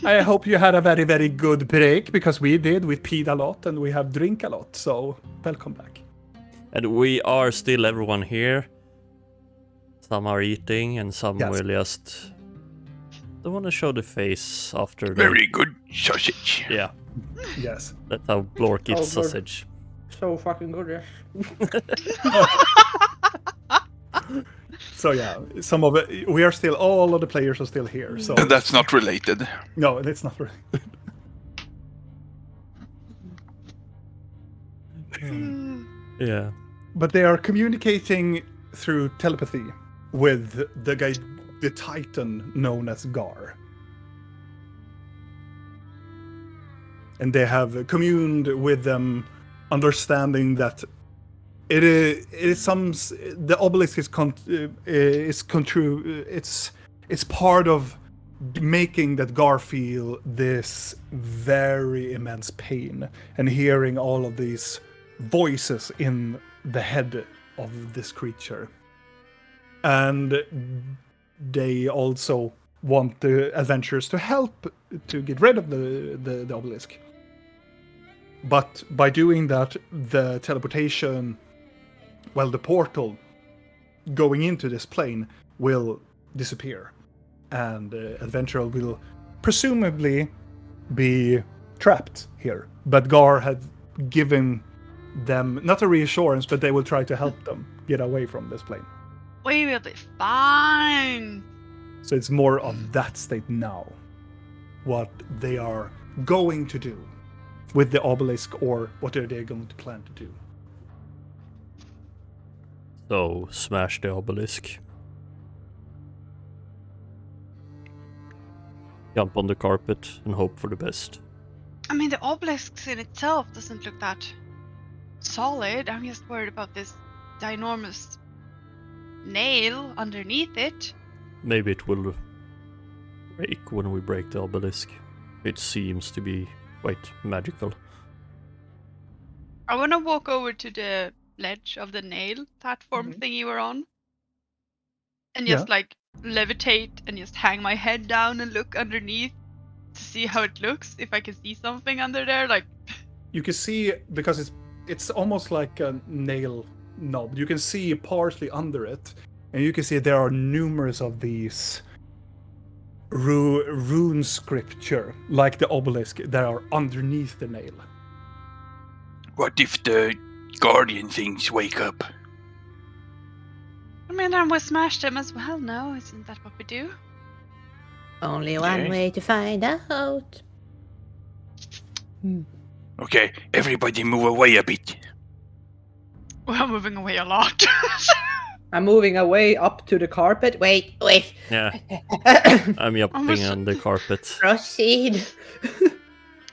I hope you had a very, very good break, because we did. We peed a lot, and we have drink a lot, so welcome back. And we are still everyone here. Some are eating, and some will just... don't want to show the face after Very good sausage. Yeah, Yes. that's how Blork eats Oh, good. sausage. So fucking good, yes. So yeah, some of it, we are still, all of the players are still here, so... That's not related. No, it's not really. Yeah. But they are communicating through telepathy with the guy, the Titan known as Gar. And they have communed with them, understanding that the obelisk it's part of making that Gar feel this very immense pain, and hearing all of these voices in the head of this creature. And they also want the adventurers to help to get rid of the obelisk. But by doing that, the teleportation, the portal going into this plane will disappear. And the adventurer will presumably be trapped here. But Gar had given them, not a reassurance, but they will try to help them get away from this plane. We will be fine. So it's more of that state now. What they are going to do with the obelisk, or what are they going to plan to do. So, smash the obelisk. Jump on the carpet and hope for the best. I mean, the obelisk in itself doesn't look that solid. I'm just worried about this ginormous nail underneath it. Maybe it will break when we break the obelisk. It seems to be quite magical. I want to walk over to the ledge of the nail platform thing you were on. And just levitate and just hang my head down and look underneath to see how it looks, if I can see something under there. You can see, because it's almost like a nail knob, you can see partially under it, and you can see there are numerous of these rune scripture, like the obelisk, that are underneath the nail. What if the guardian things wake up? I mean, then we'll smash them as well. No, isn't that what we do? Only one way to find out. Okay, everybody move away a bit. We're moving away a lot. I'm moving away up to the carpet. Wait. Yeah, I'm jumping on the carpet. Proceed.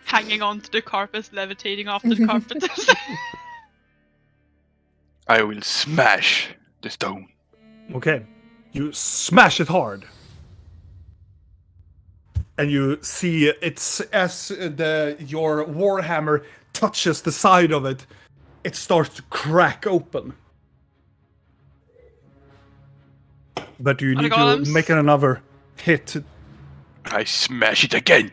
Hanging onto the carpet, levitating off the carpet. I will smash the stone. Okay, you smash it hard. And you see it's as your warhammer touches the side of it, it starts to crack open. But you need to make another hit. I smash it again.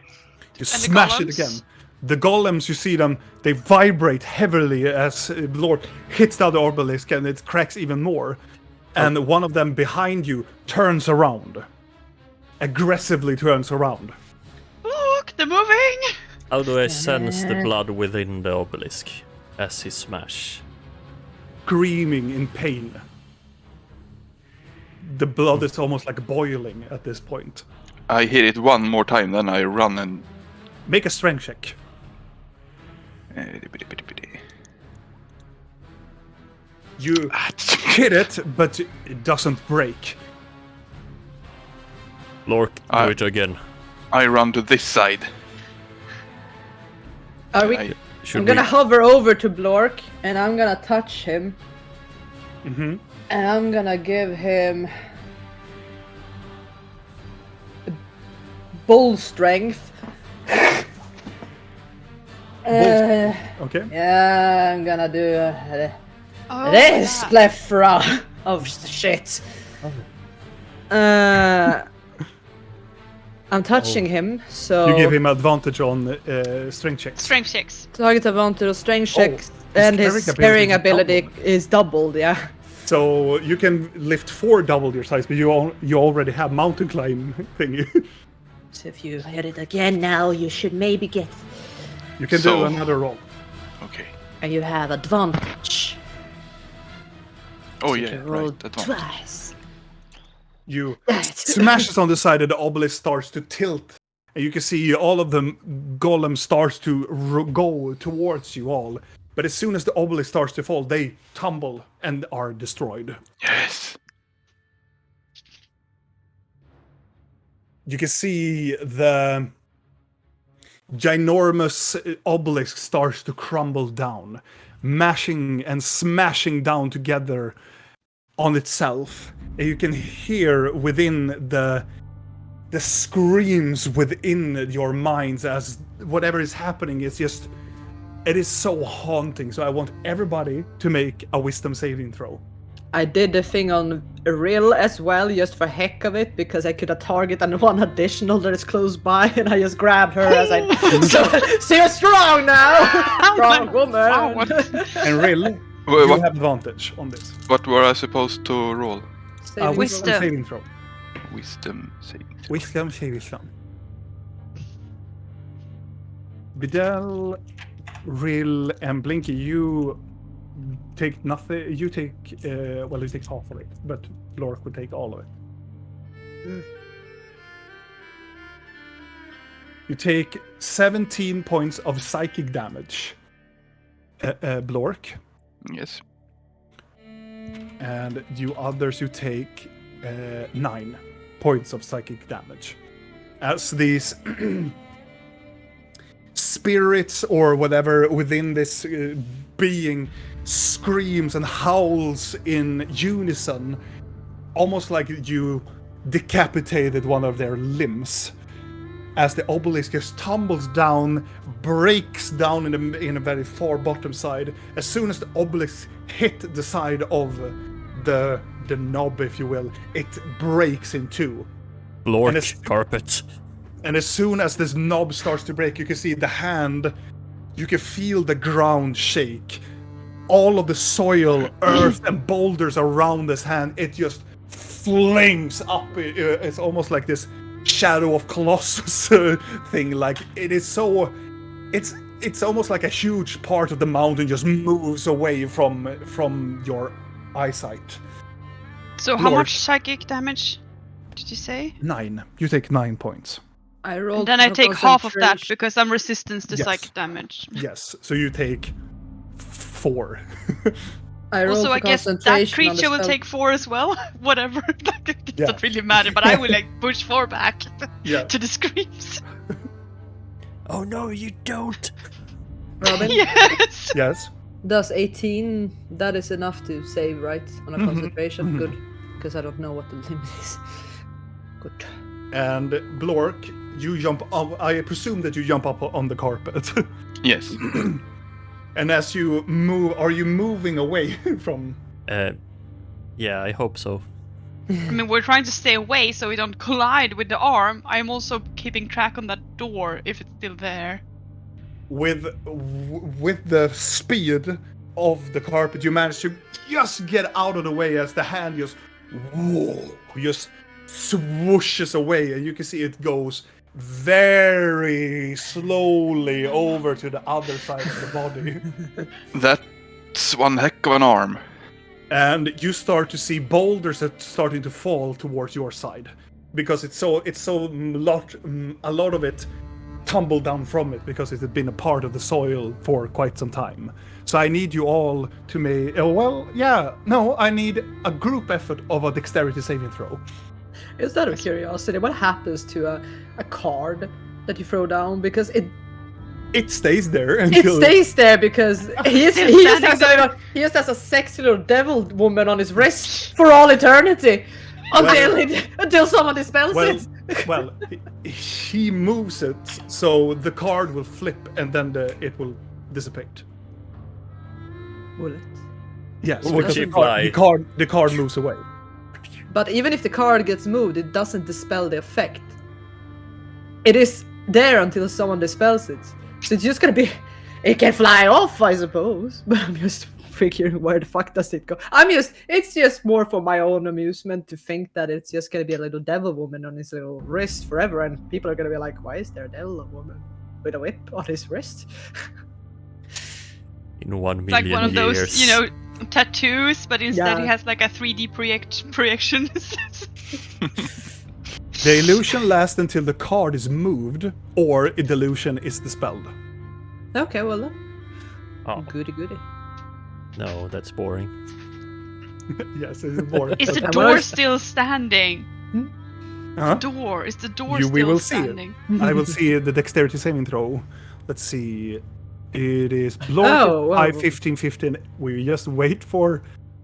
You smash it again. The golems, you see them, they vibrate heavily as Lord hits the other obelisk, and it cracks even more. And one of them behind you turns around. Aggressively turns around. Look, they're moving! How do I sense the blood within the obelisk as he smash? Screaming in pain. The blood is almost like boiling at this point. I hit it one more time, then I run and... Make a strength check. You hit it, but it doesn't break. Lork, do it again. I run to this side. Are we? I'm gonna hover over to Blork, and I'm gonna touch him. Mm-hmm. And I'm gonna give him bull strength. Okay. Yeah, I'm gonna do this plethora of shit. I'm touching him, so You give him advantage on strength checks. Strength checks. target advantage of strength checks, his and his carrying carrying ability ability is doubled. Yeah. So you can lift 4 double your size, but you already have mountain climb thingy. So if you hit it again now, you should maybe get. You can do another roll. Okay. And you have advantage. Oh You yeah, can roll right. That's one. twice. You That's smashes on the side, and the obelisk starts to tilt, and you can see all of the golem starts to go towards you all. But as soon as the obelisk starts to fall, they tumble and are destroyed. Yes. You can see the ginormous obelisk starts to crumble down, mashing and smashing down together on itself. And you can hear within the screams within your minds as whatever is happening is just, it is so haunting. So I want everybody to make a wisdom saving throw. I did the thing on Rill as well, just for heck of it, because I could have target and one additional that is close by, and I just grabbed her as I. So you're strong now, strong woman. And Rill, Wait, you what? have advantage on this. What were I supposed to roll? Saving Wisdom. throw. Saving throw. Wisdom saving. Wisdom saving throw. Vidal, Rill, and Blinky, you take nothing. You take well, you take half of it, but Lork would take all of it. You take 17 points of psychic damage, Blork, Yes. and you others you take 9 points of psychic damage. As these spirits or whatever within this being screams and howls in unison, almost like you decapitated one of their limbs. As the obelisk just tumbles down, breaks down in a very far bottom side. As soon as the obelisk hit the side of the knob, if you will, it breaks in two. Blork carpet. And as soon as this knob starts to break, you can see the hand, you can feel the ground shake. All of the soil, earth, and boulders around this hand, it just flames up. It's almost like this Shadow of Colossus thing. Like, it is so... It's almost like a huge part of the mountain just moves away from your eyesight. So how much psychic damage did you say? 9. You take 9 points. I rolled. And then I for take half of that concentration. because I'm resistant to Yes. psychic damage. Yes, so you take 4. I rolled Also, for I guess that concentration on the creature will spell. take 4 as well. Whatever. Like, it Yeah. doesn't really matter, but I will like push 4 back Yeah. to the screams. Oh no, you don't! Robin, Yes. Yes. does 18? That is enough to save, right? On a Mhm, concentration. mhm. Good, because I don't know what the limit is. Good. And Blork, you jump up. I presume that you jump up on the carpet. Yes. And as you move, are you moving away from? Yeah, I hope so. I mean, we're trying to stay away so we don't collide with the arm. I'm also keeping track on that door if it's still there. With the speed of the carpet, you manage to just get out of the way as the hand just swooshes away, and you can see it goes very slowly over to the other side of the body. That's one heck of an arm. And you start to see boulders that starting to fall towards your side, because a lot of it tumbled down from it because it had been a part of the soil for quite some time. So I need you all to make. I need a group effort of a dexterity saving throw. Is that of curiosity? What happens to a card that you throw down? Because It stays there it until stays there because he Still just standing has a sexy little devil woman on his wrist for all eternity until someone dispels Well, it. well, he moves it so the card will flip and then it will dissipate. Will it? Yes, Would because she the card moves away. But even if the card gets moved, it doesn't dispel the effect. it is there until someone dispels it. So it's just gonna be. It can fly off, I suppose. But I'm just figuring where the fuck does it go? It's just more for my own amusement to think that it's just gonna be a little devil woman on his little wrist forever, and people are gonna be like, why is there a devil woman with a whip on his wrist? In 1 million Like one of years. those, you know, tattoos, but instead Yeah. he has like a 3D projection. The illusion lasts until the card is moved, or a delusion is dispelled. Okay, well then. Oh, Goody goody. no, that's boring. Yes, it's boring. Is the Okay. door still standing? Huh? Is the door We still will see it. standing? I will see the dexterity saving throw. Let's see. It is blown Oh, wow. 5, 15, 15. We just wait for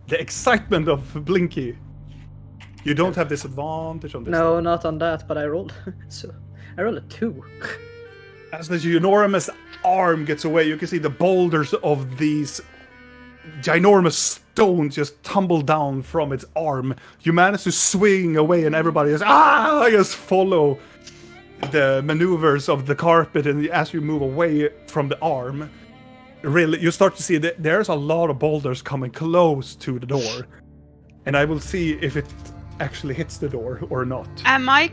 the excitement of Blinky. You don't have disadvantage on this. No, not on that, but I rolled. So I rolled a 2. As the enormous arm gets away, you can see the boulders of these ginormous stones just tumble down from its arm. You manage to swing away, and everybody just follow the maneuvers of the carpet. And as you move away from the arm, really, you start to see that there's a lot of boulders coming close to the door. And I will see if it actually hits the door or not. Am I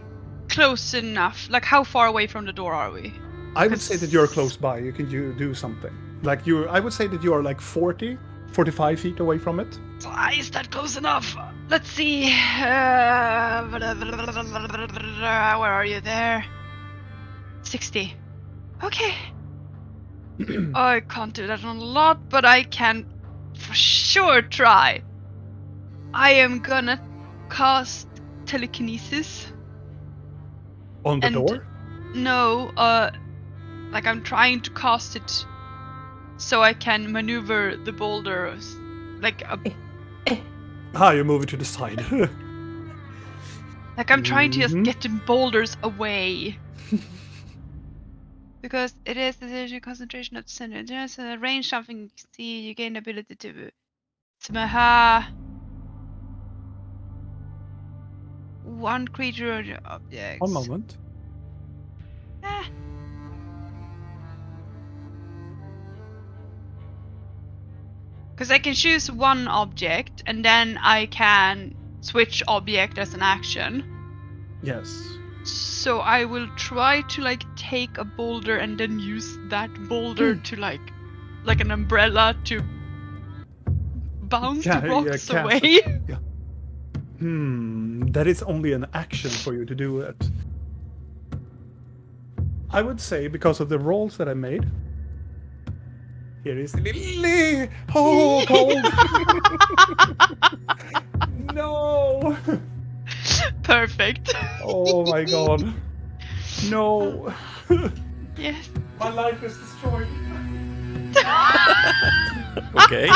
close enough? Like, how far away from the door are we? I would say that you're close by. You can do something. Like I would say that you are like 40, 45 feet away from it. Is that close enough? Let's see. Where are you there? 60. Okay. I can't do that on a lot, but I can for sure try. I am gonna cast telekinesis. On the And- door? No, like I'm trying to cast it so I can maneuver the boulders. Like You move it to the side. I'm trying to just Mhm. get the boulders away. Because it is the concentration of the center. Just range something, see, you gain ability to smaha one creature or object. One moment. Because I can choose one object and then I can switch object as an action. Yes. So I will try to like take a boulder and then use that boulder to like an umbrella to bounce Yeah, the yeah, rocks cast away. it. That is only an action for you to do it. I would say, because of the rolls that I made. Here is Lily! Oh, cold! No! Perfect. Oh my god. No. Yes. My life is destroyed. Okay.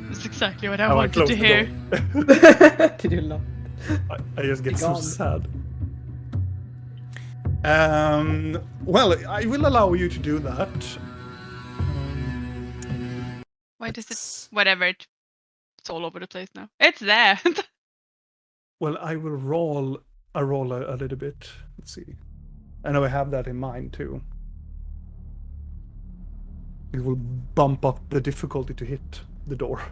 That's exactly what I Oh, I wanted closed to the hear. door. Did you laugh? I just get Be so gone. sad. Well, I will allow you to do that. Why does it? It's- Whatever. It's all over the place now. It's there. Well, I will roll a little bit. Let's see. I know I have that in mind too. It will bump up the difficulty to hit the door.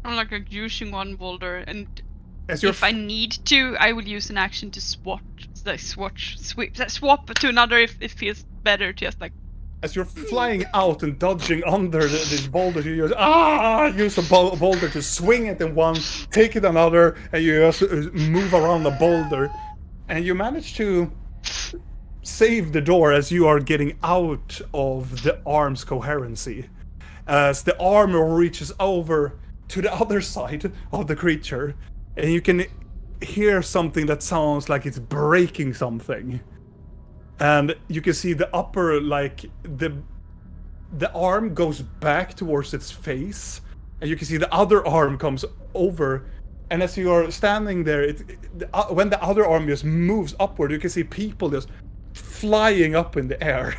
I'm like using one boulder, and As you're if I need to, I will use an action to swap to another if it feels better. Just like as you're flying out and dodging under this boulder, you use a boulder to swing it in one, take it another, and you just move around the boulder, and you manage to save the door as you are getting out of the arm's coherency. As the arm reaches over to the other side of the creature, and you can hear something that sounds like it's breaking something. And you can see the upper, like, the arm goes back towards its face, and you can see the other arm comes over. And as you are standing there, when the other arm just moves upward, you can see people just flying up in the air.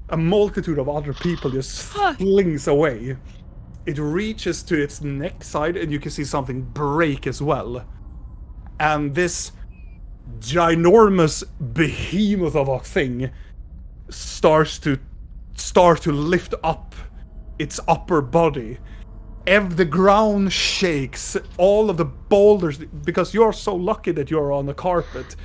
A multitude of other people just flings away. It reaches to its neck side, and you can see something break as well. And this ginormous behemoth of a thing starts to lift up its upper body. The ground shakes. All of the boulders, because you're so lucky that you're on the carpet,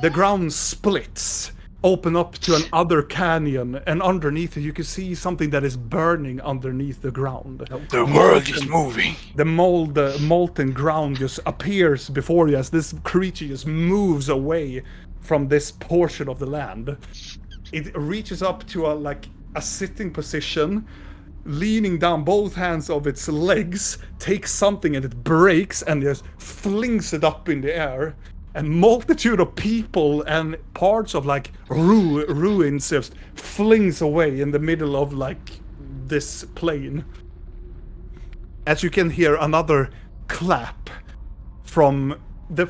the ground splits, open up to another canyon, and underneath it you can see something that is burning underneath the ground. The world is moving. The molten ground just appears before you as this creature just moves away from this portion of the land. It reaches up to a sitting position, leaning down both hands of its legs, takes something and it breaks and just flings it up in the air. And multitude of people and parts of ruins just flings away in the middle of this plain. As you can hear another clap from the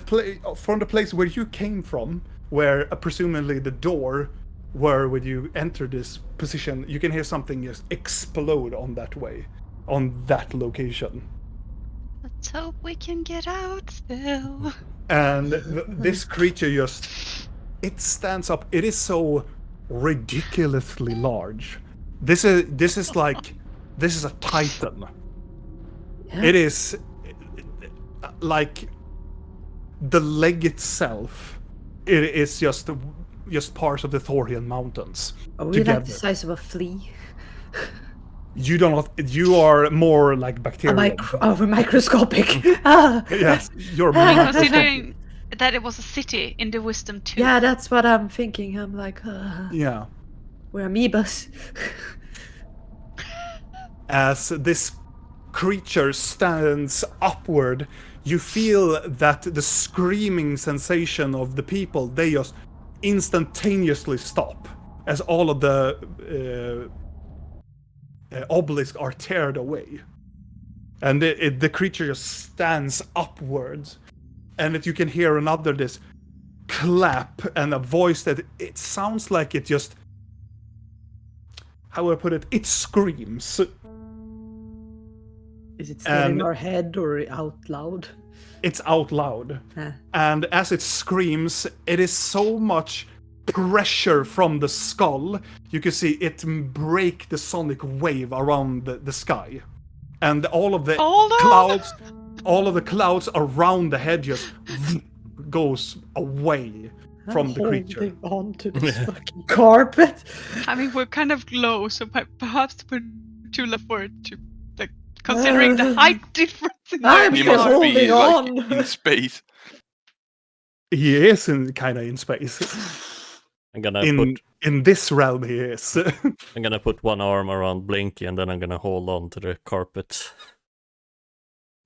place where you came from, where presumably the door were when you entered this position, you can hear something just explode on that location. Let's hope we can get out still. And this creature it stands up. It is so ridiculously large. This is a titan. Yeah. It is like the leg itself. It is just part of the Thorian mountains. Are we together. like the size of a flea? You don't. You are more like bacteria. We're microscopic. Ah. Yes, you're. I mean, more considering that it was a city in the Wisdom Tooth. Yeah, that's what I'm thinking. I'm like, Yeah. we're amoebas. As this creature stands upward, you feel that the screaming sensation of the people, they just instantaneously stop as all of the obelisks are teared away. And the creature just stands upwards. And you can hear this clap and a voice that it sounds like it just... How would I put it? It screams. Is it still in our head or out loud? It's out loud. Huh. And as it screams, it is so much pressure from the skull. You can see it break the sonic wave around the sky. And all of the clouds around the head just goes away from the creature. On to this fucking carpet. I mean, we're kind of low, so perhaps we're too low for it to, considering the height difference. I'm He still must be holding on. in space. He is kind of in space. I'm gonna in this realm, he is. I'm gonna put one arm around Blinky and then I'm gonna hold on to the carpet.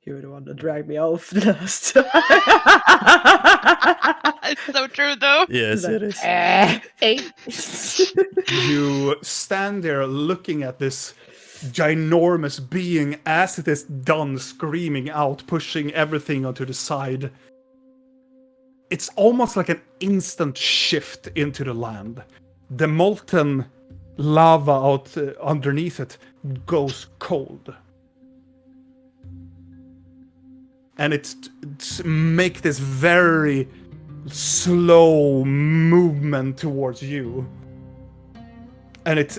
You were the one that dragged me off last. It's so true, though. Yes, it is. Thanks. You stand there looking at this ginormous being as it is done screaming out, pushing everything onto the side. It's almost like an instant shift into the land. The molten lava out underneath it goes cold. And it's make this very slow movement towards you. And it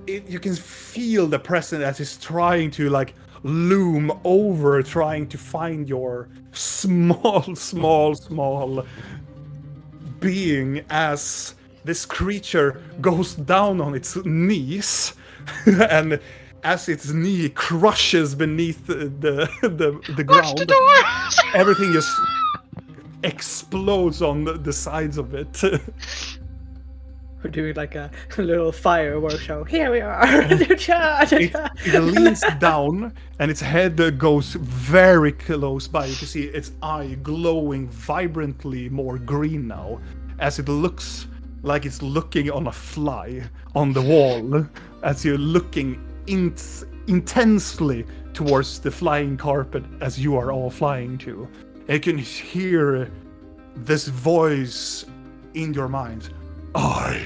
you can feel the presence as it's trying to loom over, trying to find your small being as this creature goes down on its knees and as its knee crushes beneath the ground, the door! everything just explodes on the sides of it. We're doing like a little firework show. Here we are. It leans down and its head goes very close by. You can see its eye glowing vibrantly more green now, as it looks like it's looking on a fly on the wall, as you're looking intensely towards the flying carpet as you are all flying to. And you can hear this voice in your mind. I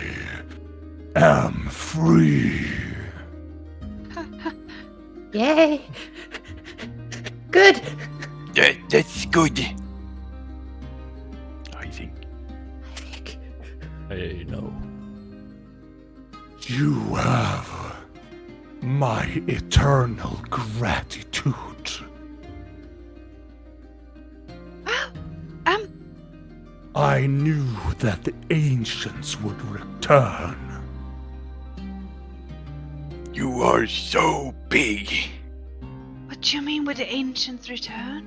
am free. Yay. Good. Yeah, that's good. I I know. You have my eternal gratitude. I knew that the ancients would return. You are so big. What do you mean with the ancients return?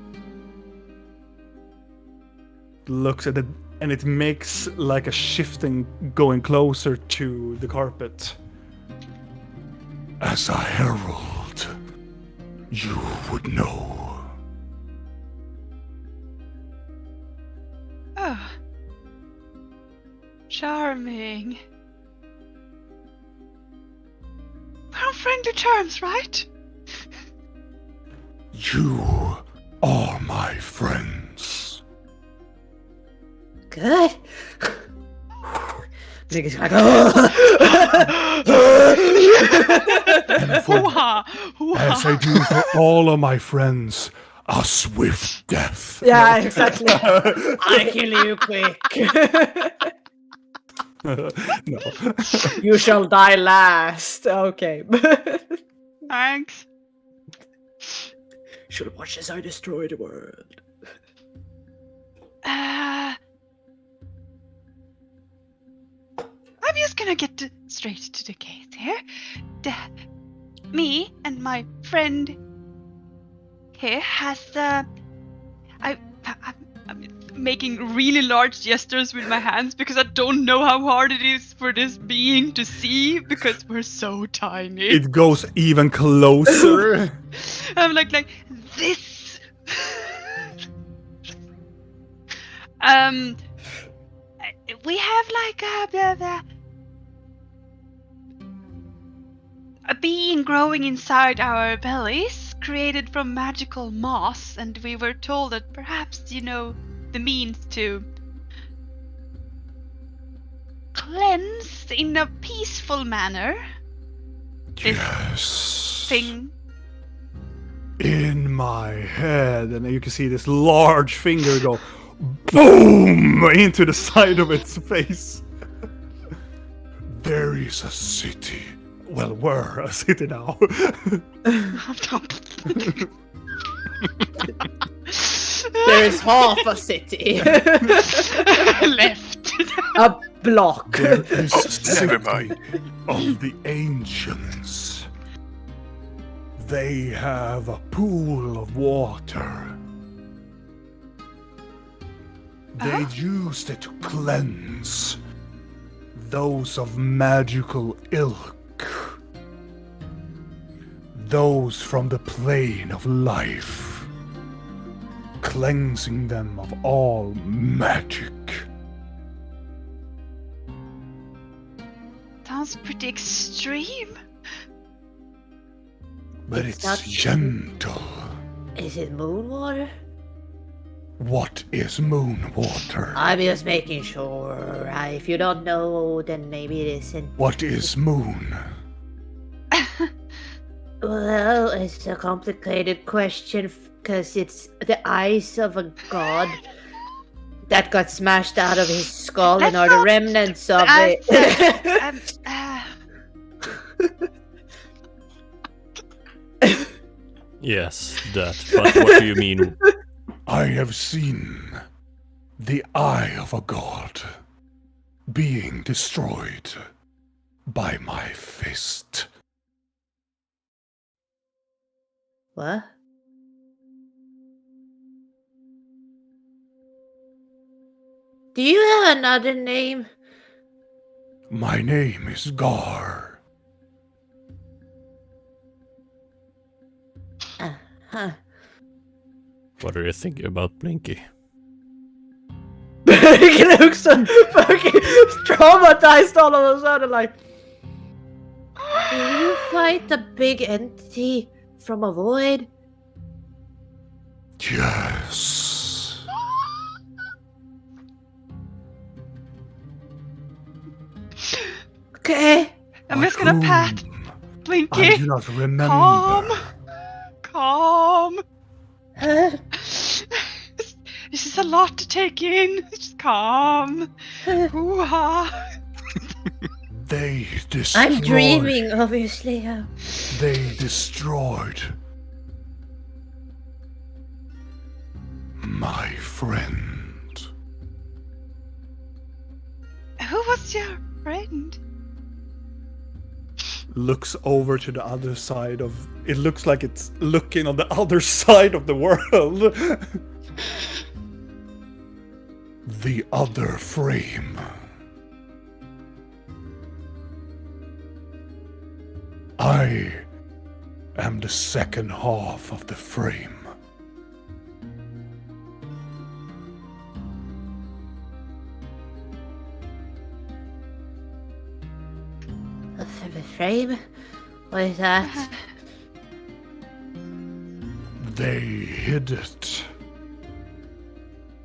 Looks at it, and it makes like a shifting going closer to the carpet. As a herald, you would know. Oh. Charming. We're on friendly terms, right? You are my friends. Good. Niggas like, And for, Hoo-ha! as I do for all of my friends, a swift death. yeah, exactly. I kill you quick. No. You shall die last. Okay. Thanks. Should watch as I destroy the world. I'm just gonna get straight to the case here. Me and my friend here has I'm making really large gestures with my hands because I don't know how hard it is for this being to see because we're so tiny. It goes even closer. I'm like this. We have like a being growing inside our bellies, created from magical moss, and we were told that perhaps the means to cleanse in a peaceful manner. Yes. Thing. In my head, and you can see this large finger go boom into the side of its face. There is a city. Well, we're a city now. There is half a city. Left. A block. There is a Never city mind. of the ancients. They have a pool of water. They used it to cleanse those of magical ilk. Those from the plane of life. Cleansing them of all magic. Sounds pretty extreme. But It's it's not- gentle. Is it moon water? What is moon water? I'm just making sure. If you don't know, then maybe it isn't. What is moon? Well, it's a complicated question because it's the eyes of a god that got smashed out of his skull and Let's are the not- remnants of Uh, it. Yes, that. But what do you mean? I have seen the eye of a god being destroyed by my fist. What? Do you have another name? My name is Gar. Huh. What are you thinking about, Blinky? He looks so fucking traumatized all of a sudden, like. Do you fight a big entity from a void? Yes. Okay. I'm But just gonna pat whom? I Blinky. do not remember. Calm. Huh? This is a lot to take in. Just calm. Hoo-ha. They destroyed. I'm dreaming, obviously. They destroyed my friend. Who was your friend? Looks over to the other side of. It looks like it's looking on the other side of the world. The other frame. I am the second half of the frame. The frame? What is that? They hid it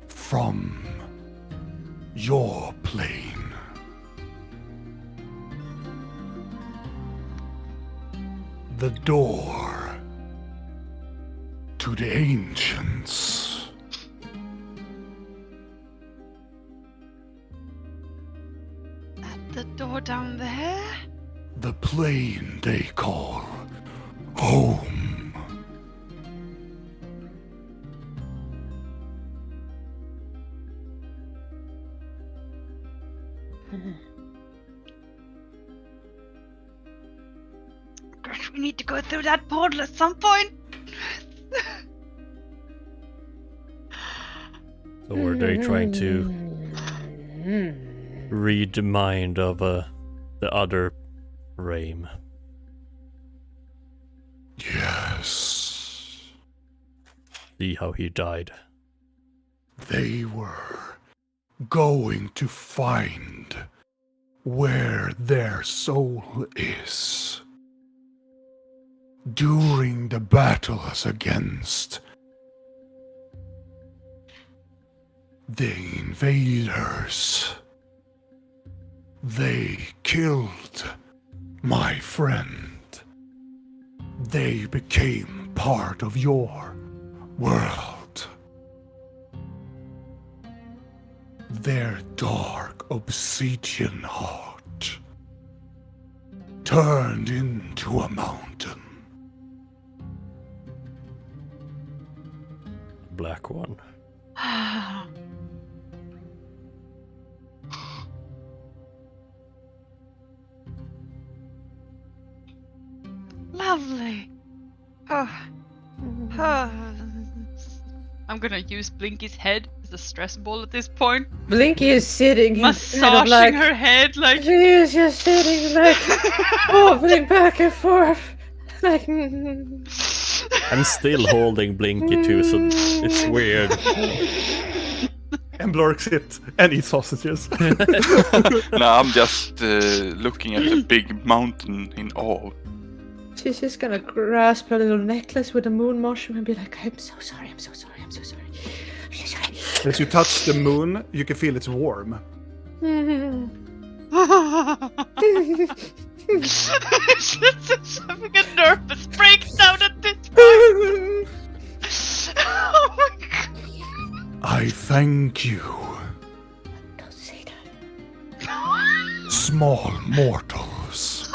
from your plane. The door to the ancients. At the door down there? The plane they call home. Gosh, we need to go through that portal at some point. So were they trying to read the mind of the other frame? Yes. See how he died. They were going to find where their soul is. During the battles against the invaders, they killed my friend. They became part of your world. Their dark obsidian heart turned into a mountain. Black one. Lovely. Oh. Oh. I'm gonna use Blinky's head as a stress ball at this point. Blinky is sitting instead of Massaging like her head like. she is just sitting like wobbling back and forth. Like I'm still holding Blinky too, so it's weird. And Blork sit and eat sausages. No, I'm just looking at the big mountain in awe. she's just gonna grasp her little necklace with a moon mushroom and be like, I'm so sorry, I'm so sorry, I'm so sorry. I'm so sorry. As you touch the moon, you can feel it's warm. She's just having a nervous breakdown at this point. Oh my god. I thank you, Don't say that. small mortals.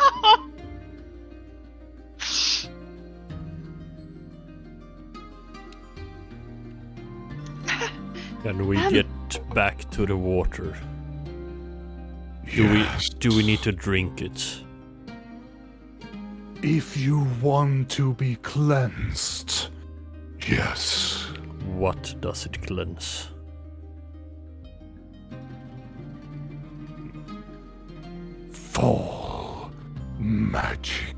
Can we get back to the water? Yes. Do we need to drink it? If you want to be cleansed, yes. What does it cleanse? Fall magic.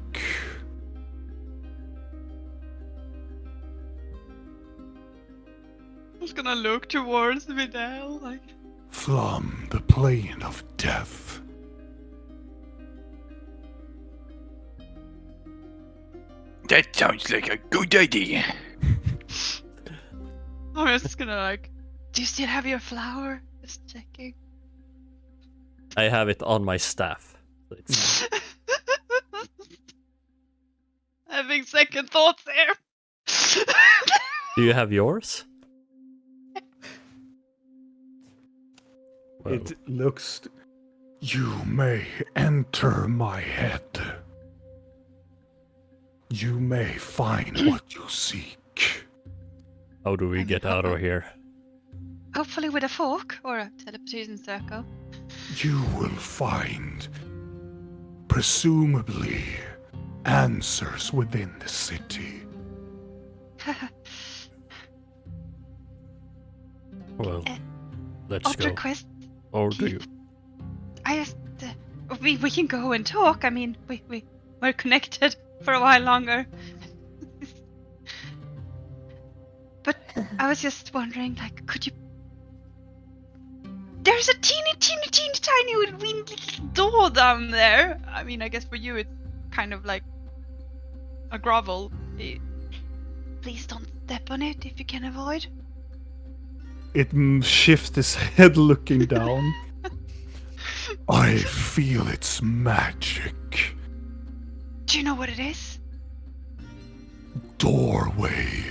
I'm just gonna look towards Vidal like. From the plane of death. That sounds like a good idea. I'm just gonna like. Do you still have your flower? Just checking. I have it on my staff. So it's Having second thoughts there. Do you have yours? It looks You may enter my head. You may find what you seek. How do we get out of here? Hopefully with a fork or a teleportation circle. You will find, presumably, answers within the city. Well, let's Odd go. request. Or do you? I just we can go and talk. I mean, we're connected for a while longer. But I was just wondering, like, could you? There's a teeny tiny little door down there. I mean, I guess for you it's kind of like a grovel. Please don't step on it if you can avoid. It shifts its head looking down. I feel its magic. Do you know what it is? Doorway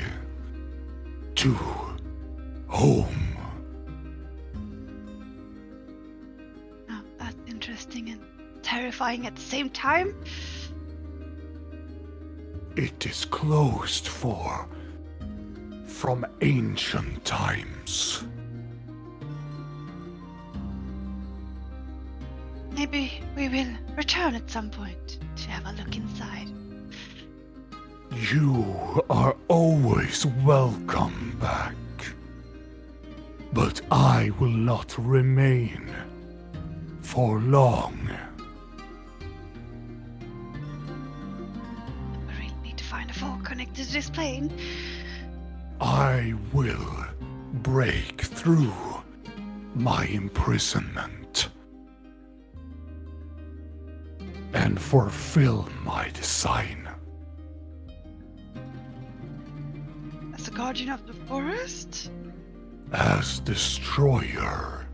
to home. Oh, that's interesting and terrifying at the same time. It is closed from ancient times. Maybe we will return at some point to have a look inside. You are always welcome back. But I will not remain for long. We really need to find a fork connected to this plane. I will break through my imprisonment and fulfill my design. As a guardian of the forest? As destroyer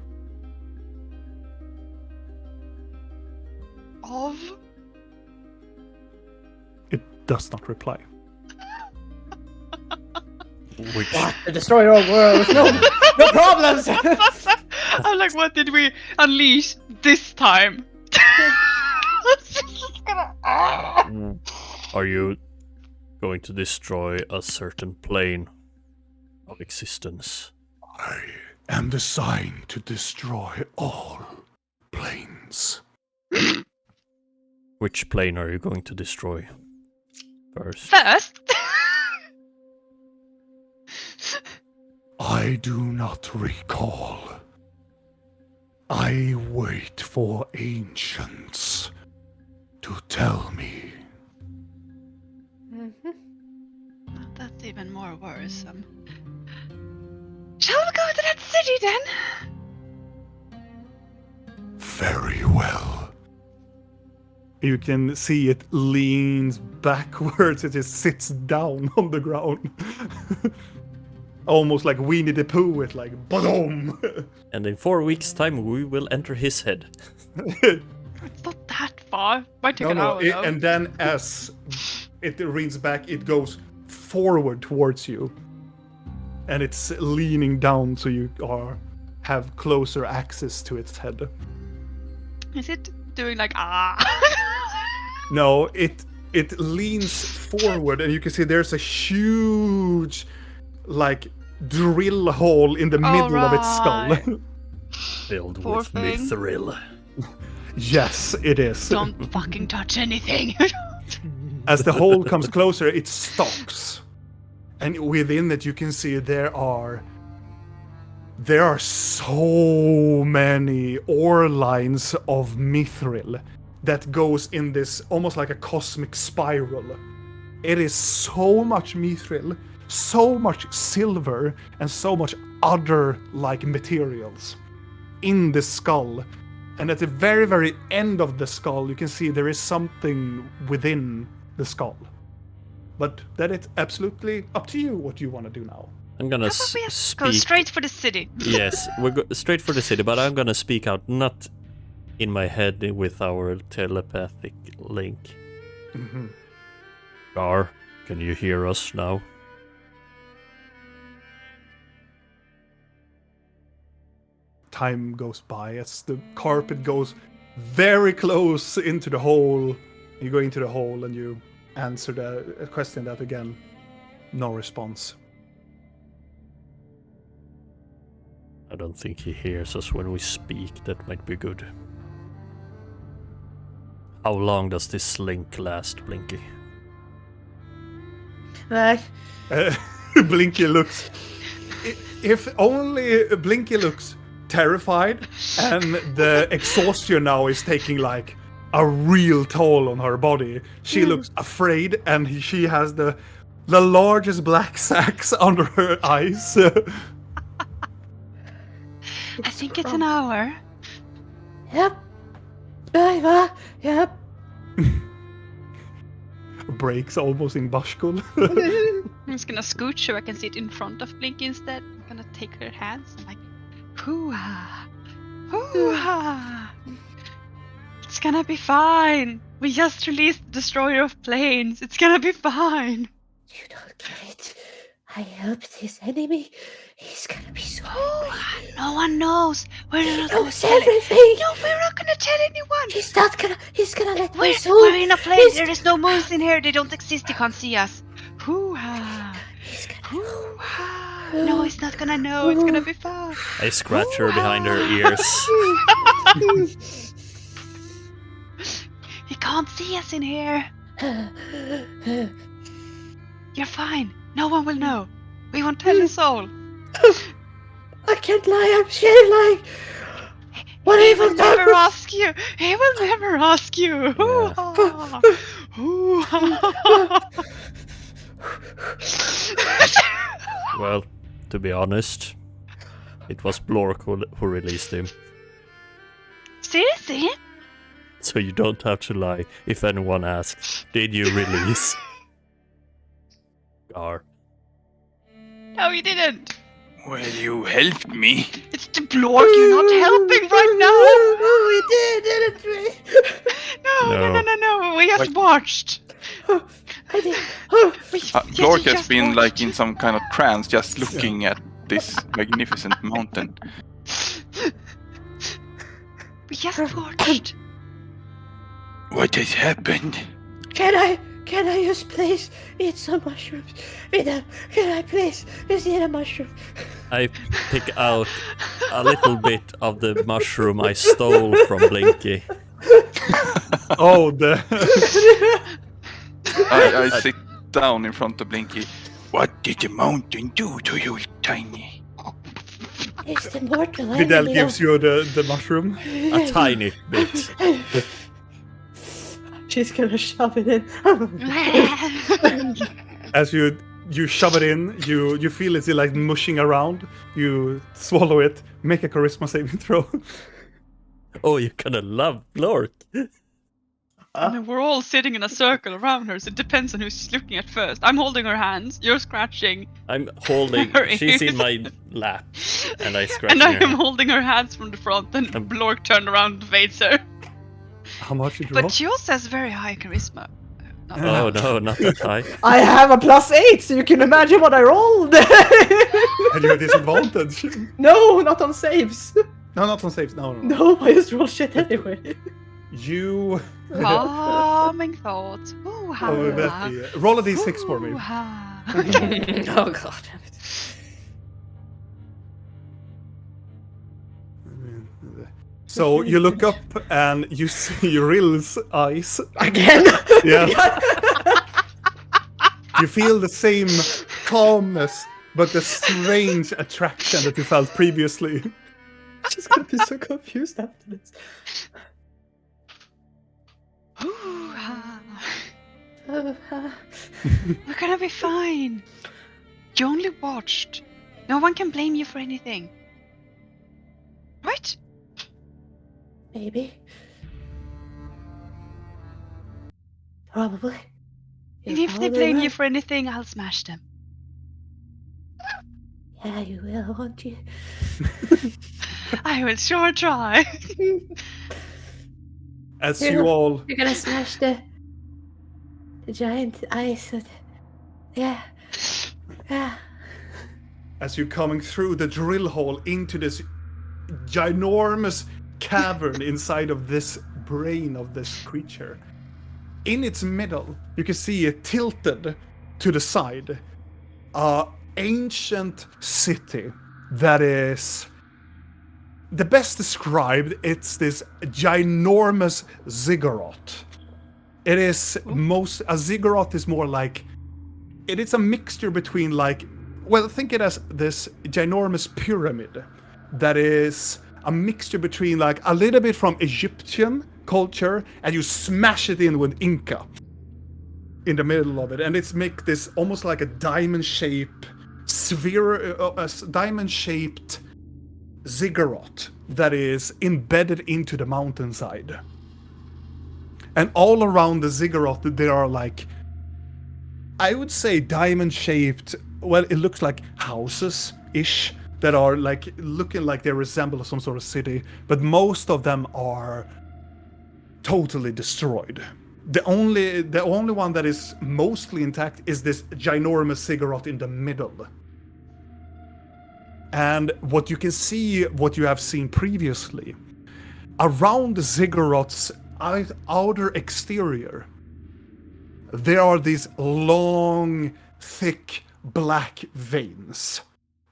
Of? It does not reply. Which What? The destroyer of worlds? No, no problems. I'm like, what did we unleash this time? are you going to destroy a certain plane of existence? I am designed to destroy all planes. Which plane are you going to destroy first? First? I do not recall. I wait for ancients to tell me. That's even more worrisome. Shall we go to that city then? Very well. You can see it leans backwards. It just sits down on the ground. Almost like Winnie the Pooh with like boom. And in 4 weeks' time, we will enter his head. It's not that far. Might take an hour though. And then as it leans back, it goes forward towards you, and it's leaning down so you have closer access to its head. Is it doing like ah? No, it leans forward, and you can see there's a huge, like, drill hole in the middle of its skull. Alright. Filled Poor with thing. mithril. Yes, it is. Don't fucking touch anything. As the hole comes closer, it stops. And within it, you can see there are so many ore lines of mithril that goes in this almost like a cosmic spiral. It is so much mithril, so much silver, and so much other like materials in the skull. And at the very, very end of the skull, you can see there is something within the skull. But that is absolutely up to you what you want to do now. I'm gonna How about we speak. go straight for the city? Yes, straight for the city, but I'm gonna speak out, not in my head with our telepathic link. Mm-hmm. Gar, can you hear us now? Time goes by as the carpet goes very close into the hole. You go into the hole and you answer the question that again. No response. I don't think he hears us when we speak. That might be good. How long does this link last, Blinky? Blinky looks... If only Blinky looks terrified, and the exhaustion now is taking like a real toll on her body. She looks afraid, and she has the largest black sacs under her eyes. I think it's an hour. Yep. Yep. Breaks almost in Bashkul. I'm just gonna scooch so I can sit in front of Blinky instead. I'm gonna take her hands and like, hoo-ha, hoo-ha. It's gonna be fine. We just released the Destroyer of Planes. It's gonna be fine. You don't get it. I helped his enemy. He's gonna be so angry. No one knows. We're He not gonna knows tell it. everything. No, we're not gonna tell anyone. He's gonna let my We're, soul. we're in a plane. He's- There is no moons in here. They don't exist. They can't see us. Hoo-ha. He's gonna Hoo-ha. No, he's not gonna know. It's gonna be fun. I scratch her behind her ears. He can't see us in here. You're fine. No one will know. We won't tell a soul. I can't lie. I'm scared. Like, what He even will never ask you. He will never ask you. Hoo-ha. Hoo-ha. Well, to be honest, it was Blork who released him. Seriously? So you don't have to lie if anyone asks, did you release? Gar. No, you didn't. Well, you helped me. It's the Blork. You're not helping right now. Oh, we did, didn't we? No. We just watched. I did. Lork has been like in some kind of trance, just looking at this magnificent mountain. We just watched. What has happened? Can I just please eat some mushrooms? Can I please just eat a mushroom? I pick out a little bit of the mushroom I stole from Blinky. Oh, the... I sit down in front of Blinky. What did the mountain do to you, Tiny? It's immortal. Vidal gives you the mushroom. A tiny bit. She's gonna shove it in. As you shove it in, you feel it's like mushing around. You swallow it. Make a charisma saving throw. Oh, you're gonna love Blork. I mean, we're all sitting in a circle around her, so it depends on who's looking at first. I'm holding her hands, you're scratching. I'm holding. Her She's in ears. my lap, and I scratch And I her. am holding her hands from the front, and Blork turned around and faced her. How much did you roll? But she also has very high charisma. Oh no, not that high. I have a +8, so you can imagine what I rolled. And you have disadvantage. No, not on saves. No, not on saves. No. No, I just roll shit anyway. You... Calming thoughts. Hoo-ha. Oh, that be... Roll a d6 for me. Hoo-ha. Oh god damn it. So you look up and you see Rill's eyes. Again? Yeah. You feel the same calmness, but the strange attraction that you felt previously. She's gonna be so confused after this. Hoo-ha. We're gonna be fine. You only watched. No one can blame you for anything. Right? Maybe. Probably. And if they blame you for anything, I'll smash them. Yeah, you will, won't you? I will sure try. As you all... You're gonna smash the giant ice. Yeah. As you're coming through the drill hole into this ginormous cavern inside of this brain of this creature. In its middle, you can see it tilted to the side, an ancient city that is the best described. It's this ginormous ziggurat. It is a ziggurat is more like, it is a mixture between think it as this ginormous pyramid that is a mixture between a little bit from Egyptian culture, and you smash it in with Inca in the middle of it, and it's make this almost like a diamond-shaped diamond-shaped ziggurat that is embedded into the mountainside. And all around the ziggurat there are I would say diamond-shaped, well, it looks like houses-ish that are looking like they resemble some sort of city, but most of them are totally destroyed. The only one that is mostly intact is this ginormous ziggurat in the middle. And what you can see, what you have seen previously, around the ziggurat's outer exterior, there are these long, thick, black veins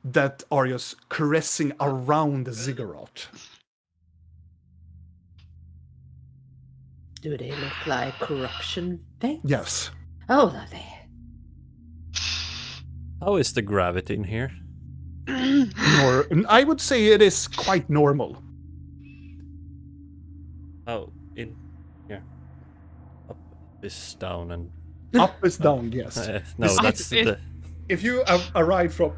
that are just caressing around the ziggurat. Do they look like corruption veins? Yes. Oh, lovely. How is the gravity in here? Or I would say it is quite normal. Oh, in here. Up is down and... Up is down, yes. No, that's the... If you arrive from...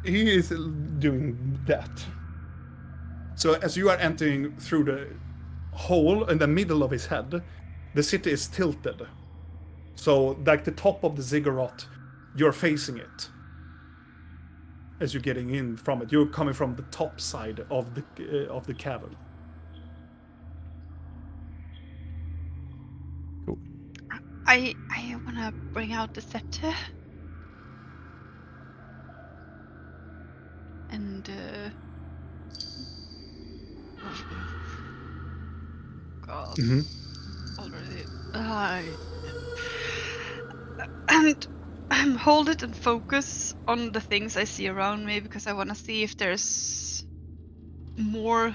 He is doing that. So as you are entering through the hole in the middle of his head, the city is tilted. So the top of the ziggurat, you're facing it. As you're getting in from it, you're coming from the top side of the cavern. Cool. I wanna bring out the scepter. And God, already. And hold it and focus on the things I see around me, because I want to see if there's more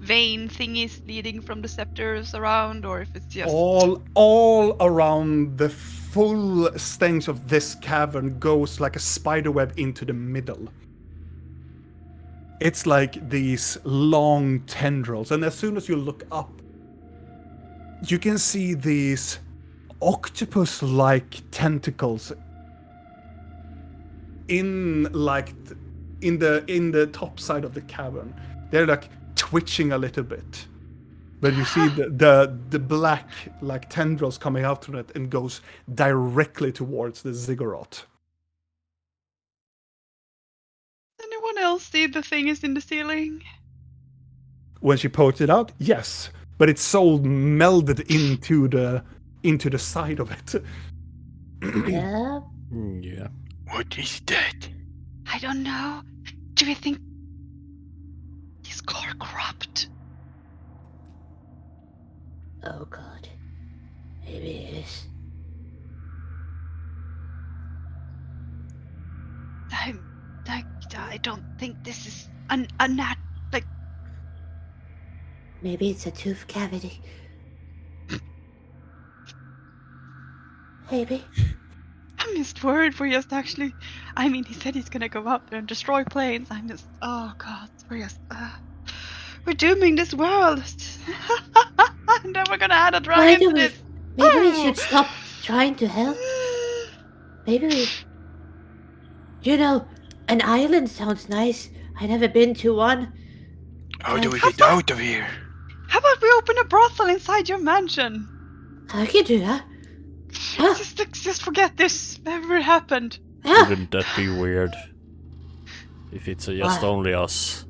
vein thingies leading from the scepters around, or if it's just all around the full stench of this cavern goes like a spider web into the middle. It's like these long tendrils, and as soon as you look up, you can see these octopus-like tentacles in the top side of the cavern. They're twitching a little bit, but you see the black tendrils coming out from it and goes directly towards the ziggurat. Anyone else see the thing is in the ceiling? When she poked it out, yes, but it's so melded into the side of it. Yeah. Yeah. What is that? I don't know. Do you think he's core corrupt? Oh God. Maybe it is. I don't think this is a nat. Maybe it's a tooth cavity. Maybe. I'm just worried we're just actually. I mean, he said he's gonna go up there and destroy planes. I'm just. Oh God, we're dooming this world. And then we're gonna add a dragon to this. Maybe we should stop trying to help. Maybe we. You know, an island sounds nice. I've never been to one. How do we get out of here? How about we open a brothel inside your mansion? I can do that. Huh? Just forget this ever happened. Yeah. Wouldn't that be weird? If it's just only us.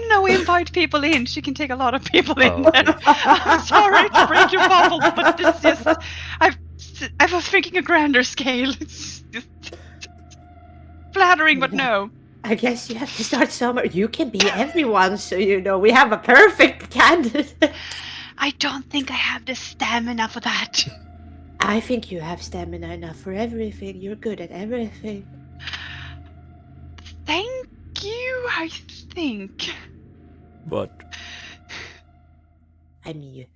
No, we invite people in. She can take a lot of people in. Oh, okay. I'm sorry to break your bubble, but this is just... I was thinking a grander scale. It's just flattering, but no. I guess you have to start somewhere. You can be everyone, so we have a perfect candidate. I don't think I have the stamina for that. I think you have stamina enough for everything. You're good at everything. Thank you, I think. But I mean,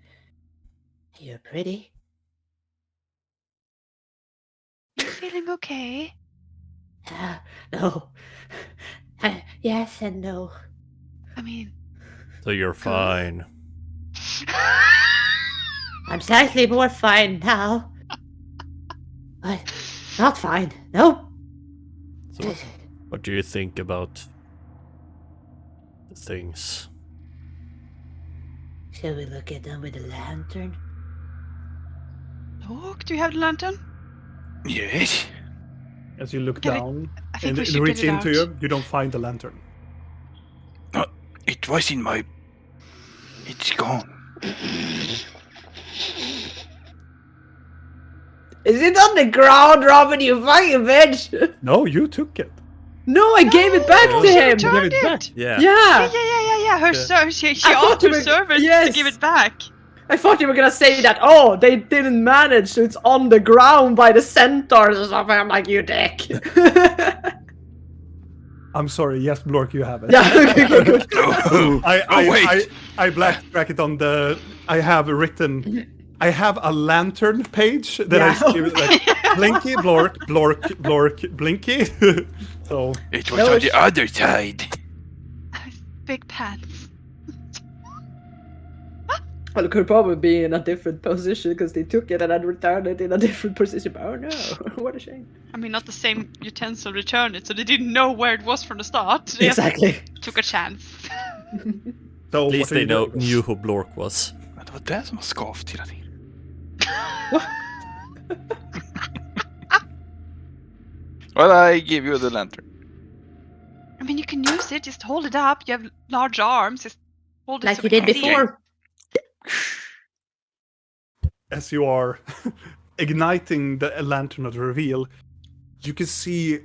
you're pretty. You feeling okay? No. Yes and no. I mean, so you're fine. I'm slightly more fine now. But not fine. Nope. So what do you think about the things? Shall we look at them with a lantern? Look, do you have the lantern? Yes. As you look Get it- down I think and we should reach get it into out. you don't find the lantern. It was in my. It's gone. Is it on the ground, Robin, you fucking bitch? No, you took it. No, I gave it back No, to she him. returned Give it back. it. Yeah. Yeah. Yeah. Her she I thought asked her you were- servant to yes. give it back. I thought you were gonna say that, they didn't manage, so it's on the ground by the centaurs or something. I'm like, you dick. I'm sorry, yes, Blork, you have it. Yeah, okay, good. Wait. I black it on the. I have written. I have a lantern page that I Yeah. give like Blinky, Blork, Blinky. So It was No, on the other side. Big pants. Well, it could probably be in a different position because they took it and then returned it in a different position. But oh no, what a shame. I mean, not the same utensil returned it, so they didn't know where it was from the start. They just Exactly. took a chance. so At least what are they you doing? knew who Blork was. Det var det som har skavt hela tiden. Well, I give you the lantern. I mean, you can use it. Just hold it up. You have large arms. Just hold it Like so you we did can see. before. As you are igniting the lantern of the reveal, you can see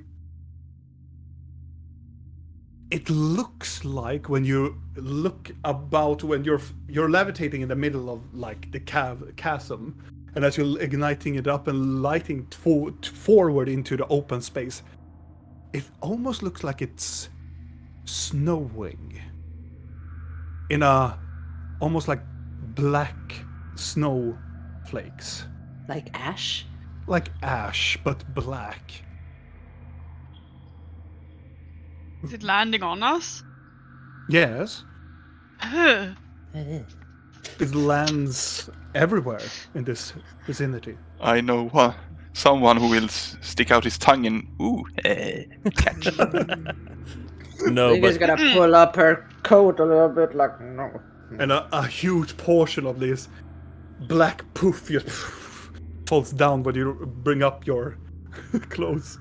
it looks like when you look about when you're levitating in the middle of like the chasm, and as you're igniting it up and lighting forward into the open space, it almost looks like it's snowing in a almost like black snow flakes, Like ash. like ash but black. Is it landing on us? Yes, Ugh. it lands everywhere in this vicinity. I know someone who will stick out his tongue and catch. No, You're just but gonna pull up her coat a little bit, like no. And a huge portion of this black poof just falls down when you bring up your clothes.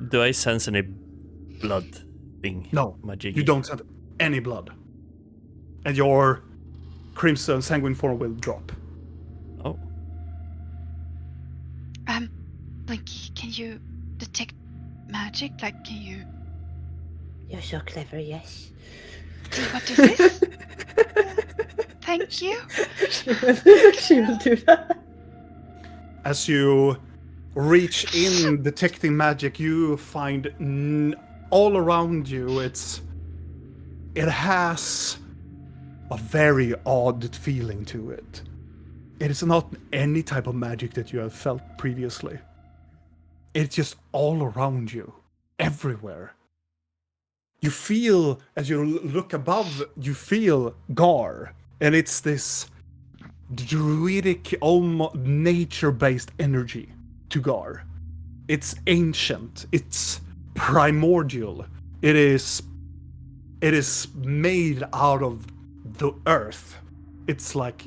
do I sense any blood thing? No, my jiggy? you don't sense any blood. And your crimson sanguine form will drop. Oh, Like, can you detect magic? Like, can you You're so clever, yes. see what this is? Thank you. She will do that. As you reach in detecting magic, you find all around you it has a very odd feeling to it. It is not any type of magic that you have felt previously. It's just all around you, everywhere. You feel, as you look above, you feel Gar, and it's this druidic, almost nature-based energy to Gar. It's ancient, it's primordial, it is made out of the earth. It's like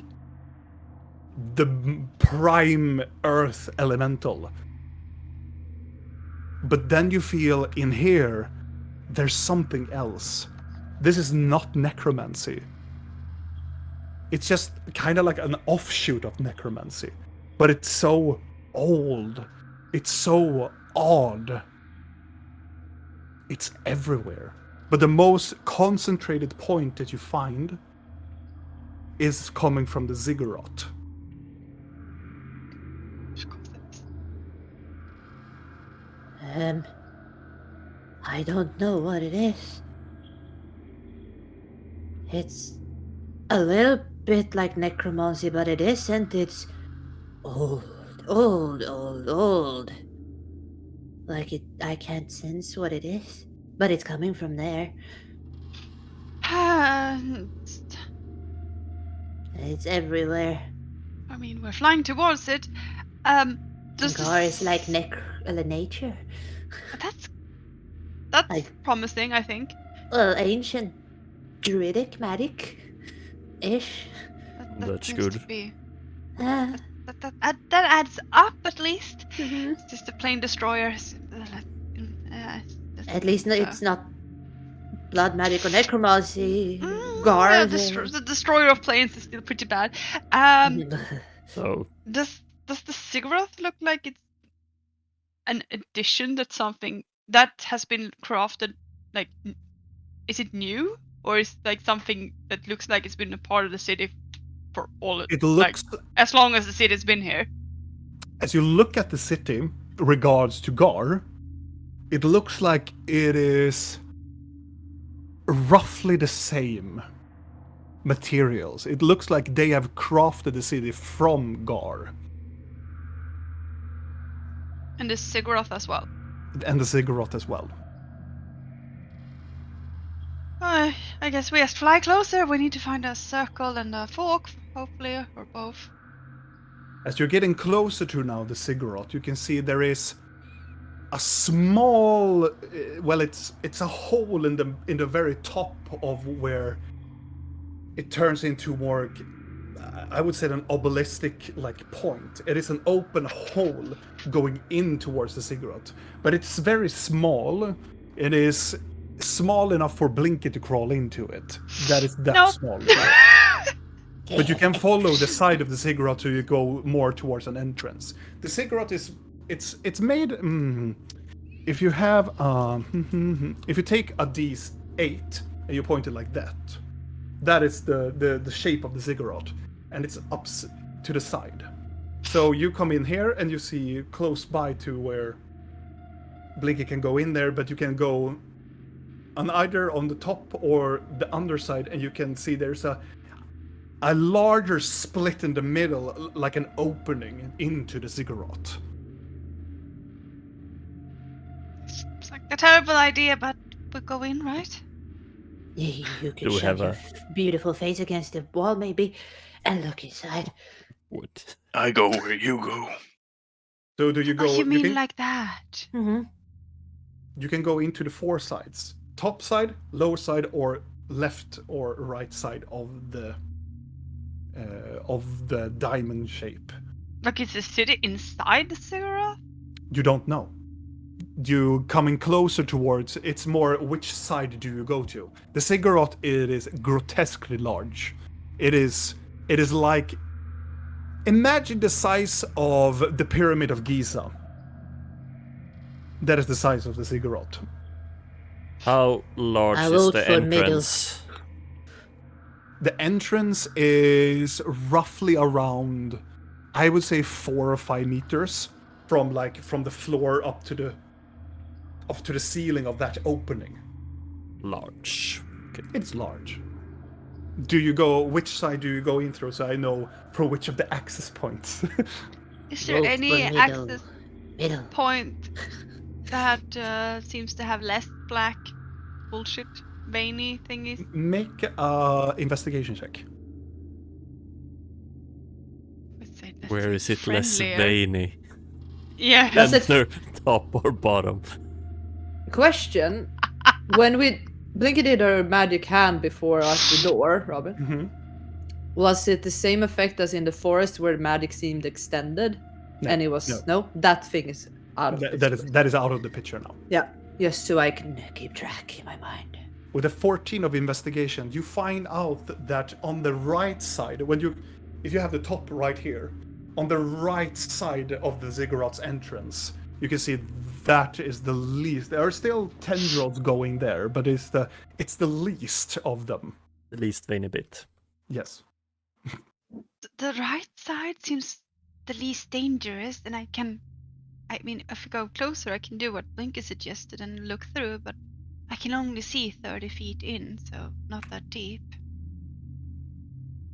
the prime earth elemental. But then you feel in here, there's something else. This is not necromancy. It's just kind of like an offshoot of necromancy. But it's so old. It's so odd. It's everywhere. But the most concentrated point that you find is coming from the ziggurat. I don't know what it is. It's a little bit like necromancy, but it isn't. It's old. Like it, I can't sense what it is, but it's coming from there. It's everywhere. I mean, we're flying towards it. Does Gar is like nature. That's Like- promising, I think. Well, ancient druidic magic-ish. That's seems good. to be- Ah, that adds up at least. mhm. It's just a plain destroyer. At least it's not blood magic or necromancy. Yeah, Gar. the destroyer of planes is still pretty bad. So Does the ziggurat look like it's an addition that something that has been crafted? Like, is it new, or is it like something that looks like it's been a part of the city for all? It looks, as long as the city's been here. as you look at the city, regards to Gar, it looks like it is roughly the same materials. It looks like they have crafted the city from Gar. And the ziggurat as well. And the ziggurat as well. I guess we just fly closer. We need to find a circle and a fork, hopefully, or both. As you're getting closer to now the ziggurat, you can see there is a small, well, it's a hole in the very top of where it turns into more, I would say, an obelistic like point. It is an open hole going in towards the ziggurat, but it's very small. It is small enough for Blinky to crawl into it. That is that Nope. small. But you can follow the side of the ziggurat so you go more towards an entrance. The ziggurat is it's made. If you have if you take a D8 and you point it like that, that is the shape of the ziggurat, and it's up to the side. So you come in here and you see close by to where Blinky can go in there, but you can go on either on the top or the underside, and you can see there's a larger split in the middle, like an opening into the ziggurat. It's like a terrible idea, but we go in, right? You Do can we shove have your a- beautiful face against the wall, maybe, and look inside. what? I go where you go. So do you go? Oh, you mean can, like that? Mm-hmm. you can go into the four sides: top side, lower side, or left or right side of the diamond shape. Like, is the city inside the ziggurat? You don't know. You coming closer towards, it's more which side do you go to? The ziggurat, it is grotesquely large. It is like, imagine the size of the Pyramid of Giza. That is the size of the ziggurat. How large I is vote the for middle. entrance? The entrance is roughly around, I would say, 4 or 5 meters from the floor up to the ceiling of that opening. Large. Okay. It's large. Which side do you go in through, so I know for which of the access points? Is there Vote any for middle. access Middle. point that seems to have less black bullshit veiny thingies? Make a investigation check. Let's say Where is it less friendlier. veiny? Yeah. Does it- Center, top, or bottom? Question: when Blinky did her magic hand before at the door, Robin, Mm-hmm. was it the same effect as in the forest where magic seemed extended? No, And it was no. that thing is out of That is out of the picture now. yeah, just so I can keep track in my mind. With a 14 of investigation, you find out that on the right side, if you have the top right here, on the right side of the ziggurat's entrance, You can see that is the least. There are still tendrils going there, but it's the least of them. The least veiny bit. Yes. The right side seems the least dangerous, and I mean, if I go closer, I can do what Blinky suggested and look through, but I can only see 30 feet in, so not that deep.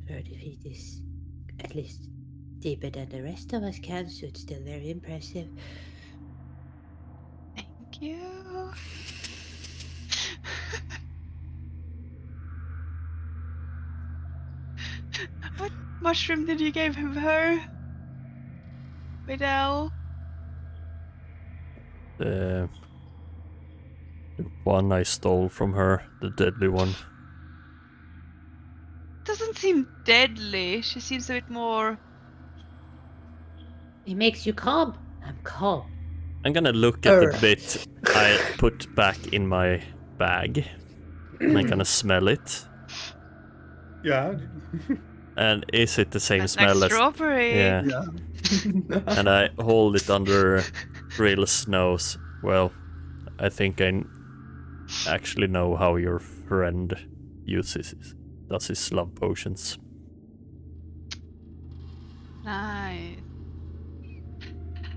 30 feet is at least deeper than the rest of us can, so it's still very impressive. Thank you. What mushroom did you give her? Vidal? The one I stole from her, the deadly one. Doesn't seem deadly. She seems a bit more. It makes you calm. I'm calm. I'm gonna look at the bit I put back in my bag. And I'm gonna smell it. Yeah. And is it the same That's smell like as... strawberry. Yeah. Yeah. And I hold it under Rill's nose. Well, I think I actually know how your friend does his love potions. Nice.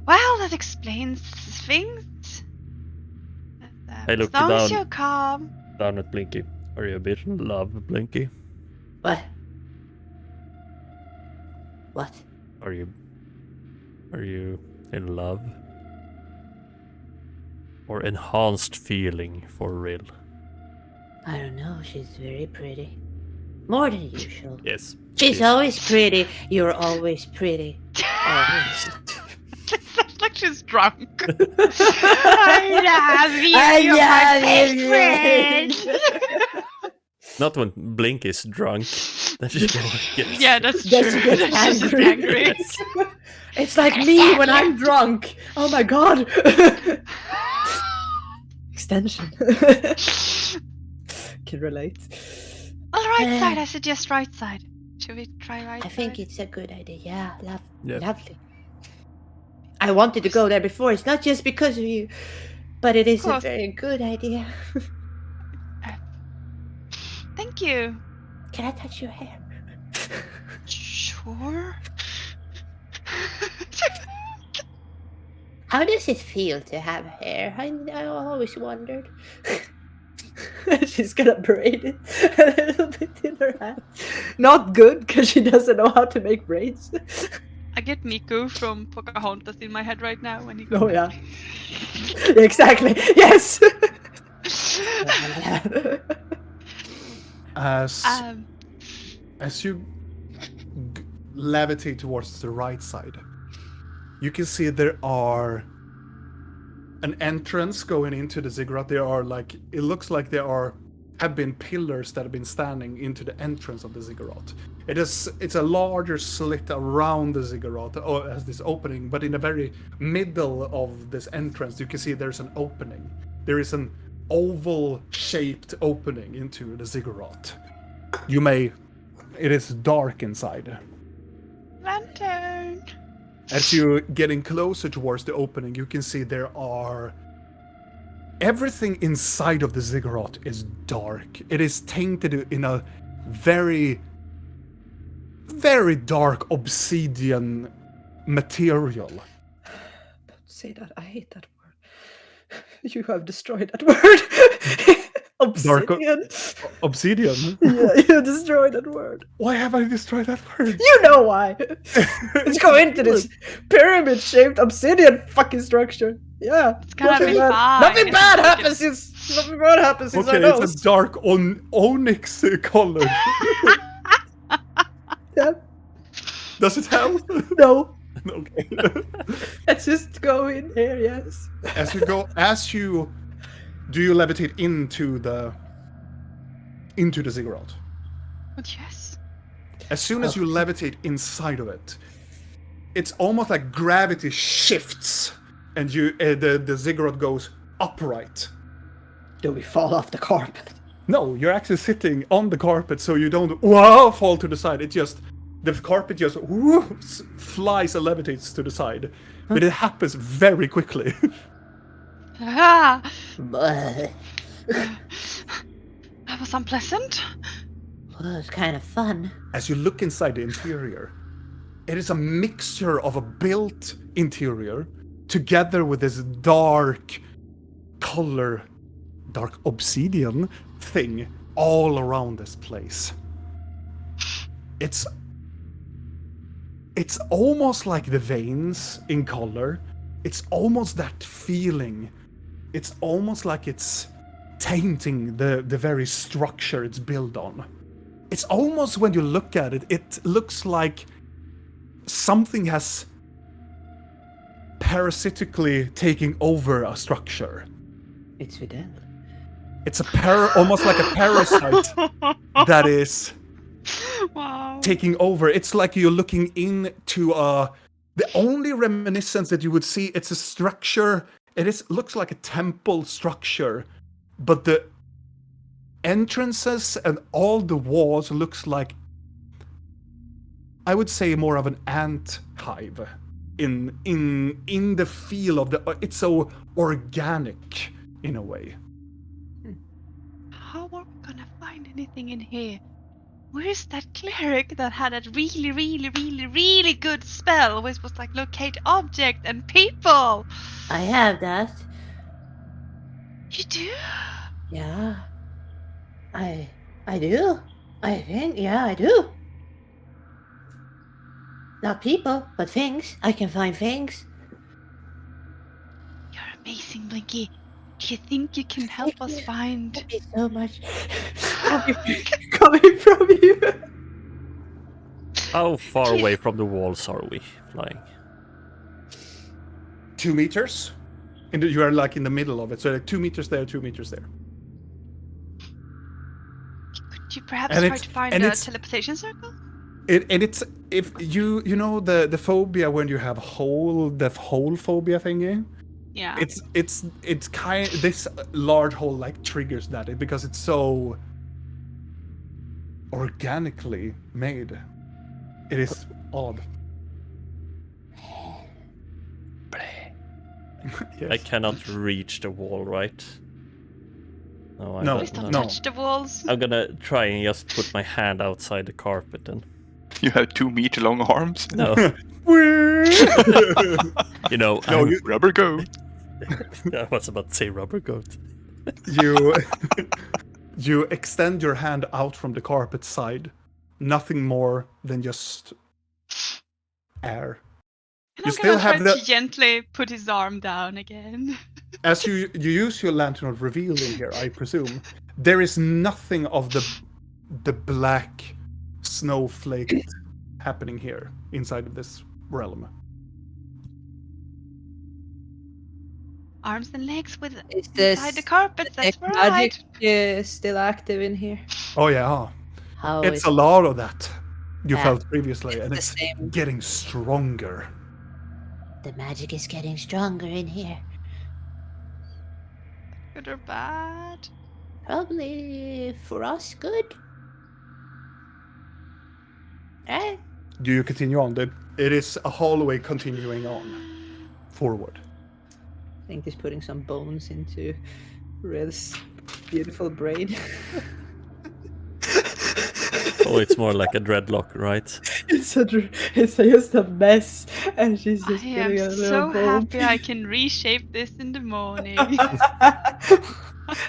Well, that explains things. I look as long as down. you're calm. Down at Blinky. Are you a bit in love, Blinky? What? What? Are you in love? Or enhanced feeling for Rill? I don't know. She's very pretty. More than usual. Yes. She's yes. always pretty. You're always pretty. Always. Sounds like she's drunk. I love you. You're my best friend. Not when Blink is drunk. Then she gets... Yeah, that's Then true. she gets She's just angry. angry. It's like me when I'm drunk. Oh my god. Extension. Can relate. On the right side, I suggest right side. Should we try right I side? think it's a good idea. Yeah, Yeah. lovely. I wanted to go there before. It's not just because of you, but it is a course. very good idea. Thank you. Can I touch your hair? Sure. How does it feel to have hair? I always wondered. She's gonna braid it a little bit in her hand. Not good, because she doesn't know how to make braids. I get Miku from Pocahontas in my head right now when he. Oh yeah. Exactly. Yes. As you levitate towards the right side, you can see there are an entrance going into the ziggurat. There are it looks like there have been pillars that have been standing into the entrance of the ziggurat. It's a larger slit around the ziggurat, or as this opening, but in the very middle of this entrance, you can see there's an opening. There is an oval-shaped opening into the ziggurat. It is dark inside. Lantern. As you're getting closer towards the opening, you can see everything inside of the ziggurat is dark. It is tainted in a very, very dark obsidian material. Don't say that. I hate that word. You have destroyed that word. Obsidian. Obsidian? Yeah, you destroyed that word. Why have I destroyed that word? You know why. Let's go into this pyramid-shaped obsidian fucking structure. Yeah. It's gonna be fine. Nothing bad happens since I Okay, know. it's a dark onyx color. Yeah. Does it help? No. Okay. Let's just go in here, yes. Do you levitate into the ziggurat? But yes. As soon as you levitate inside of it, it's almost like gravity shifts, and the ziggurat goes upright. Do we fall off the carpet? No, you're actually sitting on the carpet, so you don't fall to the side. It just The carpet just flies and levitates to the side, but it happens very quickly. Ah, But that was unpleasant. well, it's kind of fun. As you look inside the interior, it is a mixture of a built interior together with this dark color, dark obsidian thing all around this place. It's almost like the veins in color. It's almost that feeling. It's almost like it's tainting the very structure it's built on. It's almost, when you look at it, it looks like something has parasitically taking over a structure. It's Fidel. It's almost like a parasite that is Wow. taking over. It's like you're looking into the only reminiscence that you would see. It's a structure. Looks like a temple structure, but the entrances and all the walls looks like, I would say, more of an ant hive. In the feel of it's so organic in a way. How are we gonna find anything in here? Where's that cleric that had a really, really, really, really good spell, which was like locate object and people? I have that. You do? Yeah. I do. I think, yeah, I do. Not people, but things. I can find things. You're amazing, Blinky. Do you think you can help us find? Thank you so much. Coming from you. How far away from the walls are we flying? 2 meters. You are like in the middle of it, so like 2 meters there, 2 meters there. Could you perhaps And try it's- to find and a it's- teleportation circle? It's if you know the phobia when you have the hole phobia thingy. Yeah. It's kind this large hole like triggers that because it's so organically made. It is odd. Yes. I cannot reach the wall, right? No, No, Please don't no. touch the walls. I'm gonna try and just put my hand outside the carpet and You have 2-meter long arms. no, you know, No, I'm- you- Rubber goat. I was about to say rubber goat. you you extend your hand out from the carpet side. Nothing more than just air. And You I'm still gonna try have the- to gently put his arm down again. As you use your lantern of reveal in here, I presume there is nothing of the black snowflake happening here inside of this realm. Arms and legs with Is this inside the carpet. That's magic right. still active in here? Oh yeah, How it's is a lot of that you Yeah. felt previously, and the it's same. getting stronger. the magic is getting stronger in here? Good or bad? Probably for us, good. Eh? Do you continue on? It is a hallway continuing on forward. I think he's putting some bones into Red's beautiful brain. Oh, it's more like a dreadlock, right? it's just a mess, and she's I just am putting a little so bone. happy I can reshape this in the morning.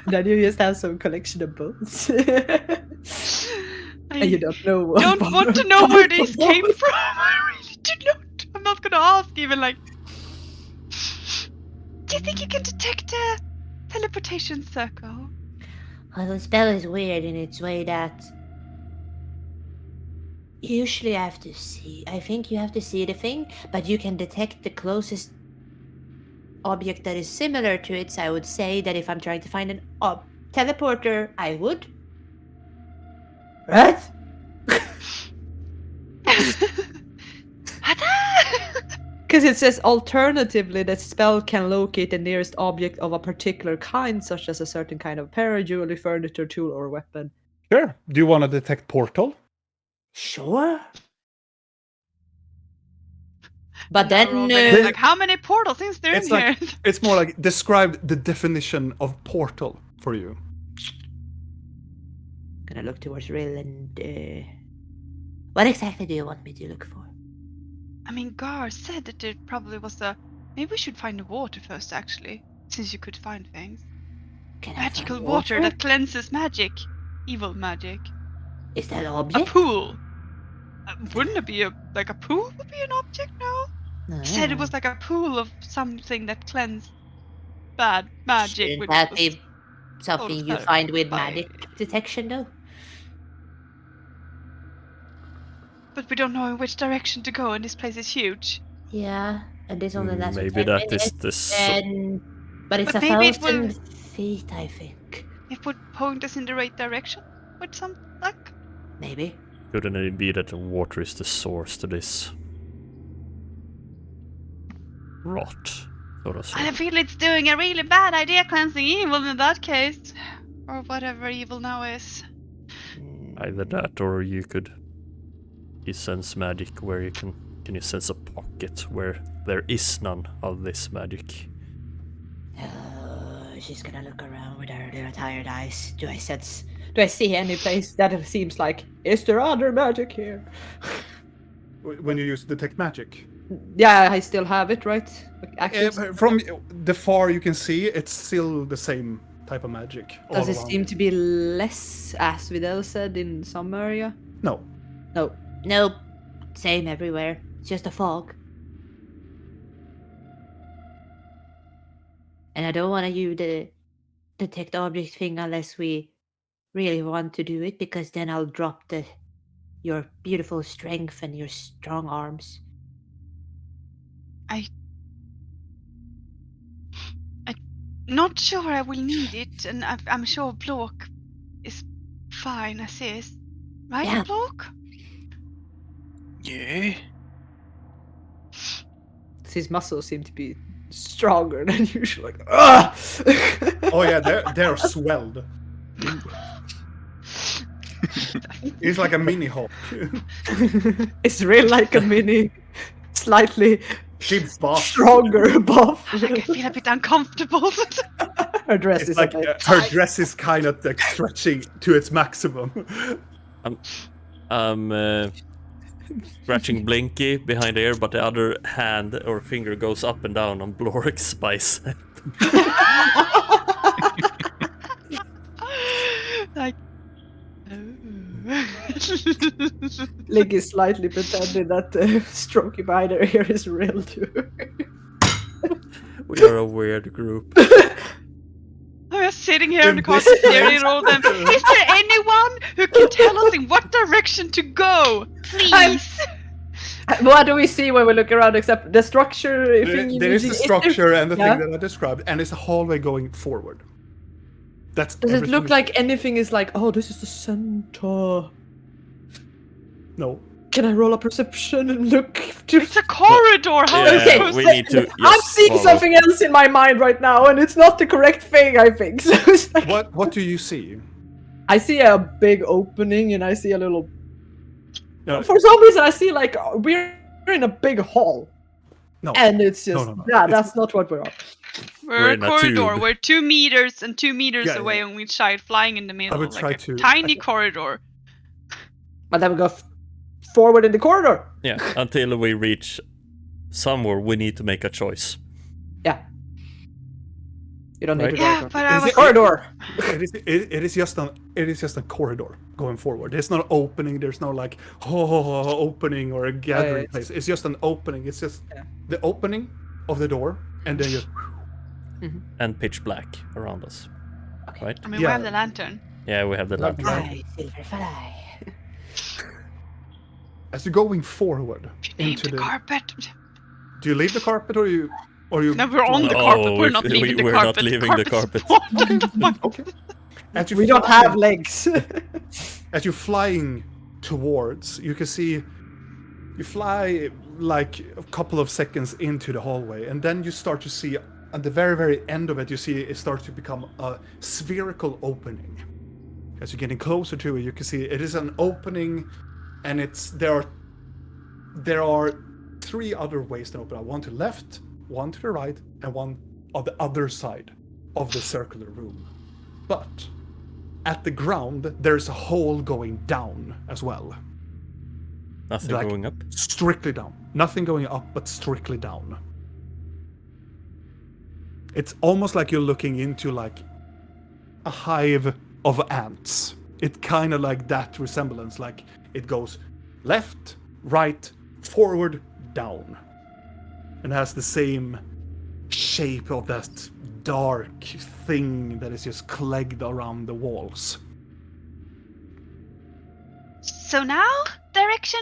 Then you just have some collection of bones. I And you don't know what don't want to know where these came from. I really do not. I'm not gonna ask even like. Do you think you can detect a teleportation circle? Well, the spell is weird in its way that usually I think you have to see the thing, but you can detect the closest object that is similar to it. So I would say that if I'm trying to find an teleporter, I would. Right? Because it says alternatively, the spell can locate the nearest object of a particular kind, such as a certain kind of para, jewelry, furniture, tool, or weapon. Sure. Do you want to detect portal? Sure. But And now then Robin is like, how many portal things there in It's here? like it's more like describe the definition of portal for you. gonna look towards Rill and what exactly do you want me to look for? I mean, Gar said that there probably was a. Maybe we should find the water first, actually, since you could find things. Can Magical I find water that cleanses magic, evil magic. Is that an A object? pool. Wouldn't it be a pool? Would be an object? No. No. He said it was like a pool of something that cleansed bad magic. Shouldn't which that was be something you total find with by- magic detection, though? But we don't know in which direction to go, and this place is huge. Yeah, and this only lasts for Maybe 10 that is minutes, the s- and... But it's But a maybe it 1,000 feet, I think. It would point us in the right direction with some luck. Maybe. Couldn't it be that the water is the source to this rot, so to And I say? feel it's doing a really bad idea cleansing evil in that case. Or whatever evil now is. Either that, or you could sense magic where you can you sense a pocket where there is none of this magic? She's gonna look around with her tired eyes. Do I see any place that seems like, is there other magic here? When you use detect magic. Yeah, I still have it, right? Like, actually, From the far you can see, it's still the same type of magic. does all it around. seem to be less, as Vidal said, in some area? No. No. Nope. Same everywhere. It's just a fog. And I don't want to use the detect object thing unless we really want to do it, because then I'll drop your beautiful strength and your strong arms. I'm not sure I will need it, and I'm sure Block is fine as is. Right, Yeah. Block? Yeah. His muscles seem to be stronger than usual. Like, ah! Oh yeah, they're swelled. It's like a mini Hulk. It's really like a mini, slightly She's boss. stronger buff. Like, I feel a bit uncomfortable. Her dress It's is like a bit her dress is kind of like stretching to its maximum. Scratching Blinky behind the ear, but the other hand or finger goes up and down on Blorik's bicep. like, Link is slightly pretending that the strokey behind her ear is real too. We are a weird group. I'm just sitting here in the In car this staring at place- all of them. Is there anyone who can tell us in what direction to go? Please. What do we see when we look around except the structure? Thing There is the there- structure and the Yeah. thing that I described, and it's a hallway going forward. That's. Does it everything look is- like anything is like, oh, this is the center? No. Can I roll a perception and look to... It's a corridor. How am I Yeah, supposed we to- need to. I'm just seeing follow. something else in my mind right now, and it's not the correct thing, I think. So it's like, What do you see? I see a big opening, and I see a little... No, For some reason, I see like, we're in a big hall. no. And it's just, no. yeah, It's- that's not what we're on. We're a in a corridor. tube. We're 2 meters and 2 meters Yeah, away yeah. on each side, flying in the middle. would like try a to- tiny corridor. But then we go forward in the corridor. Yeah, until we reach somewhere, we need to make a choice. Yeah. You don't need Right. to Yeah, go but I Is was. it- corridor. It is just a corridor going forward. There's no opening. There's no like opening or a gathering it's- place. It's just an opening. It's just Yeah. the opening of the door, and then you. And pitch black around us. Okay. Right? I mean, Yeah. we have the lantern. Yeah, we have the lantern. Fly, silver fly. As you're going forward Name into the the. carpet. Do you leave the carpet or you? No, we're on the Oh, carpet. We're if not leaving the we're carpet. not leaving the carpet's carpet. fine. Okay. As you We don't fly- have legs. As you're flying towards, you can see you fly like a couple of seconds into the hallway, and then you start to see at the very, very end of it, you see it starts to become a spherical opening. As you're getting closer to it, you can see it is an opening, and there are 3 other ways to open up. One to the left, one to the right, and one on the other side of the circular room. But at the ground, there's a hole going down as well. Nothing Like, going up. Strictly down. Nothing going up, but strictly down. It's almost like you're looking into like a hive of ants. It kind of like that resemblance. Like it goes left, right, forward, down. And has the same shape of that dark thing that is just clegged around the walls. So now, direction?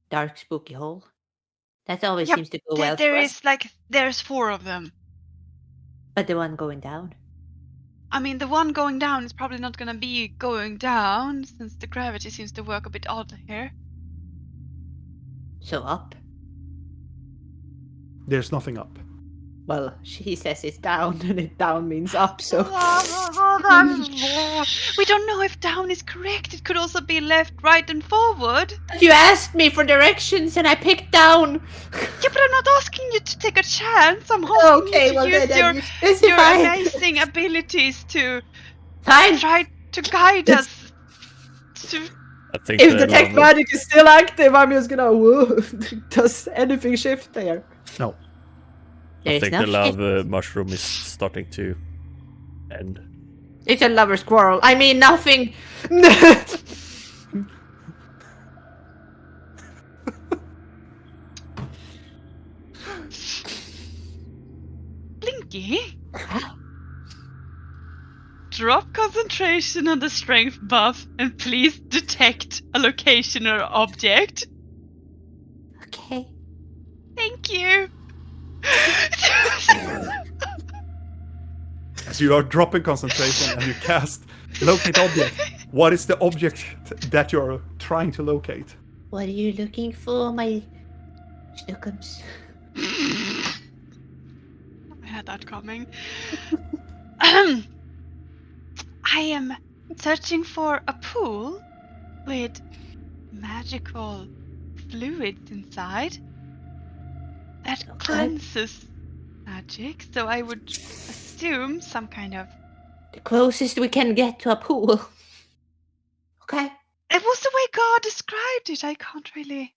Dark spooky hole. That always Yep, seems to go well there for us. is like, there's 4 of them. But the one going down. I mean, the one going down is probably not gonna be going down, since the gravity seems to work a bit odd here. So up. There's nothing up. Well, she says it's down, and it down means up, so. We don't know if down is correct. It could also be left, right, and forward. You asked me for directions, and I picked down. Yeah, but I'm not asking you to take a chance. I'm hoping Okay, you well to use then your you specify. amazing abilities to Fine. try to guide us. To I think If they detect love magic is still active, I'm just gonna. Whoa. Does anything shift there? No. I There's think no the love shit. mushroom is starting to end. It's a lover's quarrel. I mean nothing. Blinky. Drop concentration on the strength buff and please detect a location or object. Okay. Thank you. As you are dropping concentration and you cast locate object, what is the object that you're trying to locate? What are you looking for, my snookums? I had that coming. I am searching for a pool with magical fluids inside that cleanses magic, so I would assume some kind of... The closest we can get to a pool. Okay. It was the way God described it, I can't really...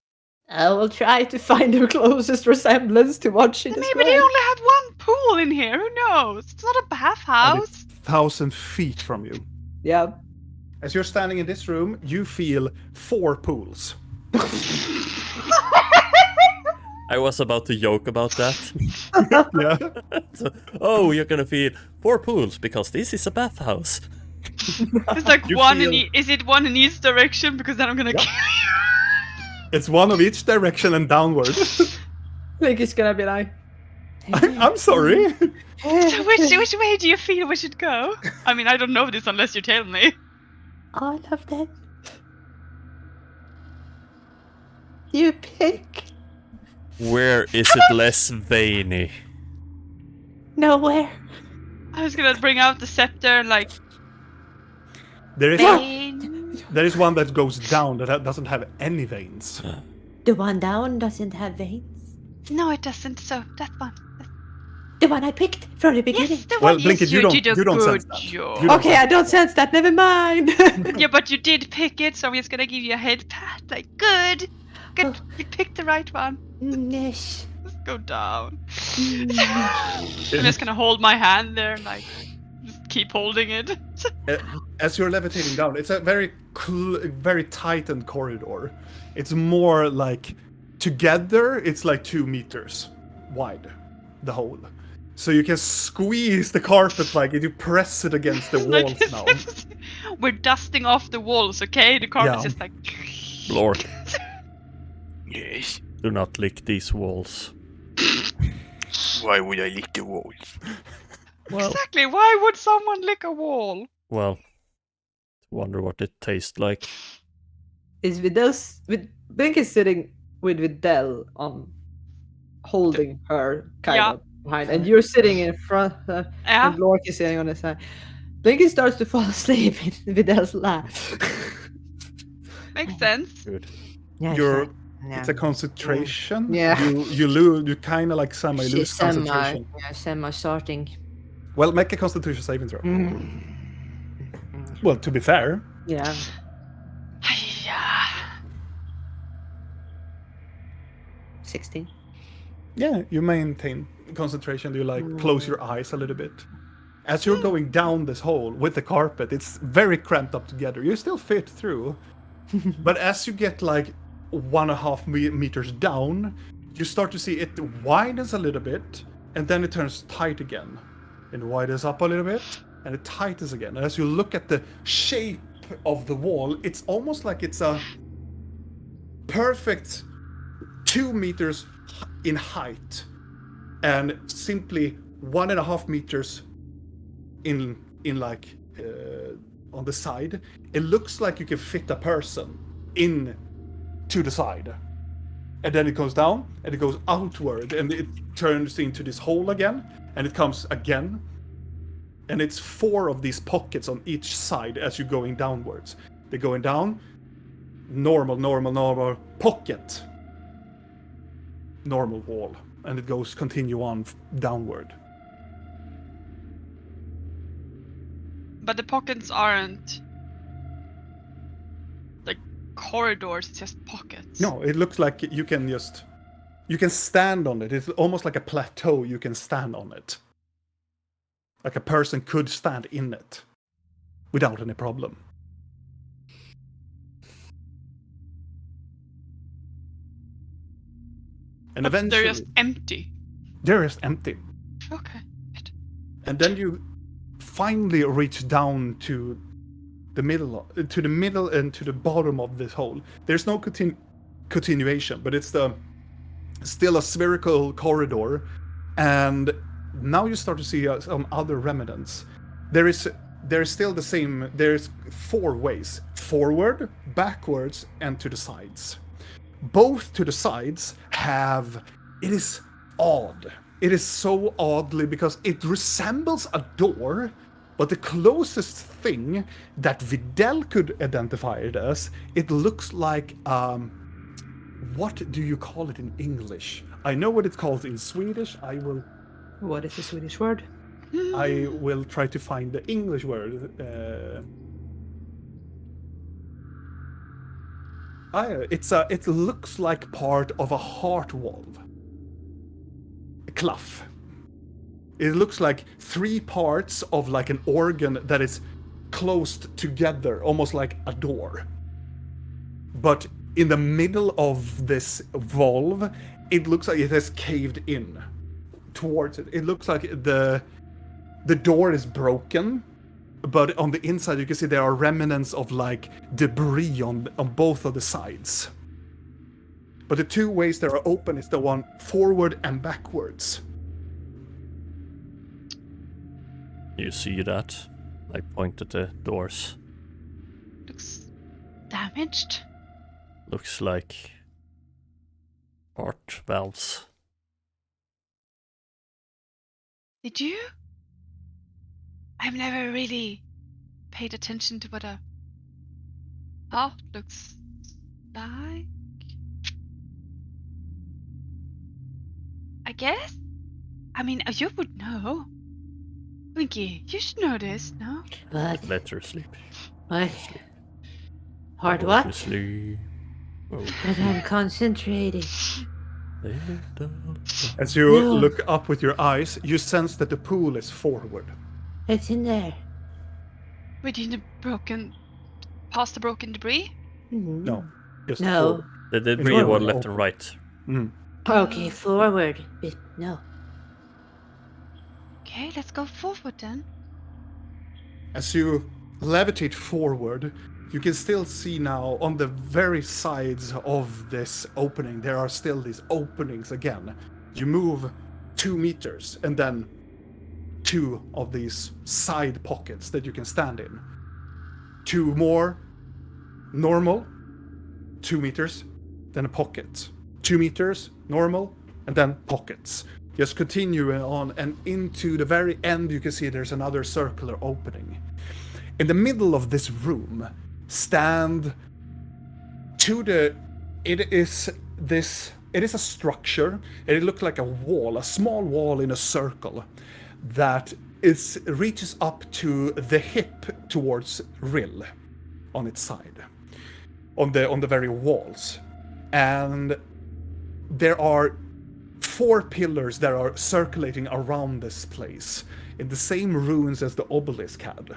I will try to find the closest resemblance to what she Maybe described. they only had one pool in here, who knows? It's not a And bathhouse. it's 1,000 feet from you. Yeah. As you're standing in this room, you feel 4 pools. I was about to joke about that. Yeah. So, oh, you're gonna feel 4 pools because this is a bathhouse. It's like You one feel- in is it one in each direction? Because then I'm gonna Yep. kill you. It's one of each direction and downward. Think it's gonna be like. I'm sorry. So which way do you feel we should go? I mean, I don't know this unless you tell me. All of them. You pick. Where is it less veiny? Nowhere. I was gonna bring out the scepter and like... There is vein. there is one that goes down that doesn't have any veins. The one down doesn't have veins. No, it doesn't. So that one. The one I picked from the beginning. Yes, the Well, one. Blinkett, Yes, you you don't- did a you don't good sense that. job. You don't Okay, I don't sense that. Never mind. Yeah, but you did pick it, so I'm just gonna give you a head pat. Like, good. Good. Oh. You picked the right one. Yes. Let's go down. I'm just gonna hold my hand there and like just keep holding it. As you're levitating down, it's a very tightened corridor. It's more like together, it's like 2 meters wide, the hole. So you can squeeze the carpet like you press it against the walls Like, now. we're dusting off the walls, okay? The carpet's Yeah. just like. Lord, Yes. do not lick these walls. Why would I lick the walls? Well, Exactly. Why would someone lick a wall? well, wonder what it tastes like. Is Vidal's with Blink is sitting with Vidal on holding her kind Yeah. of behind, and you're sitting in front, Yeah. and Lork is sitting on the side. Blinky starts to fall asleep in Vidal's lap. Makes sense. Good. Yeah, You're. yeah. It's a concentration. Yeah. You lose. You kind of like semi lose She's concentration. semi starting. Well, make a Constitution saving throw. Mm. Well, to be fair, Yeah. Yeah. 16. yeah, you maintain concentration. You like close your eyes a little bit. As you're going down this hole with the carpet, it's very cramped up together. You still fit through, but as you get like 1.5 meters down, you start to see it widens a little bit, and then it turns tight again. It widens up a little bit, and it tightens again. And as you look at the shape of the wall, it's almost like it's a perfect 2 meters in height, and simply 1.5 meters in like on the side. It looks like you can fit a person in to the side, and then it goes down and it goes outward, and it turns into this hole again, and it comes again, and it's 4 of these pockets on each side as you're going downwards. They're going down, normal, pocket, normal wall, and it goes continue on downward. But the pockets aren't like corridors, it's just pockets. No, it looks like you can stand on it. It's almost like a plateau. You can stand on it. Like a person could stand in it without any problem. And But eventually, they're just empty. they're just empty. Okay. And then you finally reach down to the middle and to the bottom of this hole. There's no continuation, but it's still a spherical corridor, and now you start to see some other remnants. There's still the same. There's 4 ways: forward, backwards, and to the sides. Both to the sides have. It is odd. It is so oddly because it resembles a door, but the closest thing that Videl could identify it as, it looks like what do you call it in English? I know what it's called in Swedish. What is the Swedish word? I will try to find the English word. It looks like part of a heart valve. A clough. It looks like 3 parts of like an organ that is closed together, almost like a door. But in the middle of this valve, it looks like it has caved in towards it. It looks like the door is broken, but on the inside you can see there are remnants of like debris on both of the sides. But the 2 ways that are open is the one forward and backwards. You see that? I point at the doors. Looks damaged. Looks like heart valves. Did you? I've never really paid attention to what a heart looks like. I guess? I mean, you would know. Winky, you should know this, no? What? Let her sleep. What? Hard Go what? to sleep. Oh, But I'm concentrating. As you No. look up with your eyes, you sense that the pool is forward. It's in there. Within the past the broken debris? Mhm. No, just No. forward. The debris forward. were left and right. Okay, forward. No. Okay, let's go forward then. As you levitate forward, you can still see now on the very sides of this opening, there are still these openings again. You move 2 meters, and then 2 of these side pockets that you can stand in. 2 more, normal, 2 meters, then a pocket. 2 meters, normal, and then pockets. Just continuing on, and into the very end, you can see there's another circular opening. In the middle of this room stand to the It is a structure. It looks like a wall, a small wall in a circle that reaches up to the hip towards Rill on its side, on the very walls. And there are 4 pillars that are circulating around this place in the same runes as the obelisk had.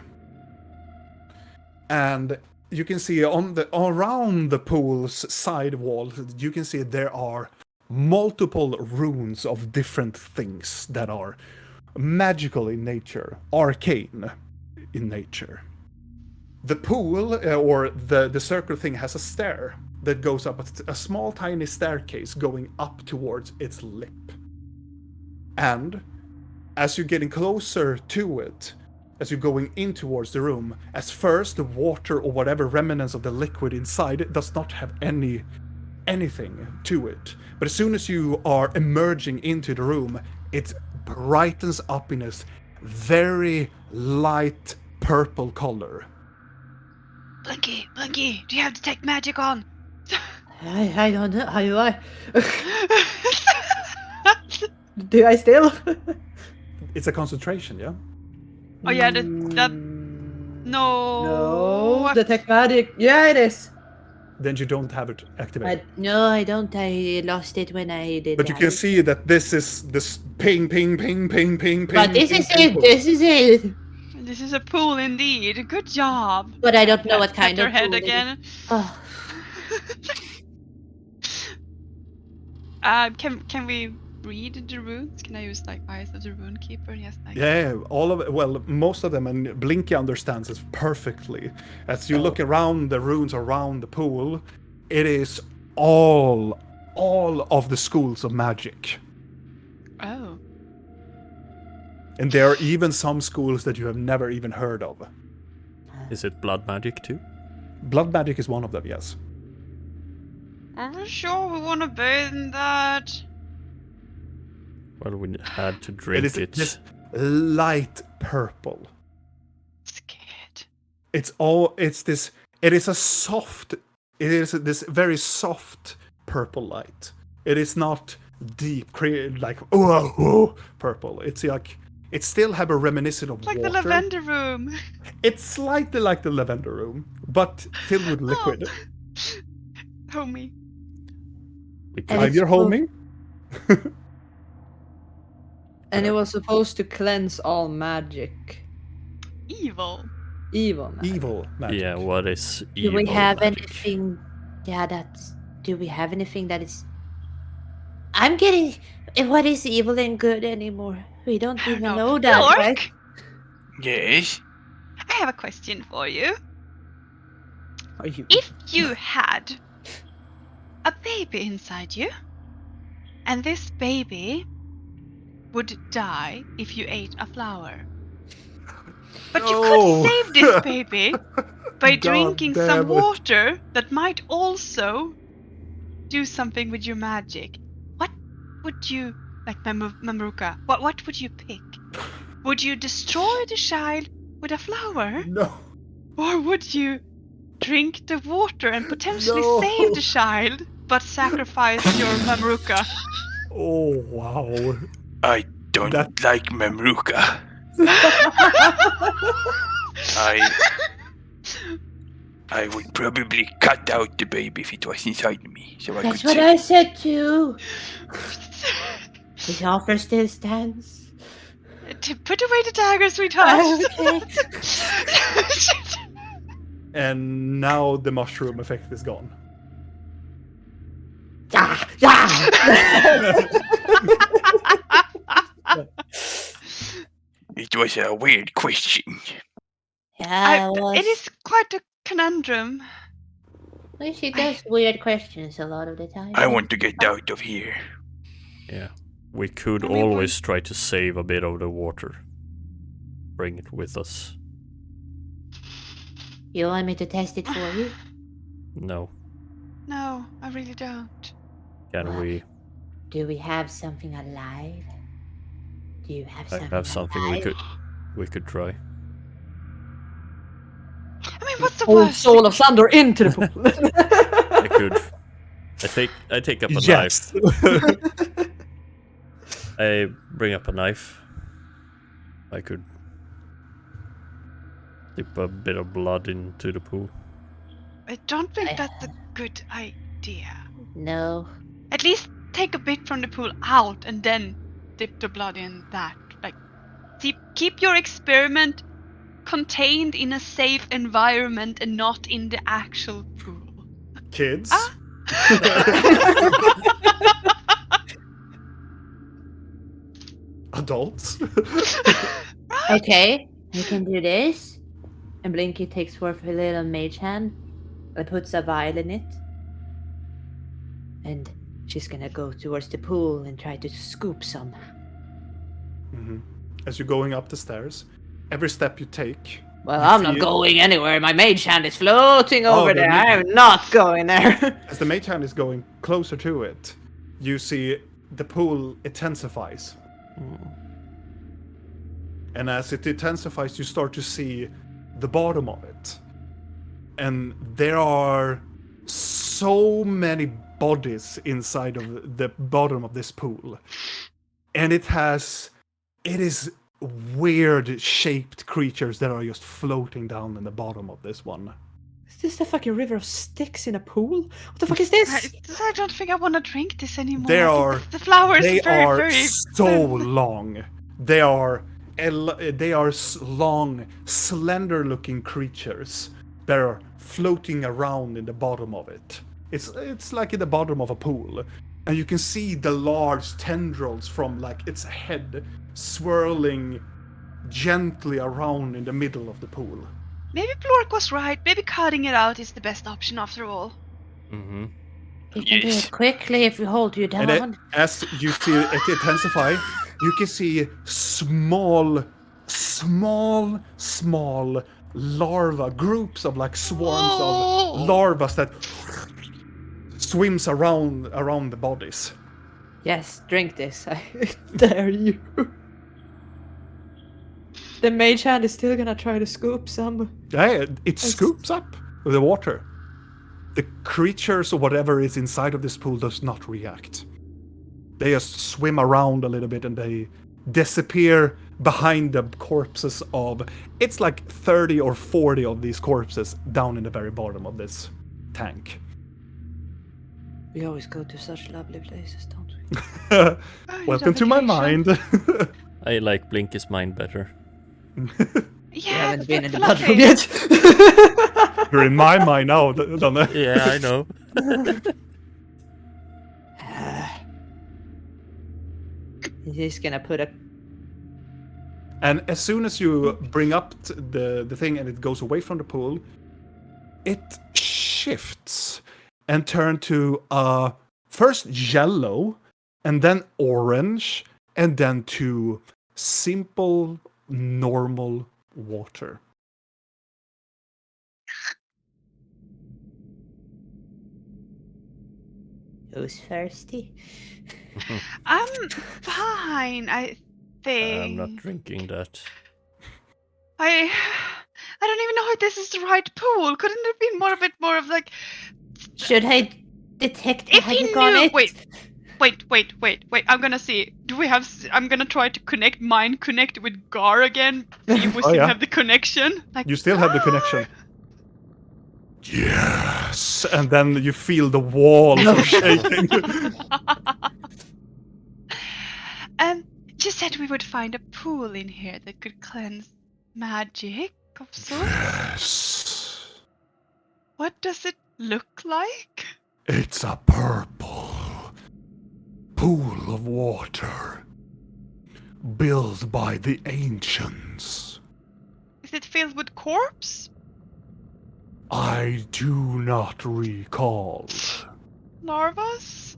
And you can see around the pool's side wall, you can see there are multiple runes of different things that are magical in nature, arcane in nature. The pool, or the circle thing, has a stair that goes up, a small tiny staircase going up towards its lip. And as you're getting closer to it, as you're going in towards the room, as first the water or whatever remnants of the liquid inside it does not have anything to it. But as soon as you are emerging into the room, it brightens up in a very light purple color. Blinky, do you have detect magic on? I don't know. How do I? Do I still? It's a concentration, yeah? Oh yeah, that... No. No. Detect magic. Yeah, it is. Then you don't have it activated. No, I don't. I lost it when I did. But you can see that this is this ping. But this ping, is ping, it. pool. This is it. This is a pool indeed. Good job. But I don't know what kind Pat of your head pool it is. again. Oh, Can we read the runes? Can I use like eyes of the rune keeper? Yes. Yeah, all of it. Well, most of them, and Blinky understands this perfectly. As you look around the runes around the pool, it is all of the schools of magic. Oh. And there are even some schools that you have never even heard of. Is it blood magic too? Blood magic is one of them, yes. Are we sure we want to bathe in that? Well, we had to It drink is it. this light purple. Scared. It is this very soft purple light. It is not deep, like purple. It's like, it still have a reminiscent of Like water. the lavender room. It's slightly like the lavender room, but filled with liquid. Homie. We And I'm it's your homie. And it was supposed to cleanse all magic. Evil. Evil magic. Evil magic. Yeah, what is do evil we have magic? anything? Yeah, do we have anything that is? I'm getting. What is evil and good anymore? We don't even know that, Lork, right? Yes. I have a question for you. Are you? If you had a baby inside you, and this baby would die if you ate a flower, but you could save this baby by God drinking damn some it. water that might also do something with your magic, what would you, like Mamruka, what would you pick? Would you destroy the child with a flower? No. Or would you drink the water and potentially No. save the child, but sacrifice your Mamruka? Oh wow. I don't That- like Mamruka. I would probably cut out the baby if it was inside me, so I That's could what say, I said too. His offer still stands. Put away the dagger, sweetheart. Okay. And now the mushroom effect is gone. Ah, ah. it was a weird question. Yeah, well, It is quite a conundrum. well, she does weird questions a lot of the time. I want to get out of here. Yeah. We could I mean, always try to save a bit of the water. Bring it with us. You want me to test it for you? No. No, I really don't. Can What? we? Do we have something alive? Do you have I something? have something alive? we could try. I mean, what's the Old worst? soul of Sandor into the pool. I could I take up a Yes. knife. I bring up a knife. I could dip a bit of blood into the pool. I don't think that's a good idea. No. At least take a bit from the pool out and then dip the blood in that. Like, keep your experiment contained in a safe environment and not in the actual pool. Kids. Ah. Adults. Okay, we can do this. And Blinky takes forth her little mage hand and puts a vial in it. And she's gonna go towards the pool and try to scoop some. Mhm. As you're going up the stairs, every step you take. Well, you I'm not feel- going anywhere. My mage hand is floating over the there. mage- I'm not going there. As the mage hand is going closer to it, you see the pool intensifies. And as it intensifies, you start to see the bottom of it. And there are so many bodies inside of the bottom of this pool. And it is weird shaped creatures that are just floating down in the bottom of this one. Is this the fucking river of sticks in a pool? What the fuck is this? I don't think I want to drink this anymore. They I think are the flowers they very, are very so long. They are long, slender-looking creatures that are floating around in the bottom of it. It's like in the bottom of a pool, and you can see the large tendrils from like its head swirling gently around in the middle of the pool. Maybe Plork was right. Maybe cutting it out is the best option after all. Mm-hmm. You can do Yes. it quickly if we hold you down. And as you see it intensify, you can see small larva, groups of like swarms of larvas that swims around the bodies. Yes, drink this. I dare you. The mage hand is still gonna try to scoop some. Yeah, it scoops up the water. The creatures or whatever is inside of this pool does not react. They just swim around a little bit and they disappear behind the corpses of... It's like 30 or 40 of these corpses down in the very bottom of this tank. We always go to such lovely places, don't we? Welcome to my mind. I like Blinky's mind better. Yeah, We haven't been in the lovely. bathroom yet. You're in my mind now, Donna. Yeah, I know. He's gonna put a... And as soon as you bring up the thing and it goes away from the pool, it shifts and turn to first yellow and then orange and then to simple normal water. Who's thirsty? I'm fine, I think. I'm not drinking that. I don't even know if this is the right pool. Couldn't it be more of like... Should I detect If he magic on knew... it? Wait. I'm gonna see. Do we have... I'm gonna try to mind connect with Gar again. See if we Oh, still yeah. have the connection. Like, You still have the connection. Yes, and then you feel the walls are shaking. You said we would find a pool in here that could cleanse magic of sorts. Yes. What does it look like? It's a purple pool of water built by the ancients. Is it filled with corpse? I do not recall. Larvas?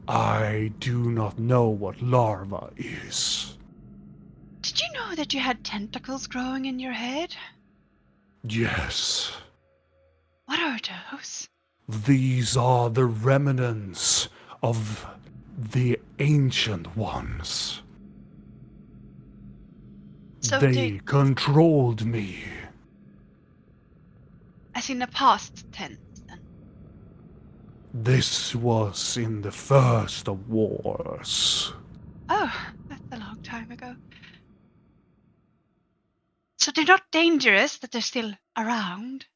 I do not know what larva is. Did you know that you had tentacles growing in your head? Yes, What are those? these are the remnants of the ancient ones. So They controlled me. as in a past tense, then. This was in the first of wars. Oh, that's a long time ago. So they're not dangerous, that they're still around?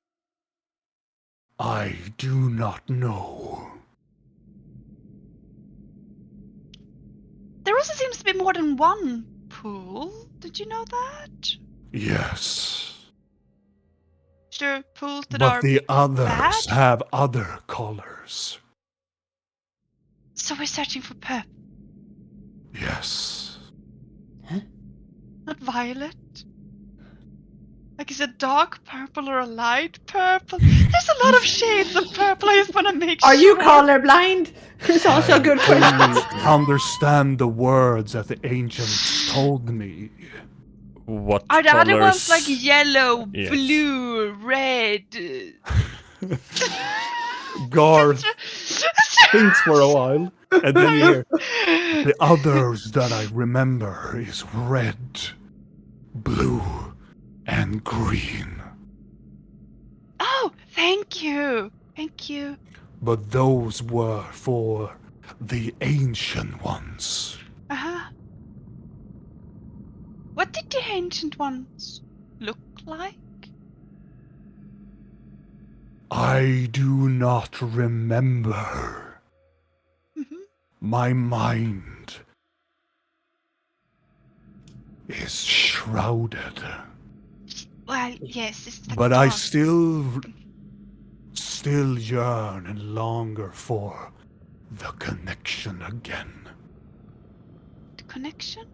I do not know. There also seems to be more than one pool. Did you know that? Yes. Is there pools that But are the others bad? have other colors. So we're searching for purple, Yes. not violet? Like, is it dark purple or a light purple? There's a lot of shades of purple. I just want to make Are sure. you colorblind? It's also a good question. Only understand the words that the ancients told me. What Are the colors? other ones like yellow, Yes. blue, red? Garth thinks for a while, and then you hear, the others that I remember is red, blue, and green. Oh, thank you. Thank you. But those were for the ancient ones. Uh-huh. What did the ancient ones look like? I do not remember. Mm-hmm. My mind is shrouded. Well, yes, it's like But I dark. still yearn and longer for the connection again. The connection?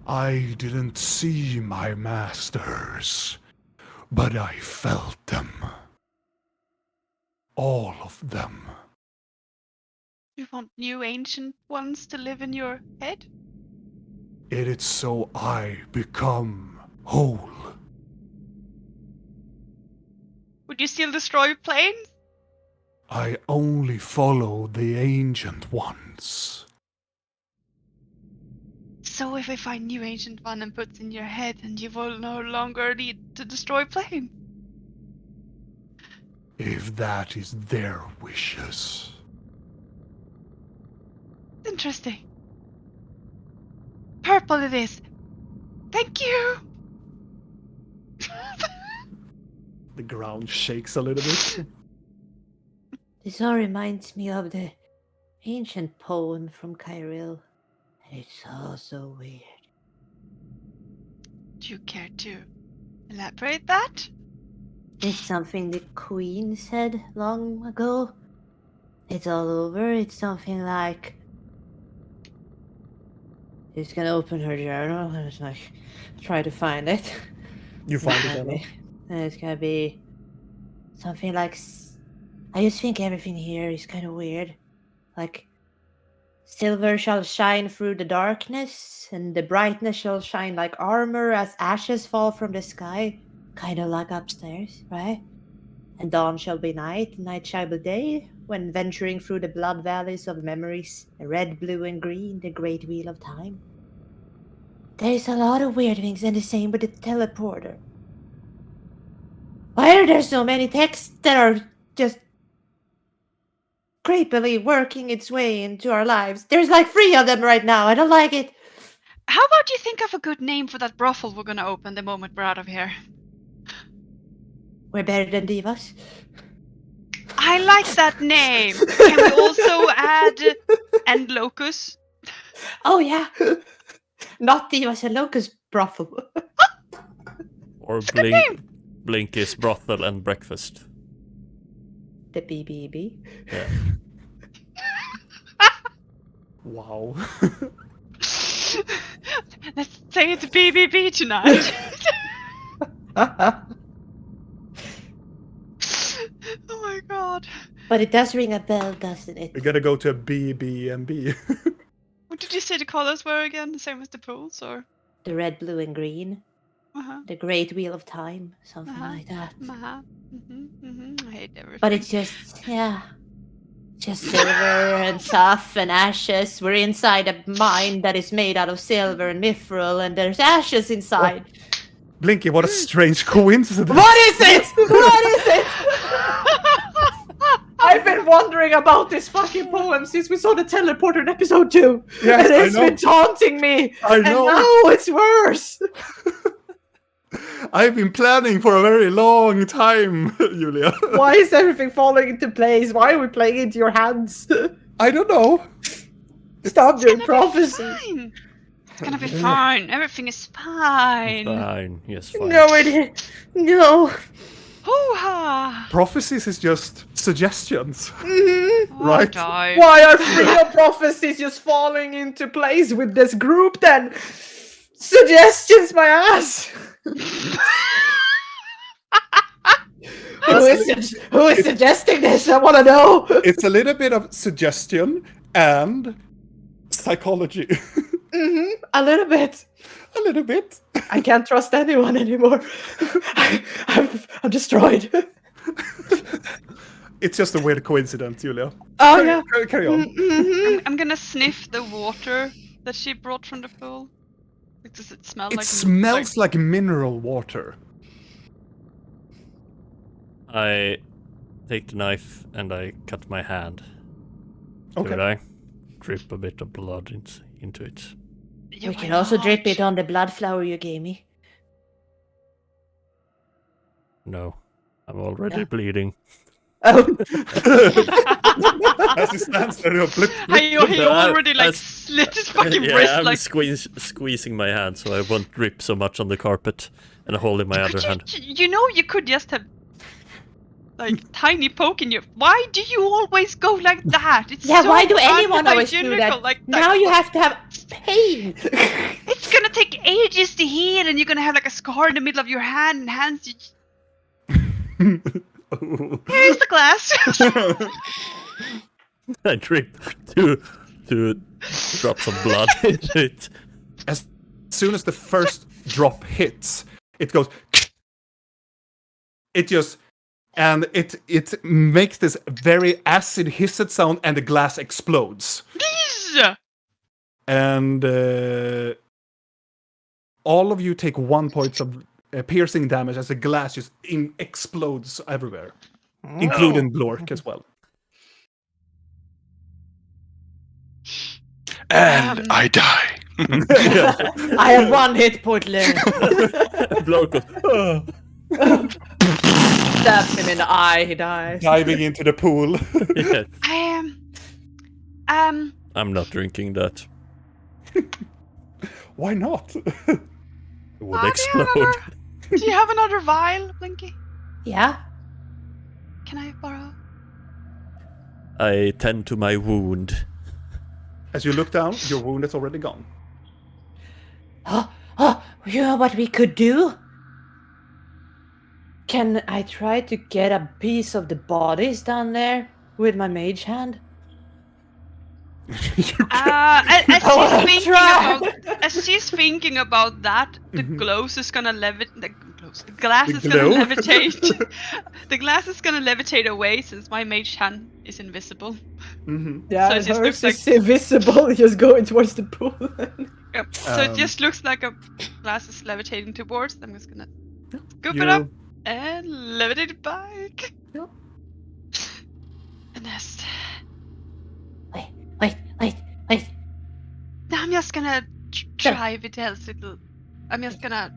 I didn't see my masters, but I felt them. All of them. You want new ancient ones to live in your head? It is so I become whole. Would you still destroy planes? I only follow the ancient ones. So if I find new ancient one and put in your head, and you will no longer need to destroy planes. If that is their wishes. Interesting. Purple it is. Thank you. The ground shakes a little bit. This all reminds me of the ancient poem from Kyril. And it's all so weird. Do you care to elaborate that? It's something the queen said long ago. It's all over. It's something like... She's gonna open her journal and it's like, try to find it. You find it, Ella. And it's gonna be something like... I just think everything here is kind of weird. Like, silver shall shine through the darkness, and the brightness shall shine like armor as ashes fall from the sky. Kind of like upstairs, right? And dawn shall be night, night shall be day, when venturing through the blood valleys of memories, the red, blue, and green, the great wheel of time. There's a lot of weird things, and the same with the teleporter. Why are there so many texts that are just creepily working its way into our lives? There's like 3 of them right now. I don't like it. How about you think of a good name for that brothel we're gonna open the moment we're out of here? We're better than divas. I like that name. Can we also add and locus? Oh yeah. Not divas and locust brothel. Or name. Blinky's brothel and breakfast. The BBB. Yeah. Wow. Let's say it's BBB tonight. Oh my god. But it does ring a bell, doesn't it? We gotta go to a B&B. What did you say the colors were again? The same as the pools, or? The red, blue, and green. Uh-huh. The great wheel of time. Something Uh-huh. like that. Uh-huh. I hate everything. But it's just, yeah. Just silver and stuff and ashes. We're inside a mine that is made out of silver and mithril, and there's ashes inside. Blinky, what a strange coincidence. What is it? What is it? I've been wondering about this fucking poem since we saw the teleporter in episode 2. Yes, and it's I know. been taunting me. I know. And now it's worse. I've been planning for a very long time, Julia. Why is everything falling into place? Why are we playing into your hands? I don't know. Stop doing It's prophecies. fine. It's gonna be fine. Everything is fine. Fine. Yes, fine. No, it is. No. Hoo-ha! Prophecies is just suggestions. Mhm. Oh, Right. die. Why are freedom prophecies just falling into place with this group then? Suggestions, my ass! Who is suggesting this? I want to know. It's a little bit of suggestion and psychology. A little bit. A little bit. I can't trust anyone anymore. I'm destroyed. It's just a weird coincidence, Julia. Oh yeah. Carry on. I'm gonna sniff the water that she brought from the pool. Does it smell It like? smells like mineral water. I take the knife and I cut my hand. Okay. Could I drip a bit of blood into it? Yeah, We why can also drip not? it on the blood flower you gave me. No, I'm already No. bleeding. Oh. As he stands there, flip. He already like I- slit his fucking Yeah, wrist I'm like. squeezing my hand so I won't drip so much on the carpet, and holding my other hand. You know, you could just have like tiny poke in your. Why do you always go like that? It's Yeah, so why do anyone always do unhygienical, that? Like, Now you have to have pain. It's gonna take ages to heal, and you're gonna have like a scar in the middle of your hand, and hands. Here's the glass. I drip two drops of blood into it. As soon as the first drop hits, it goes. It just. And it makes this very acid hissed sound, and the glass explodes. Please. And all of you take 1 point of piercing damage as the glass just explodes everywhere, including Blork as well. And I die. I have 1 hit point left. Blork goes, "Oh." Stabs him in the eye, he dies. Diving into the pool. Yeah, I I'm not drinking that. Why not? It would do explode. you have another vial, Blinky? Yeah? Can I borrow? I tend to my wound. As you look down, your wound is already gone. Oh, you know what we could do? Can I try to get a piece of the bodies down there with my mage hand? As she's thinking about that, the glass is gonna levitate. The glass is glow? gonna levitate. The glass is gonna levitate away since my mage hand is invisible. Yeah, So it it just hurts looks is invisible, just going towards the pool. Yep. So it Um, just looks like a glass is levitating towards. I'm just gonna scoop You- it up and levitate it back. Yep. And nest. Wait. Now I'm just gonna try Vidal's little. I'm just gonna.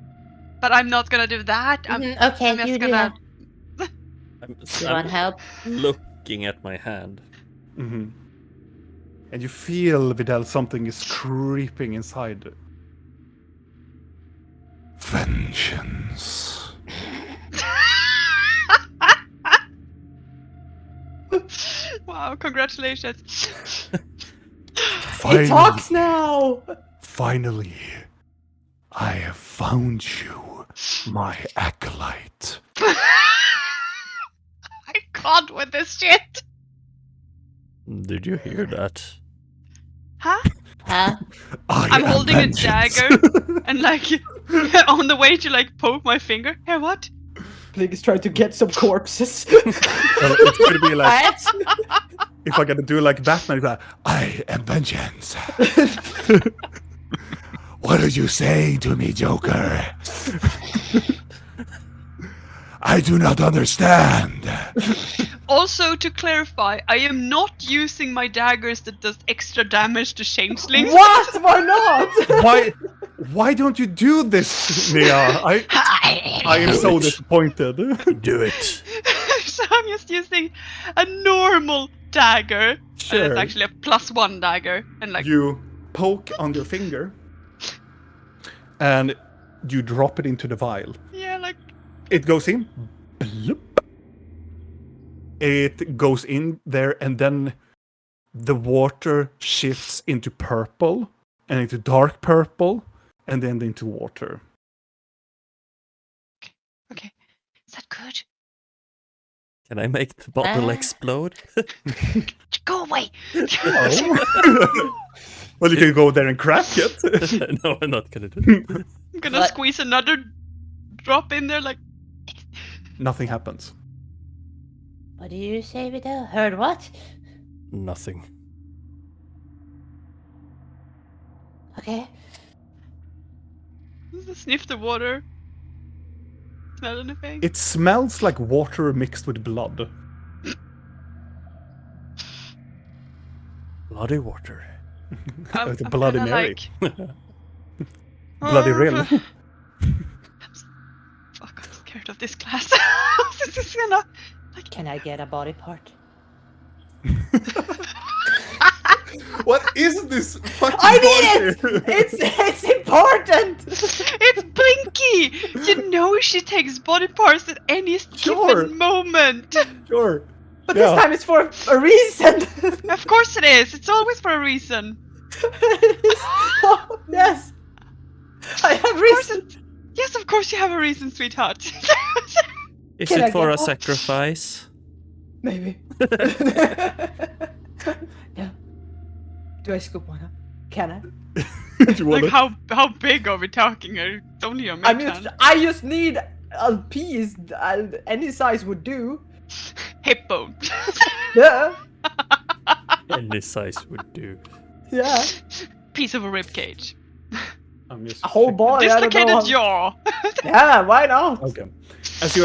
But I'm not gonna do that. Okay, I'm just you do gonna. that. I'm You want help? looking at my hand. And you feel, Vidal, something is creeping inside. Vengeance. Wow! Congratulations. He talks now! Finally, I have found you, my acolyte. I can't with this shit. Did you hear that? Huh? Huh? I'm am holding a vengeance. dagger and like on the way to like poke my finger. Hey, what? Blink is trying to get some corpses. Well, it's gonna be like, What? if I gotta do like Batman, it's like, I am vengeance. What did you say to me, Joker? I do not understand. Also, to clarify, I am not using my daggers that does extra damage to changelings. What? Why not? Why don't you do this, Nia? I am so disappointed. Do it. So I'm just using a normal dagger. Sure. And it's actually a +1 dagger. And like You poke on your finger, and you drop it into the vial. yeah, like It goes in. Bloop. It goes in there, and then the water shifts into purple, and into dark purple, and then into water. okay. Is that good? Can I make the bottle explode? Go away! Well, you can go there and crack it. No, I'm not gonna do that. I'm gonna What? squeeze another drop in there like Nothing happens. What do you say, Vidal? Heard what? Nothing. Okay. sniff the water. Smell anything? It smells like water mixed with blood. Bloody water. Like a Bloody kinda Mary. like, Bloody Rill. fuck, I'm scared of this class. This is gonna Can I get a body part? What is this fucking I need body? it! It's important! It's Blinky! You know she takes body parts at any Sure. given moment. Sure. But Yeah. this time it's for a reason! Of course it is. It's always for a reason. Oh, yes! I have reason! Yes, of course you have a reason, sweetheart. Is Can I it for get a one? sacrifice? Maybe. Yeah. Do I scoop one up? Can I? Do you wanna- Like how big are we talking? It's only a I just need a piece. Any size would do. hip bone. Yeah. Any size would do. Yeah. Piece of a rib cage. I'm just A whole body. I don't Dislocated know. jaw. Yeah, why not? Okay. As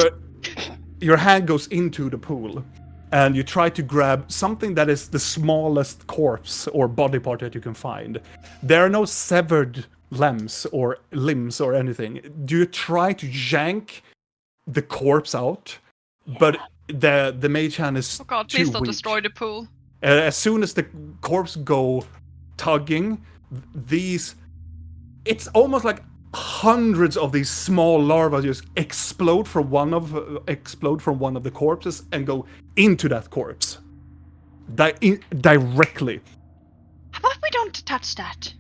your hand goes into the pool, and you try to grab something that is the smallest corpse or body part that you can find. There are no severed limbs or anything. Do you try to yank the corpse out? But the mage hand is Oh god, too please don't weak. destroy the pool. As soon as the corpse go tugging, it's almost like hundreds of these small larvae just explode from one of the corpses and go into that corpse directly. How about we don't touch that?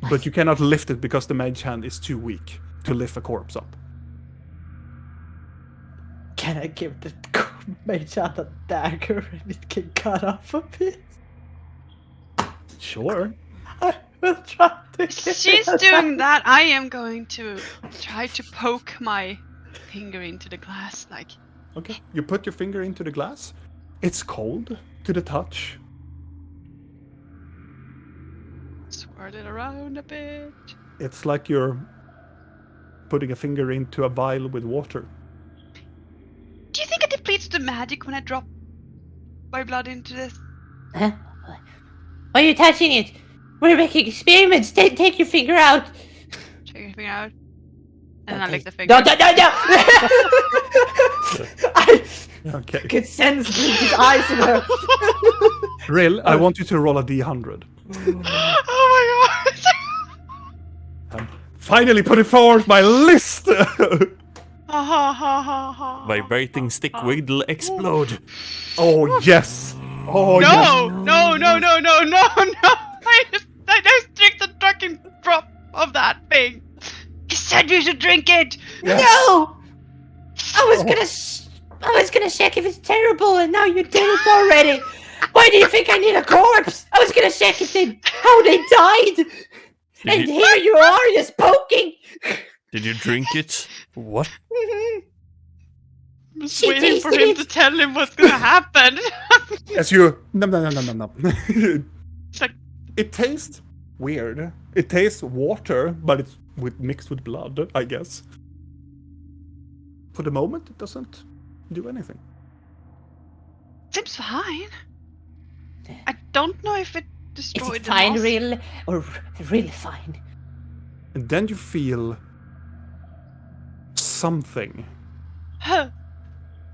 But you cannot lift it because the mage hand is too weak to lift a corpse up. Can I give the mage hand a dagger and it can cut off a piece? Sure. I will try to give She's it a doing that. I am going to try to poke my finger into the glass, like Okay. You put your finger into the glass. It's cold to the touch. swirl it around a bit. It's like you're putting a finger into a vial with water. Do you think it depletes the magic when I drop my blood into this? Huh? Why are you touching it? We're making experiments. Take your finger out. Check your finger out. And then I Okay. lick the finger. No! I Okay. could sense his eyes in her. Rill, I want you to roll a d100. Oh my god! Finally put it forward my list! Ha ha ha ha ha. Vibrating stick will explode. Oh, yes! Oh, yes! No! I drank the fucking drop of that thing. He said you should drink it. Yes. No! I was gonna check if it's terrible, and now you did it already. Why do you think I need a corpse? I was gonna check how they died, and you- here you are, just poking. Did you drink it? What? I'm just She waiting for tasted him it. to tell him what's gonna happen. As you... No. It's like, It tastes weird. It tastes water, but it's mixed with blood, I guess. For the moment, it doesn't do anything. Seems fine. I don't know if it Is destroyed it the fine, moss. real, or really fine? And then you feel something, Huh.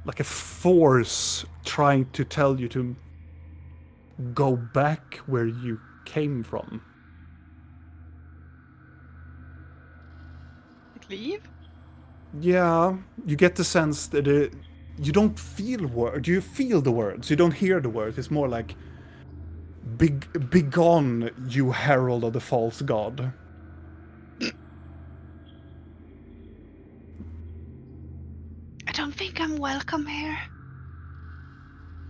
like a force trying to tell you to go back where you came from. Like, leave? Yeah, you get the sense that you don't feel words. You feel the words. You don't hear the words. It's more like, begone, you herald of the false god. I don't think I'm welcome here.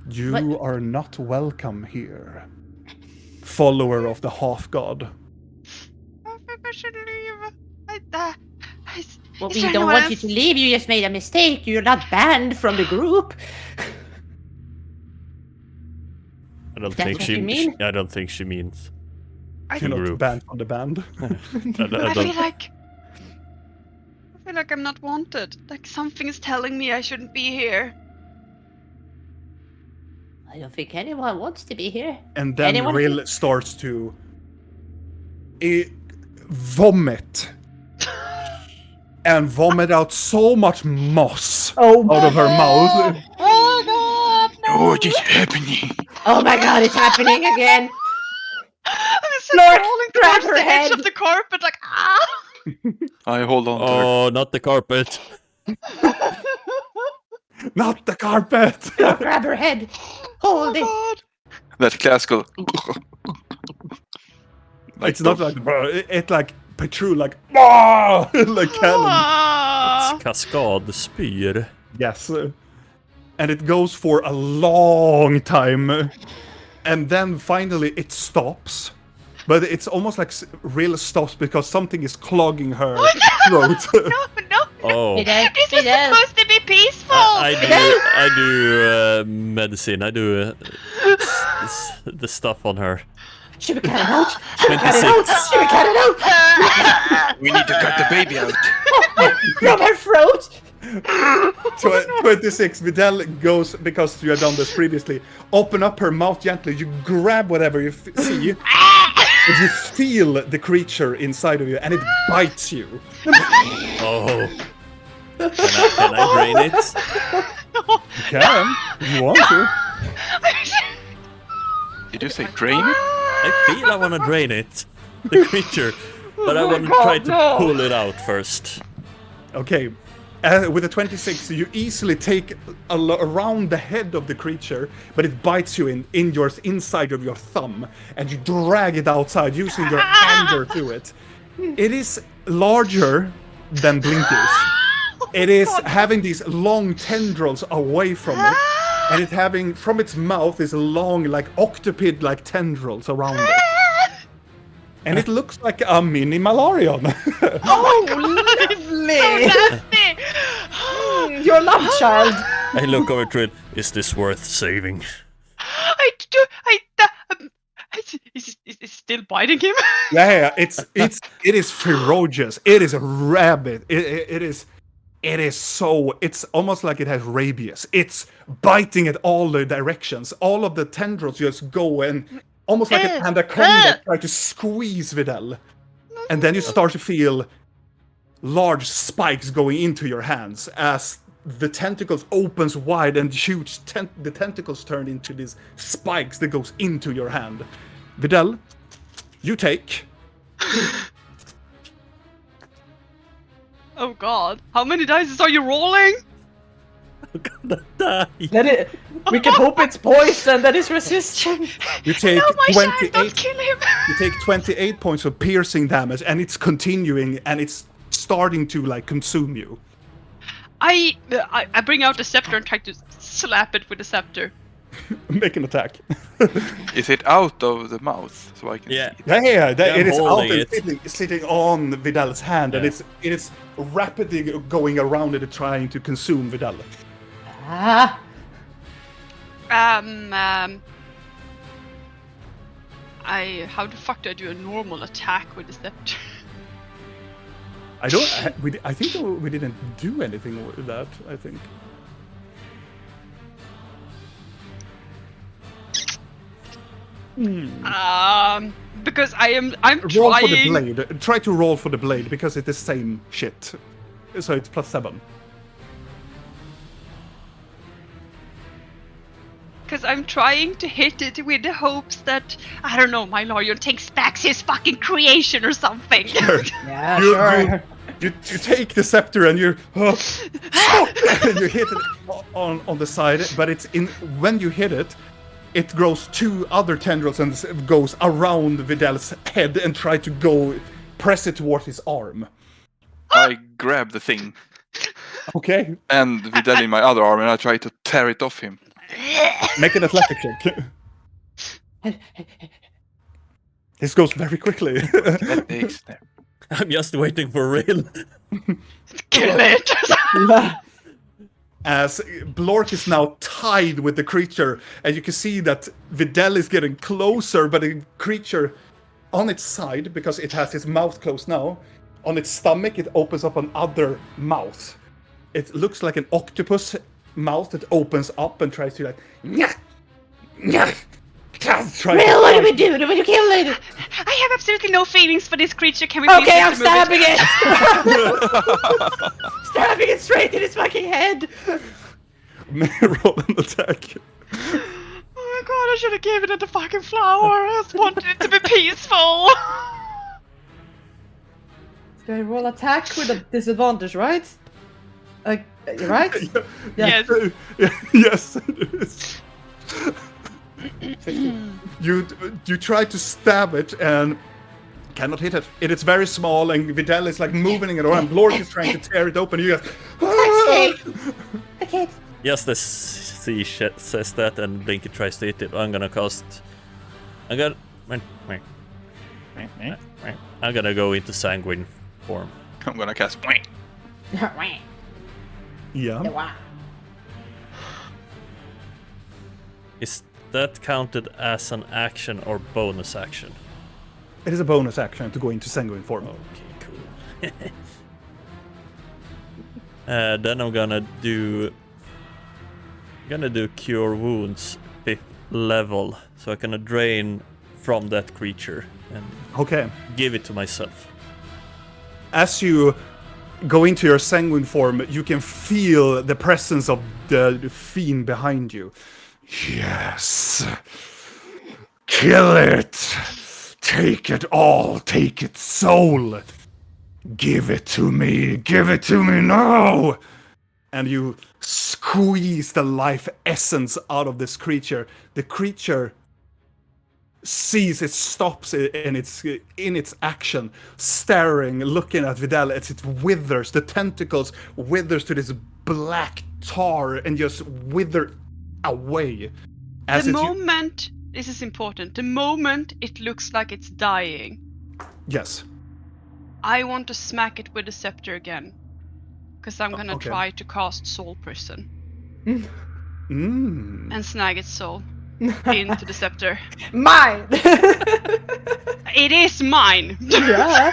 You What? are not welcome here, follower of the half god. I think I should leave. Well, Is we there don't anyone want you else? to leave. You just made a mistake. You're not banned from the group. I don't That's think what she. you mean? I don't think she means. You're not Group. banned from the band. I I don't. feel like I'm not wanted. Like something is telling me I shouldn't be here. I don't think anyone wants to be here. And then Anyone Rill starts to vomit. And vomit out so much moss out of her mouth. Oh god! What is happening? Oh my god, it's happening again! I'm just Lord, crawling grab towards her the edge head. of the carpet, like ah. I hold on to her. Oh, not the carpet. Not the carpet! Lord, grab her head! Hold it! God. That classical. It's not like it like protrude like like cannon. Ah. Cascade spyr. Yes. And it goes for a long time. And then finally it stops. But it's almost like Rill stops because something is clogging her throat. No. Oh. Fidel, This is Fidel. supposed to be peaceful. I do medicine. I do the stuff on her. Should we cut it out? Should we cut it out? 26. Should we cut it out? We need to cut the baby out. From her throat! So 26, Vidal goes, because you have done this previously, open up her mouth gently, you grab whatever you see, and you feel the creature inside of you, and it bites you. Oh. Can I drain it? You can, if you want to. Did you say drain it? I feel I want to drain it, the creature, but I want to try to pull it out first. Okay, with a 26, you easily take around the head of the creature, but it bites you in your inside of your thumb, and you drag it outside using your anger to it. It is larger than Blinky's. It is having these long tendrils away from it, and it having from its mouth these long, like octopid-like tendrils around it. And it looks like a mini Malarion. Oh, lovely! Nasty. Your love child! I look over to it. Is this worth saving? Is still biting him? Yeah, it is ferocious. It is a rabbit. It is so. It's almost like it has rabies. It's biting at all the directions. All of the tendrils just go and almost like an anaconda try to squeeze Vidal. And then you start to feel large spikes going into your hands as the tentacles opens wide and huge the tentacles turn into these spikes that goes into your hand. Vidal, you take Oh god. How many dice are you rolling? I'm gonna die. We can hope it's poison that is resistant. you take No, my child, 28 don't kill him. you take 28 points of piercing damage, and it's continuing, and it's starting to like consume you. I bring out the scepter and try to slap it with the scepter. Make an attack. Is it out of the mouth so I can Yeah. see it? Yeah, I'm it is out holding and it. sitting on Vidal's hand, and Yeah. it is rapidly going around it, trying to consume Vidal. Ah, How the fuck do I do a normal attack with the scepter? I don't. I think we didn't do anything with that. I think. Because I'm Roll for the trying. blade. Try to roll for the blade because it is same shit. So it's +7. Because I'm trying to hit it with the hopes that, I don't know, my lawyer takes back his fucking creation or something. Yeah, You- sure. You take the scepter and you and you hit it on the side, but it's in when you hit it, it grows 2 other tendrils and goes around Vidal's head and try to press it towards his arm. I grab the thing Okay, and Vidal in my other arm, and I try to tear it off him. make an athletic check. This goes very quickly. That takes there. I'm just waiting for real. Kill it! As Blork is now tied with the creature, and you can see that Vidal is getting closer, but the creature on its side, because it has its mouth closed now, on its stomach it opens up another mouth. It looks like an octopus mouth that opens up and tries to like Will, what do we do? Do we kill it? I have absolutely no feelings for this creature. Can we Okay, please I'm just remove stabbing it! Stabbing it straight in his fucking head! roll an attack. Oh my god, I should have given it a fucking flower. I just wanted it to be peaceful. Do I roll attack with a disadvantage, right? Like, right? Yes. Yes, it is. You try to stab it and cannot hit it. It is very small, and Vidal is like moving it around. Blork is trying to tear it open. You guys, Okay. Yes, the sea says that, and Blinky tries to hit it. I'm gonna go into sanguine form. I'm gonna cast. yeah. Is that counted as an action or bonus action? It is a bonus action to go into sanguine form. Okay, cool. Then I'm gonna do cure wounds 5th level, so I'm gonna drain from that creature and Okay. give it to myself. As you go into your sanguine form, you can feel the presence of the fiend behind you. Yes. Kill it. Take it all. Take its soul. Give it to me. Give it to me now. And you squeeze the life essence out of this creature. The creature sees it, stops in its action, staring, looking at Vidal as it withers. The tentacles withers to this black tar and just wither away. As The it- moment, this is important, the moment it looks like it's dying, Yes. I want to smack it with the scepter again. Because I'm gonna okay. try to cast Soul Prison Mm. and snag its soul into the scepter. Mine! It is mine! Yeah.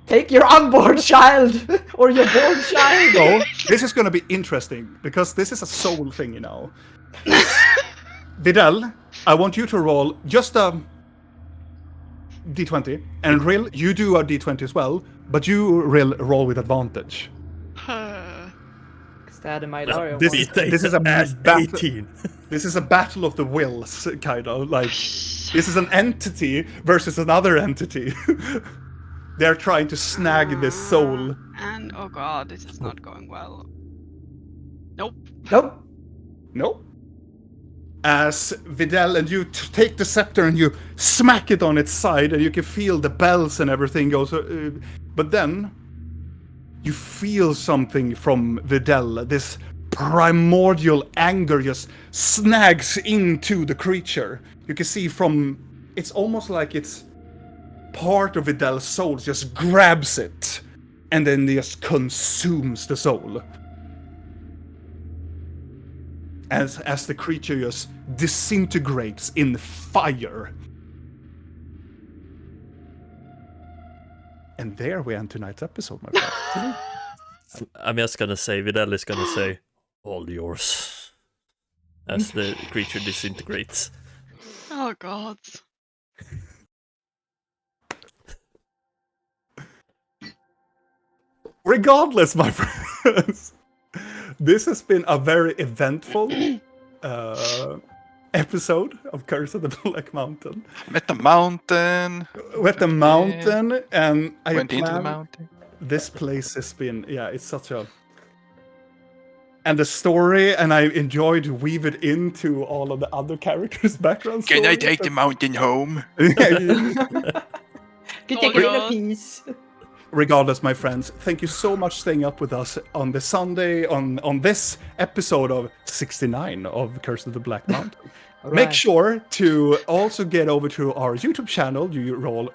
Take your unborn child! Or your born child! So, this is going to be interesting, because this is a soul thing now. Vidal, I want you to roll just a d20, and Rill, you do a d20 as well, but you roll with advantage. Stab in my Dario. This is a battle. 18. This is a battle of the wills, kind of like this is an entity versus another entity. They're trying to snag this soul. And oh god, this is not going well. Nope. Nope. No. As Vidal and you take the scepter and you smack it on its side, and you can feel the bells and everything goes. But then you feel something from Vidal. This primordial anger just snags into the creature. You can see it's almost like it's part of Vidal's soul just grabs it and then just consumes the soul. As the creature just disintegrates in fire. And there we end tonight's episode, my friend. I'm just gonna say, Vidal is gonna say, all yours. As the creature disintegrates. Oh God. Regardless, my friends, this has been a very eventful episode of Curse of the Black Mountain. Met the mountain. We're at the mountain, and I Went into the plan mountain. this place has been, it's such a. And the story, and I enjoyed to weave it into all of the other characters' background Can I stories. take the mountain home? Can take it in a God. piece. Regardless, my friends, thank you so much for staying up with us on the Sunday, on this episode of 69 of Curse of the Black Mountain. Make sure to also get over to our YouTube channel, Roll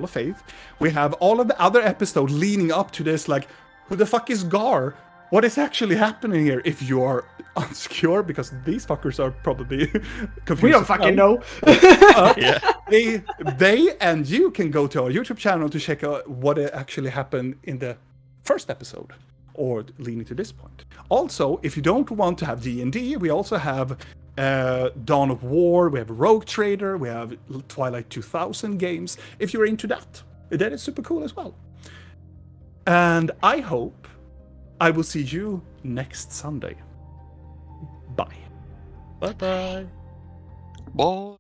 of Faith. We have all of the other episodes leading up to this, like, who the fuck is Gar? What is actually happening here? If you are unsecure, because these fuckers are probably confused. We don't fucking know. They and you can go to our YouTube channel to check out what actually happened in the first episode, or leading to this point. Also, if you don't want to have D&D, we also have Dawn of War, we have Rogue Trader, we have Twilight 2000 games. If you're into that is super cool as well. And I hope I will see you next Sunday. Bye. Bye bye. Bye.